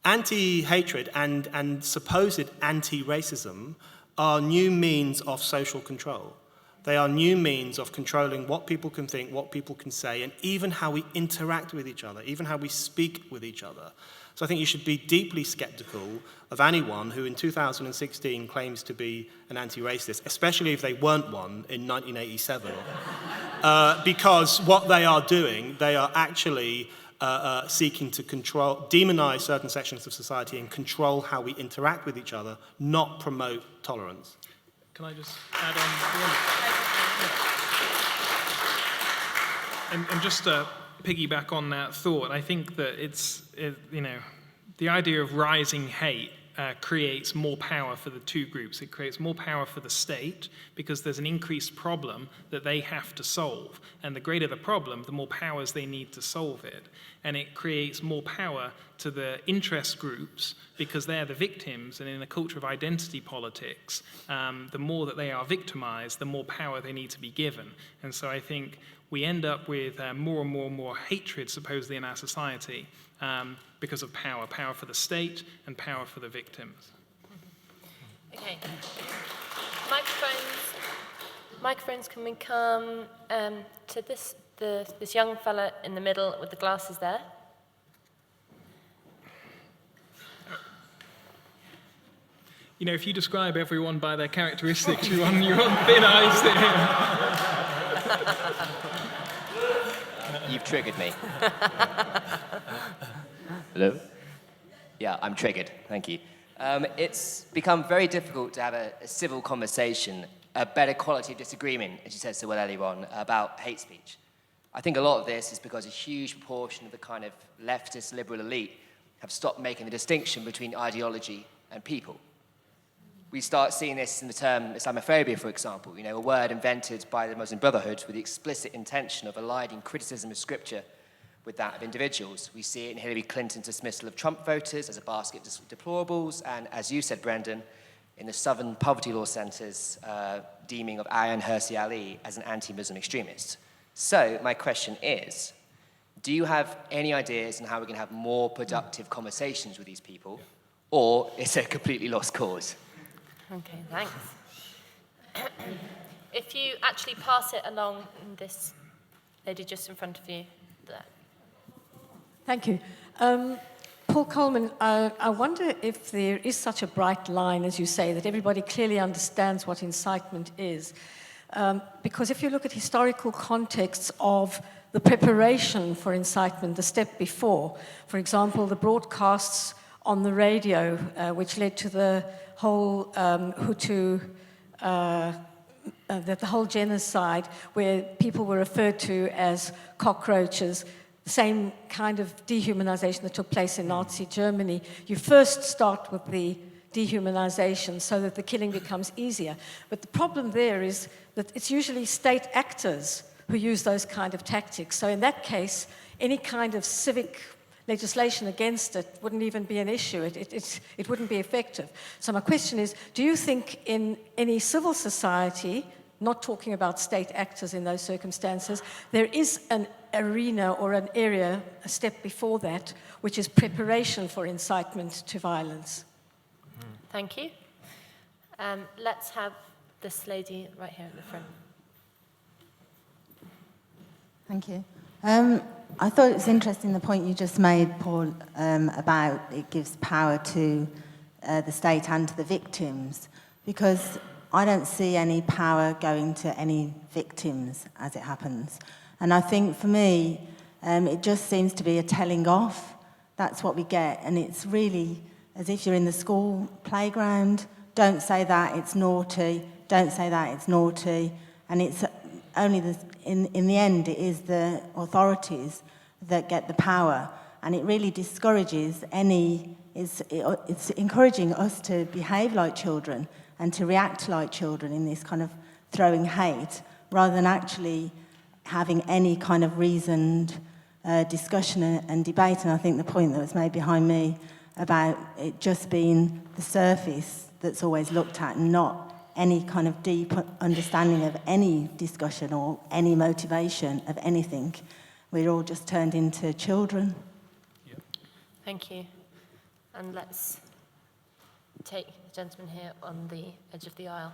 anti-hatred and supposed anti-racism are new means of social control. They are new means of controlling what people can think, what people can say, and even how we interact with each other, even how we speak with each other. So I think you should be deeply skeptical of anyone who in 2016 claims to be an anti-racist, especially if they weren't one in 1987. Because what they are doing, they are actually seeking to demonize certain sections of society and control how we interact with each other, not promote tolerance. Can I just add on? And just to piggyback on that thought, I think that you know, the idea of rising hate creates more power for the two groups. It creates more power for the state because there's an increased problem that they have to solve. And the greater the problem, the more powers they need to solve it. And it creates more power to the interest groups because they're the victims. And in a culture of identity politics, the more that they are victimized, the more power they need to be given. And so I think we end up with more and more and more hatred, supposedly, in our society because of power for the state and power for the victims. Okay. Microphones, can we come to this young fella in the middle with the glasses there? You know, if you describe everyone by their characteristics, you're on thin ice there. You've triggered me. Hello? Yeah, I'm triggered. Thank you. It's become very difficult to have a civil conversation, a better quality of disagreement, as you said so well earlier on, about hate speech. I think a lot of this is because a huge proportion of the kind of leftist liberal elite have stopped making the distinction between ideology and people. We start seeing this in the term Islamophobia, for example, you know, a word invented by the Muslim Brotherhood with the explicit intention of aligning criticism of scripture with that of individuals. We see it in Hillary Clinton's dismissal of Trump voters as a basket of deplorables, and as you said, Brendan, in the Southern Poverty Law Centre's deeming of Ayaan Hirsi Ali as an anti-Muslim extremist. So my question is, do you have any ideas on how we can have more productive conversations with these people, or is it a completely lost cause? Okay, thanks. If you actually pass it along, this lady just in front of you there. Thank you. Paul Coleman, I wonder if there is such a bright line, as you say, that everybody clearly understands what incitement is. Because if you look at historical contexts of the preparation for incitement, the step before, for example, the broadcasts on the radio, which led to the whole Hutu, the whole genocide, where people were referred to as cockroaches, the same kind of dehumanization that took place in Nazi Germany. You first start with the dehumanization so that the killing becomes easier. But the problem there is that it's usually state actors who use those kind of tactics. So in that case, any kind of civic legislation against it wouldn't even be an issue. It wouldn't be effective. So my question is, do you think in any civil society, not talking about state actors in those circumstances, there is an arena or an area, a step before that, which is preparation for incitement to violence? Thank you. Let's have this lady right here at the front. Thank you. I thought it was interesting the point you just made, Paul, about it gives power to the state and to the victims, because I don't see any power going to any victims as it happens. And I think for me, it just seems to be a telling off. That's what we get. And it's really as if you're in the school playground. Don't say that, it's naughty. don't say that, it's naughty. And it's only in the end, it is the authorities that get the power. And it really discourages it's encouraging us to behave like children and to react like children in this kind of throwing hate, rather than actually having any kind of reasoned discussion and debate. And I think the point that was made behind me about it just being the surface that's always looked at, and not any kind of deep understanding of any discussion or any motivation of anything. We're all just turned into children. Thank you. And let's take the gentleman here on the edge of the aisle.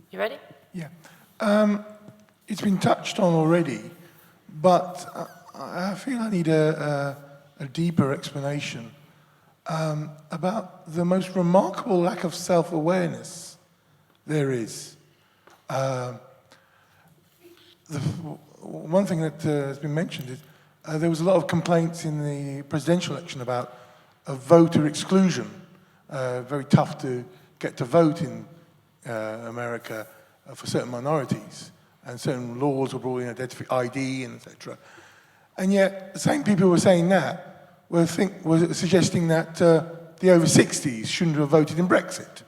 You ready? Yeah. It's been touched on already, but I feel I need a deeper explanation about the most remarkable lack of self-awareness there is. One thing that has been mentioned is there was a lot of complaints in the presidential election about voter exclusion. Very tough to get to vote in America for certain minorities, and certain laws were brought in, ID and etc. And yet, the same people who were saying that were suggesting that the over 60s shouldn't have voted in Brexit.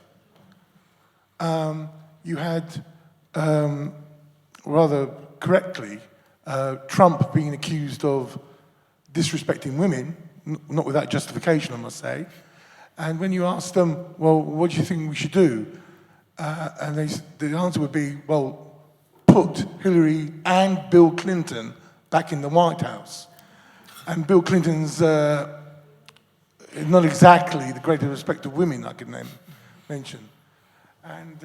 You had, rather correctly, Trump being accused of disrespecting women, not without justification, I must say. And when you ask them, well, what do you think we should do? And the answer would be, well, put Hillary and Bill Clinton back in the White House. And Bill Clinton's not exactly the greatest respect of women I could mention. And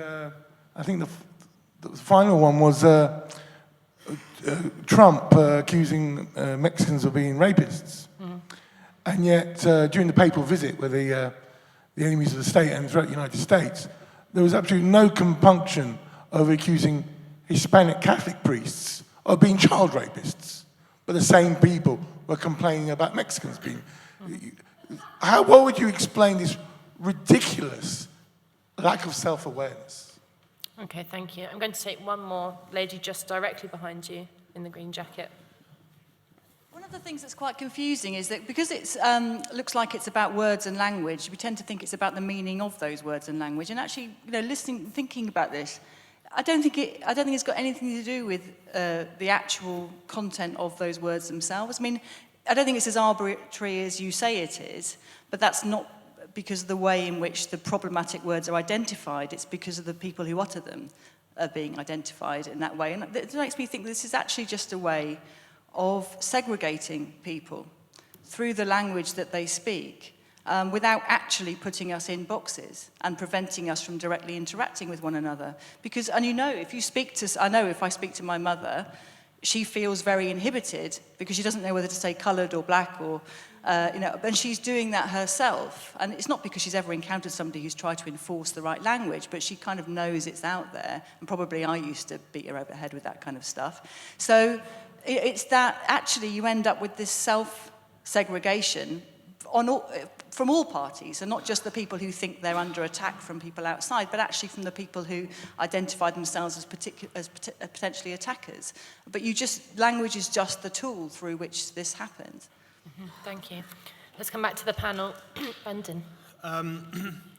I think the final one was Trump accusing Mexicans of being rapists. Mm. And yet, during the papal visit with the enemies of the state and throughout the United States, there was absolutely no compunction of accusing Hispanic Catholic priests of being child rapists. But the same people were complaining about Mexicans being... What would you explain this ridiculous lack of self-awareness? Okay, thank you. I'm going to take one more lady just directly behind you in the green jacket. One of the things that's quite confusing is that because it looks like it's about words and language, we tend to think it's about the meaning of those words and language. And actually, thinking about this, I don't think it's got anything to do with the actual content of those words themselves. I mean, I don't think it's as arbitrary as you say it is, but that's not because of the way in which the problematic words are identified. It's because of the people who utter them are being identified in that way. And it makes me think this is actually just a way of segregating people through the language that they speak, without actually putting us in boxes and preventing us from directly interacting with one another. Because, and if you speak to, I know if I speak to my mother, she feels very inhibited because she doesn't know whether to say coloured or black or, and she's doing that herself. And it's not because she's ever encountered somebody who's tried to enforce the right language, but she kind of knows it's out there. And probably I used to beat her over the head with that kind of stuff. So it's that actually you end up with this self-segregation from all parties, and not just the people who think they're under attack from people outside, but actually from the people who identify themselves as potentially attackers. But language is just the tool through which this happens. Mm-hmm. Thank you. Let's come back to the panel. Brendan.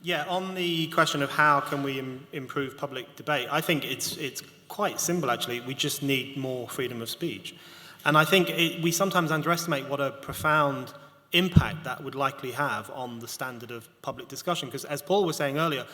Yeah, on the question of how can we improve public debate, I think it's quite simple, actually. We just need more freedom of speech. And I think we sometimes underestimate what a profound impact that would likely have on the standard of public discussion. Because as Paul was saying earlier,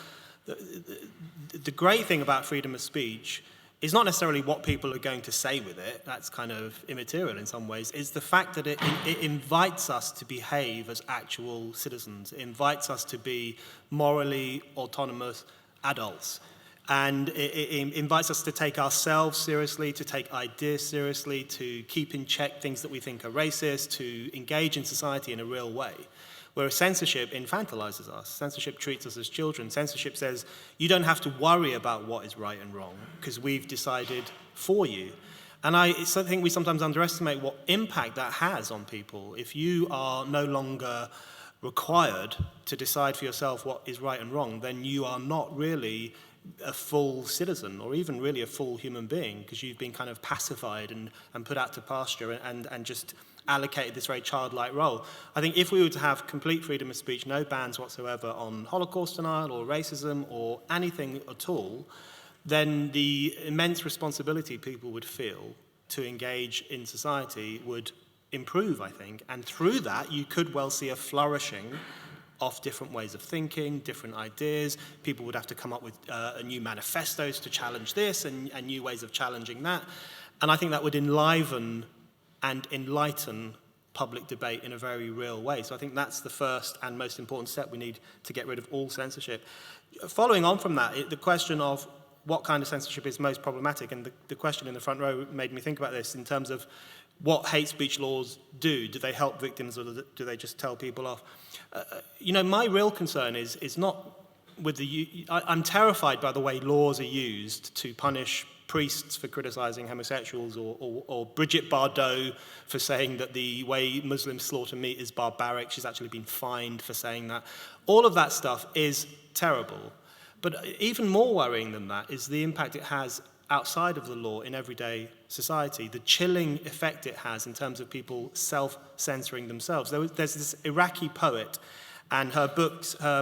the great thing about freedom of speech is not necessarily what people are going to say with it. That's kind of immaterial in some ways. It's the fact that it invites us to behave as actual citizens. It invites us to be morally autonomous adults. And it invites us to take ourselves seriously, to take ideas seriously, to keep in check things that we think are racist, to engage in society in a real way. Whereas censorship infantilizes us. Censorship treats us as children. Censorship says, you don't have to worry about what is right and wrong, because we've decided for you. And I think we sometimes underestimate what impact that has on people. If you are no longer required to decide for yourself what is right and wrong, then you are not really a full citizen or even really a full human being, because you've been kind of pacified and put out to pasture and just allocated this very childlike role. I think if we were to have complete freedom of speech, no bans whatsoever on Holocaust denial or racism or anything at all, then the immense responsibility people would feel to engage in society would improve, I think. And through that, you could well see a flourishing of different ways of thinking, different ideas. People would have to come up with new manifestos to challenge this and new ways of challenging that. And I think that would enliven and enlighten public debate in a very real way. So I think that's the first and most important step. We need to get rid of all censorship. Following on from that, the question of what kind of censorship is most problematic, and the question in the front row made me think about this in terms of what hate speech laws do. Do they help victims, or do they just tell people off? My real concern is not with I'm terrified by the way laws are used to punish priests for criticizing homosexuals, or Brigitte Bardot for saying that the way Muslims slaughter meat is barbaric. She's actually been fined for saying that. All of that stuff is terrible. But even more worrying than that is the impact it has outside of the law in everyday society, the chilling effect it has in terms of people self-censoring themselves. There's this Iraqi poet, and her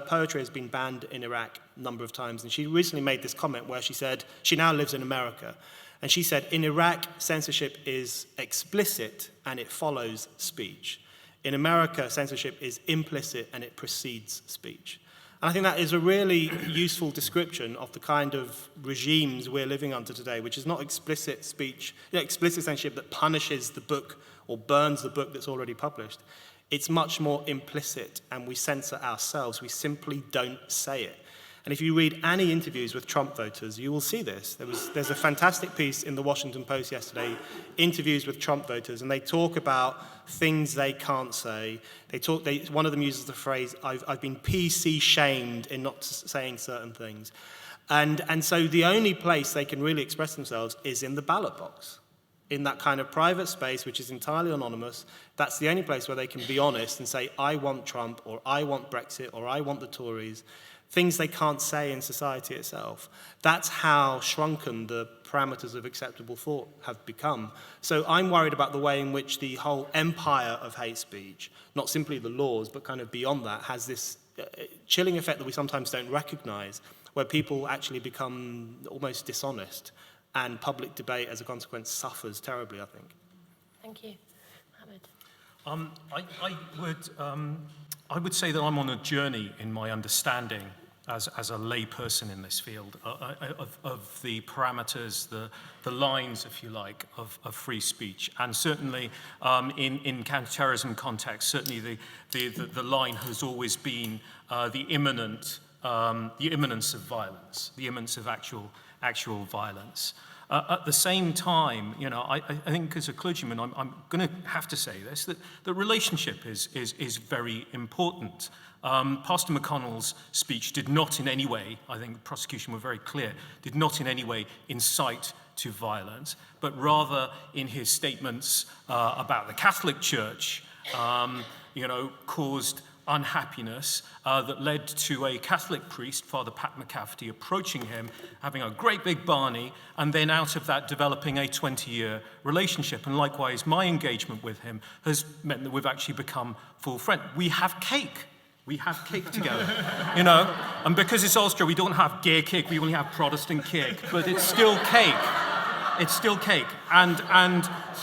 poetry has been banned in Iraq a number of times, and she recently made this comment where she said, she now lives in America, and she said, in Iraq, censorship is explicit and it follows speech. In America, censorship is implicit and it precedes speech. And I think that is a really useful description of the kind of regimes we're living under today, which is not explicit speech, explicit censorship that punishes the book or burns the book that's already published. It's much more implicit, and we censor ourselves. We simply don't say it. And if you read any interviews with Trump voters, you will see this. There's a fantastic piece in the Washington Post yesterday, interviews with Trump voters, and they talk about things they can't say. One of them uses the phrase, I've been PC shamed in not saying certain things. And so the only place they can really express themselves is in the ballot box, in that kind of private space, which is entirely anonymous. That's the only place where they can be honest and say, I want Trump, or I want Brexit, or I want the Tories. Things they can't say in society itself. That's how shrunken the parameters of acceptable thought have become. So I'm worried about the way in which the whole empire of hate speech, not simply the laws, but kind of beyond that, has this chilling effect that we sometimes don't recognize, where people actually become almost dishonest, and public debate as a consequence suffers terribly, I think. Thank you. Mohammed. I would say that I'm on a journey in my understanding as a lay person in this field of the parameters, the lines, if you like, of free speech. And certainly in counterterrorism context, certainly the line has always been the imminence of violence, the imminence of actual violence. At the same time, I think as a clergyman, I'm going to have to say this, that the relationship is very important. Pastor McConnell's speech did not in any way, I think the prosecution were very clear, did not in any way incite to violence, but rather in his statements about the Catholic Church, caused unhappiness that led to a Catholic priest, Father Pat McCafferty, approaching him, having a great big Barney, and then out of that developing a 20-year relationship. And likewise, my engagement with him has meant that we've actually become full friends. We have cake. We have cake together, And because it's Ulster, we don't have gay cake, we only have Protestant cake. But it's still cake. It's still cake. And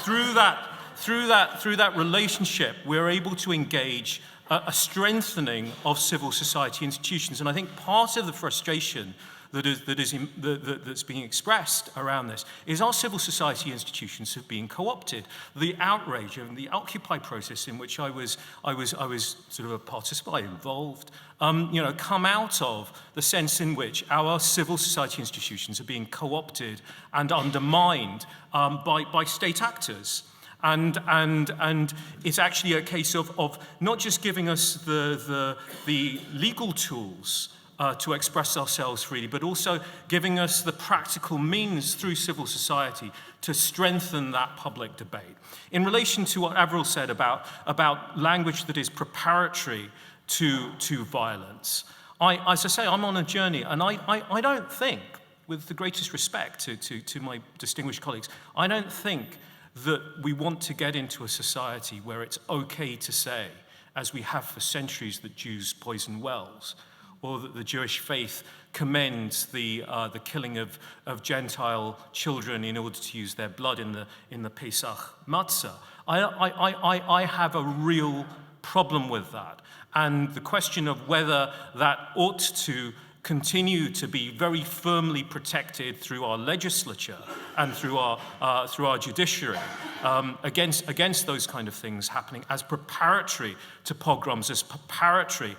through that relationship, we're able to engage a strengthening of civil society institutions. And I think part of the frustration that's being expressed around this is our civil society institutions have been co-opted. The outrage and the Occupy process in which I was sort of a participant, involved, come out of the sense in which our civil society institutions are being co-opted and undermined by state actors. And it's actually a case of not just giving us the legal tools to express ourselves freely, but also giving us the practical means through civil society to strengthen that public debate. In relation to what Avril said about language that is preparatory to violence, as I say, I'm on a journey, and I don't think, with the greatest respect to my distinguished colleagues, I don't think that we want to get into a society where it's okay to say, as we have for centuries, that Jews poison wells, or that the Jewish faith commends the killing of Gentile children in order to use their blood in the Pesach matzah. I have a real problem with that. And the question of whether that ought to continue to be very firmly protected through our legislature and through our judiciary against those kind of things happening as preparatory to pogroms, as preparatory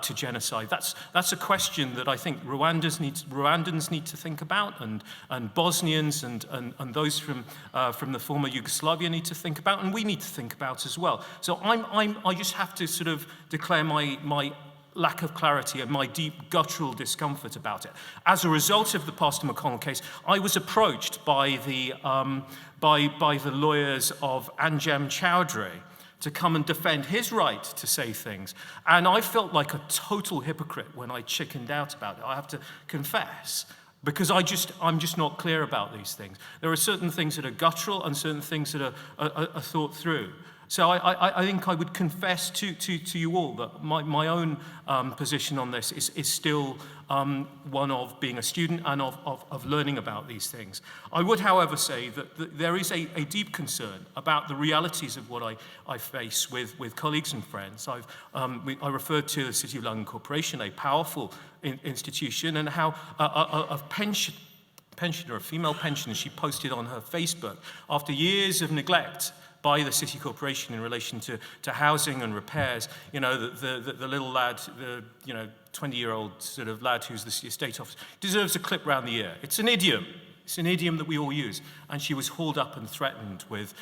to genocide. That's a question that I think Rwandans need to think about, and Bosnians and those from the former Yugoslavia need to think about, and we need to think about as well. So I just have to sort of declare my lack of clarity and my deep guttural discomfort about it. As a result of the Pastor McConnell case, I was approached by the lawyers of Anjem Chowdhury to come and defend his right to say things. And I felt like a total hypocrite when I chickened out about it, I have to confess, because I'm just not clear about these things. There are certain things that are guttural and certain things that are thought through. So I think I would confess to you all that my own position on this is still one of being a student and of learning about these things. I would, however, say that there is a deep concern about the realities of what I face with colleagues and friends. I referred to the City of London Corporation, a powerful institution, and how a pensioner, a female pensioner, she posted on her Facebook, after years of neglect by the City Corporation in relation to housing and repairs, the little lad, the 20-year-old sort of lad who's the estate officer, deserves a clip round the ear. It's an idiom. It's an idiom that we all use. And she was hauled up and threatened with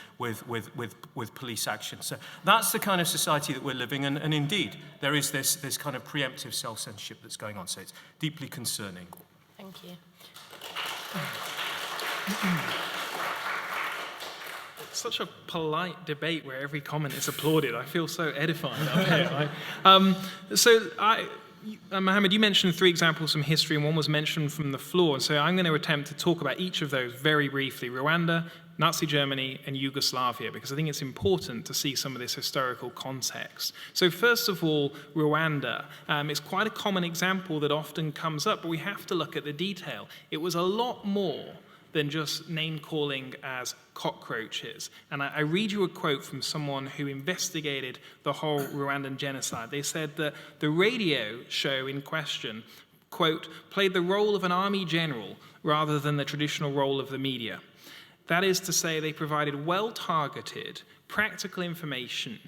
police action. So that's the kind of society that we're living in. And indeed, there is this kind of preemptive self-censorship that's going on. So it's deeply concerning. Thank you. Such a polite debate where every comment is applauded. I feel so edified up here. Mohammed, you mentioned 3 examples from history, and one was mentioned from the floor. So I'm going to attempt to talk about each of those very briefly: Rwanda, Nazi Germany, and Yugoslavia, because I think it's important to see some of this historical context. So first of all, Rwanda. It's quite a common example that often comes up, but we have to look at the detail. It was a lot more than just name-calling as cockroaches. And I read you a quote from someone who investigated the whole Rwandan genocide. They said that the radio show in question, quote, played the role of an army general rather than the traditional role of the media. That is to say, they provided well-targeted, practical information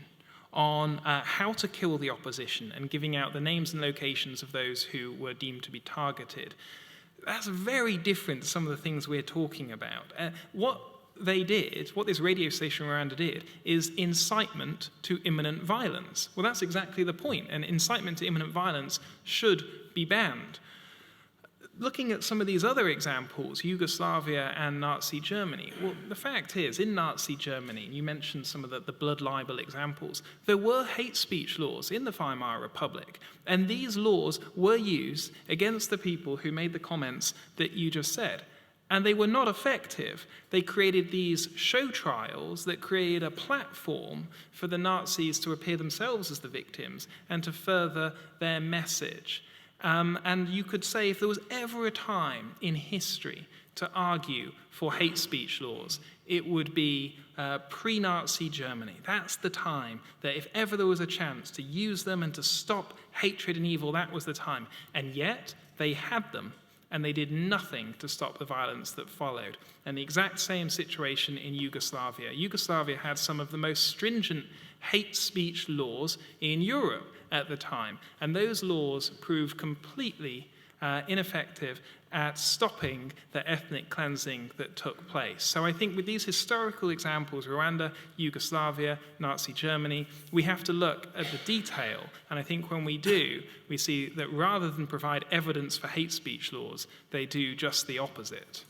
on how to kill the opposition and giving out the names and locations of those who were deemed to be targeted. That's very different to some of the things we're talking about. What they did, what this radio station Rwanda did, is incitement to imminent violence. Well, that's exactly the point, and incitement to imminent violence should be banned. Looking at some of these other examples, Yugoslavia and Nazi Germany, well, the fact is, in Nazi Germany, you mentioned some of the blood libel examples, there were hate speech laws in the Weimar Republic, and these laws were used against the people who made the comments that you just said. And they were not effective. They created these show trials that created a platform for the Nazis to appear themselves as the victims and to further their message. And you could say if there was ever a time in history to argue for hate speech laws, it would be pre-Nazi Germany. That's the time that if ever there was a chance to use them and to stop hatred and evil, that was the time. And yet, they had them, and they did nothing to stop the violence that followed. And the exact same situation in Yugoslavia. Yugoslavia had some of the most stringent hate speech laws in Europe at the time, and those laws proved completely ineffective at stopping the ethnic cleansing that took place. So I think with these historical examples, Rwanda, Yugoslavia, Nazi Germany, we have to look at the detail. And I think when we do, we see that rather than provide evidence for hate speech laws, they do just the opposite.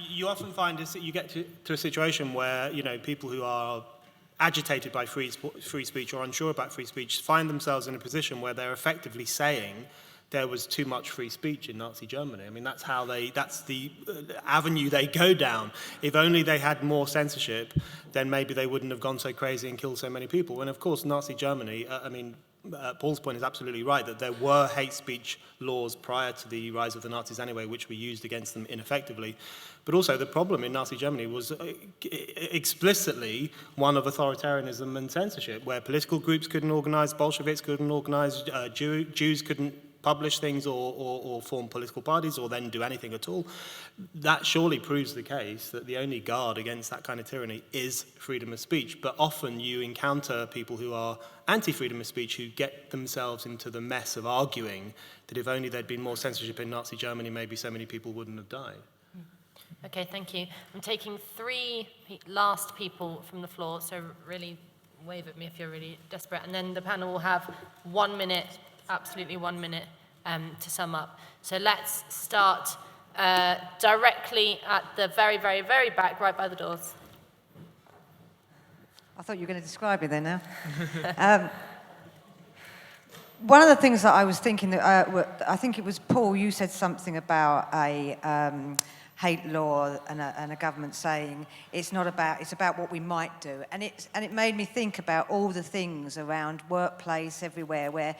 You often find you get to a situation where, people who are agitated by free speech or unsure about free speech find themselves in a position where they're effectively saying there was too much free speech in Nazi Germany. I mean, that's the avenue they go down. If only they had more censorship, then maybe they wouldn't have gone so crazy and killed so many people. And of course, Nazi Germany, Paul's point is absolutely right, that there were hate speech laws prior to the rise of the Nazis anyway, which were used against them ineffectively. But also the problem in Nazi Germany was explicitly one of authoritarianism and censorship, where political groups couldn't organize, Bolsheviks couldn't organize, Jews couldn't publish things or form political parties or then do anything at all. That surely proves the case that the only guard against that kind of tyranny is freedom of speech. But often you encounter people who are anti-freedom of speech who get themselves into the mess of arguing that if only there'd been more censorship in Nazi Germany, maybe so many people wouldn't have died. Okay, thank you. I'm taking 3 last people from the floor, so really wave at me if you're really desperate. And then the panel will have 1 minute, absolutely 1 minute, to sum up. So let's start directly at the very, very, very back, right by the doors. I thought you were going to describe me then now. One of the things that I was thinking, that I think it was Paul, you said something about a hate law and a government saying it's about what we might do, and it made me think about all the things around workplace everywhere where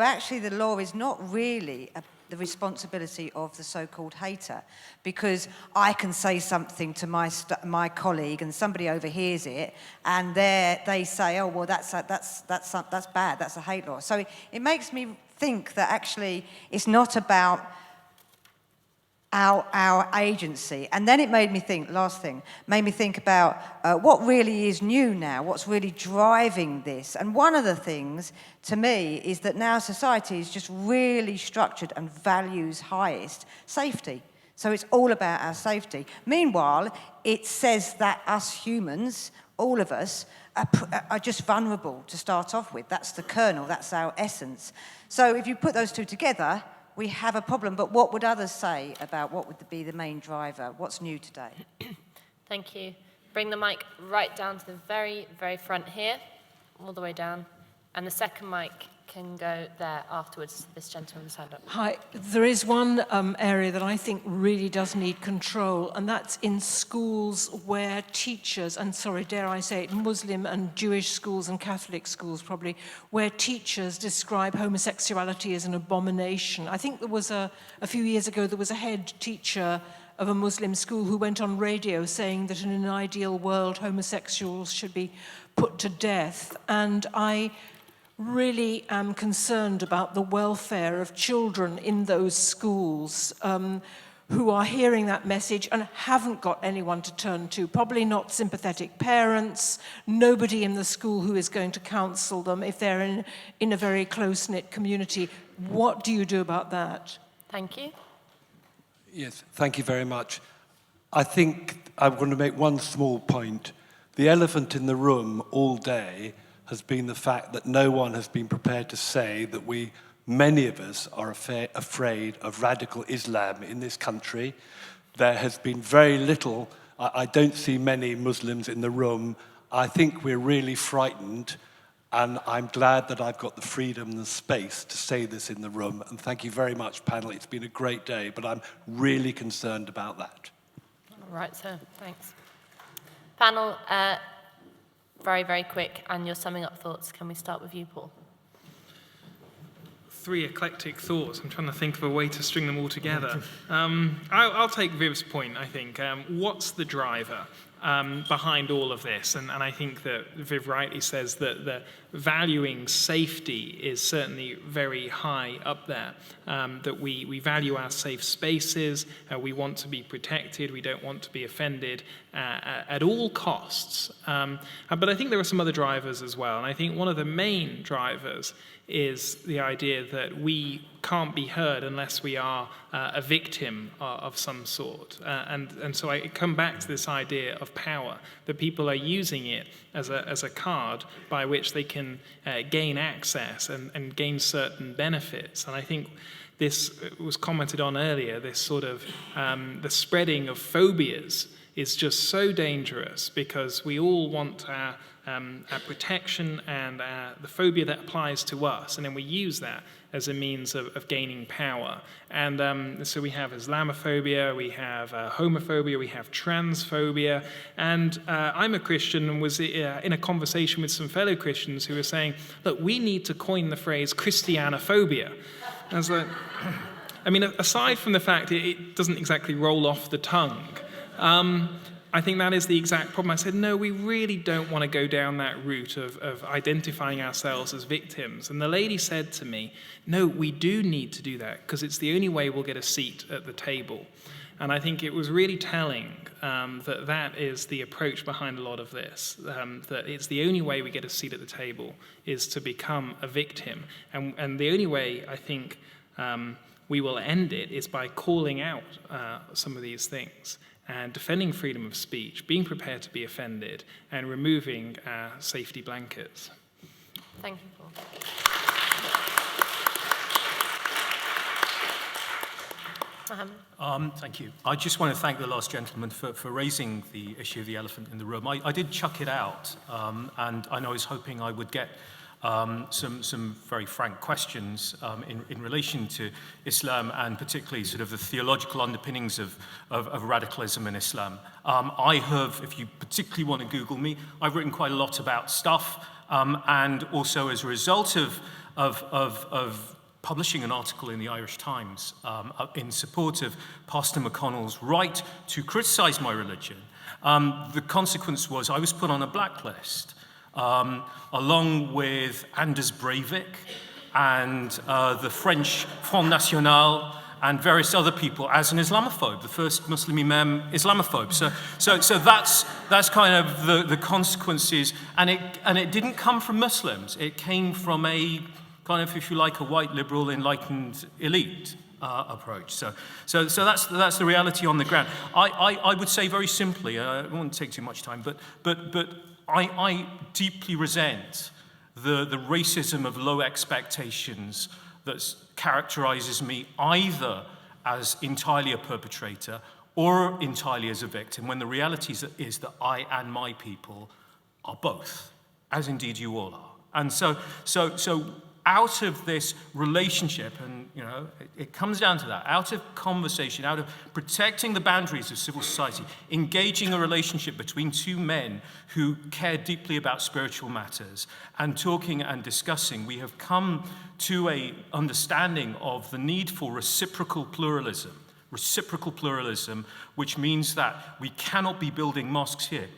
actually the law is not really the responsibility of the so-called hater, because I can say something to my colleague and somebody overhears it and they say, oh well, that's bad, that's a hate law. So it makes me think that actually it's not about our agency. And then it made me think, last thing, made me think about what really is new now, what's really driving this. And one of the things, to me, is that now society is just really structured and values highest safety. So it's all about our safety. Meanwhile, it says that us humans, all of us, are just vulnerable to start off with. That's the kernel, that's our essence. So if you put those two together, we have a problem, but what would others say about what would be the main driver? What's new today? Thank you. Bring the mic right down to the very, very front here, all the way down. And the second mic can go there afterwards. This gentleman's hand up. Hi. There is one area that I think really does need control, and that's in schools where teachers, and sorry, dare I say it, Muslim and Jewish schools and Catholic schools probably, where teachers describe homosexuality as an abomination. I think there was a few years ago, there was a head teacher of a Muslim school who went on radio saying that in an ideal world, homosexuals should be put to death. And I really am concerned about the welfare of children in those schools who are hearing that message and haven't got anyone to turn to, probably not sympathetic parents, nobody in the school who is going to counsel them if they're in a very close-knit community. What do you do about that? Thank you. Yes, thank you very much. I think I'm going to make one small point. The elephant in the room all day has been the fact that no one has been prepared to say that many of us are afraid of radical Islam in this country. There has been very little, I don't see many Muslims in the room. I think we're really frightened, and I'm glad that I've got the freedom and the space to say this in the room. And thank you very much, panel. It's been a great day, but I'm really concerned about that. All right, sir. Thanks. Panel, very, very quick, and your summing up thoughts. Can we start with you, Paul? 3 eclectic thoughts. I'm trying to think of a way to string them all together. I'll take Viv's point, I think. What's the driver? behind all of this. And I think that Viv rightly says that the valuing safety is certainly very high up there, that we value our safe spaces, we want to be protected, we don't want to be offended at all costs. But I think there are some other drivers as well, and I think one of the main drivers is the idea that we can't be heard unless we are a victim of some sort. And so I come back to this idea of power, that people are using it as a card by which they can gain access and gain certain benefits. And I think this was commented on earlier, this sort of the spreading of phobias is just so dangerous, because we all want our protection and the phobia that applies to us, and then we use that as a means of gaining power. And so we have Islamophobia, we have homophobia, we have transphobia. And I'm a Christian and was in a conversation with some fellow Christians who were saying, look, we need to coin the phrase Christianophobia. And I was like, I mean, aside from the fact it doesn't exactly roll off the tongue, I think that is the exact problem. I said, no, we really don't want to go down that route of identifying ourselves as victims. And the lady said to me, no, we do need to do that, because it's the only way we'll get a seat at the table. And I think it was really telling that is the approach behind a lot of this, that it's the only way we get a seat at the table is to become a victim. And the only way, I think, we will end it is by calling out some of these things and defending freedom of speech, being prepared to be offended, and removing safety blankets. Thank you, Paul. Thank you. I just want to thank the last gentleman for raising the issue of the elephant in the room. I did chuck it out, and I was hoping I would get some very frank questions in relation to Islam, and particularly sort of the theological underpinnings of radicalism in Islam. I have, if you particularly want to Google me, I've written quite a lot about stuff, and also as a result of publishing an article in the Irish Times in support of Pastor McConnell's right to criticise my religion, the consequence was I was put on a blacklist. Along with Anders Breivik and the French Front National and various other people as an Islamophobe, the first Muslim Imam Islamophobe. So that's kind of the consequences, and it didn't come from Muslims. It came from a kind of, if you like, a white liberal enlightened elite approach. So that's the reality on the ground. I would say very simply, I don't want to take too much time, but I deeply resent the racism of low expectations that characterizes me either as entirely a perpetrator or entirely as a victim, when the reality is that I and my people are both, as indeed you all are. And so out of this relationship, and it comes down to that, out of conversation, out of protecting the boundaries of civil society, engaging a relationship between two men who care deeply about spiritual matters, and talking and discussing, we have come to an understanding of the need for reciprocal pluralism, which means that we cannot be building mosques here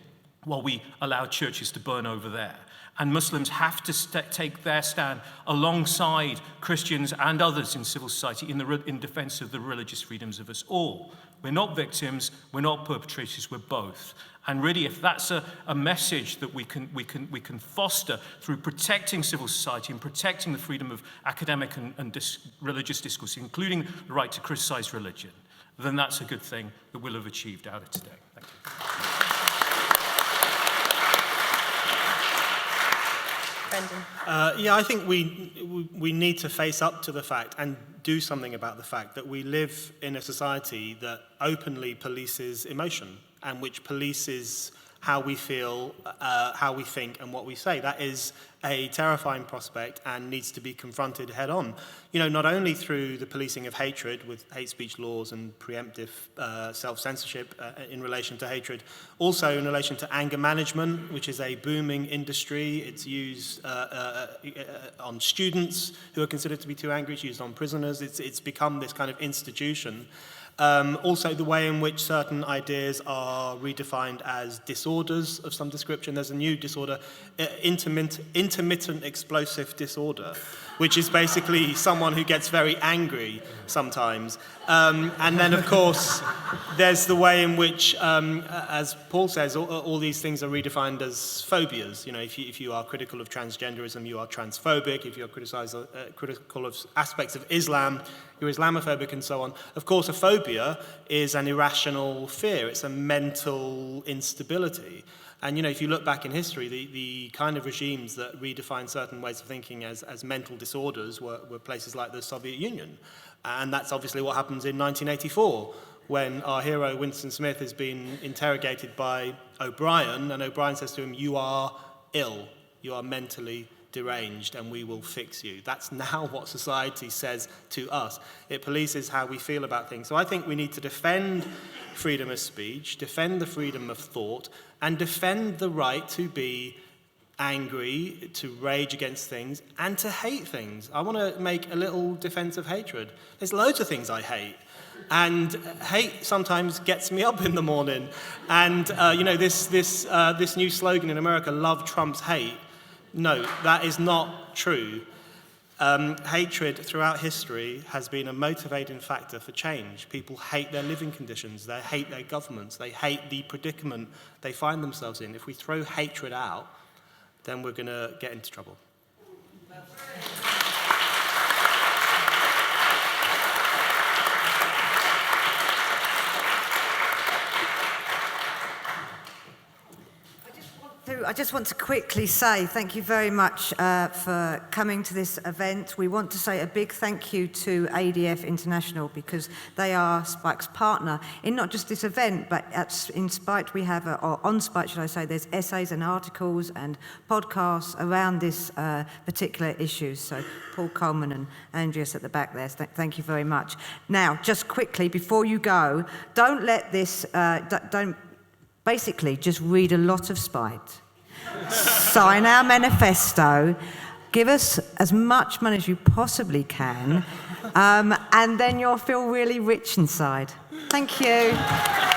while we allow churches to burn over there. And Muslims have to take their stand alongside Christians and others in civil society in defense of the religious freedoms of us all. We're not victims, we're not perpetrators, we're both. And really, if that's a message that we can foster through protecting civil society and protecting the freedom of academic and religious discourse, including the right to criticize religion, then that's a good thing that we'll have achieved out of today. Thank you. I think we need to face up to the fact and do something about the fact that we live in a society that openly polices emotion and which polices how we feel, how we think, and what we say. That is a terrifying prospect and needs to be confronted head on. Not only through the policing of hatred with hate speech laws and preemptive self-censorship in relation to hatred, also in relation to anger management, which is a booming industry. It's used on students who are considered to be too angry. It's used on prisoners. It's become this kind of institution. Also, the way in which certain ideas are redefined as disorders of some description. There's a new disorder, intermittent explosive disorder, which is basically someone who gets very angry sometimes. And then, of course, there's the way in which, as Paul says, all these things are redefined as phobias. You know, if you are critical of transgenderism, you are transphobic. If you're critical of aspects of Islam, you're Islamophobic, and so on. Of course, a phobia is an irrational fear. It's a mental instability. And, you know, if you look back in history, the kind of regimes that redefine certain ways of thinking as mental disorders were places like the Soviet Union. And that's obviously what happens in 1984, when our hero, Winston Smith, has been interrogated by O'Brien, and O'Brien says to him, "You are ill, you are mentally deranged, and we will fix you." That's now what society says to us. It polices how we feel about things. So I think we need to defend freedom of speech, defend the freedom of thought, and defend the right to be angry, to rage against things, and to hate things. I want to make a little defense of hatred. There's loads of things I hate. And hate sometimes gets me up in the morning. And, you know, this new slogan in America, "Love trumps hate." No, that is not true. Hatred throughout history has been a motivating factor for change. People hate their living conditions, they hate their governments, they hate the predicament they find themselves in. If we throw hatred out, then we're going to get into trouble. I just want to quickly say thank you very much for coming to this event. We want to say a big thank you to ADF International, because they are Spike's partner in not just this event, but in Spike we have, or on Spike should I say, there's essays and articles and podcasts around this particular issue. So Paul Coleman and Andreas at the back there, thank you very much. Now, just quickly, before you go, don't let this, basically just read a lot of Spite. Sign our manifesto, give us as much money as you possibly can, and then you'll feel really rich inside. Thank you.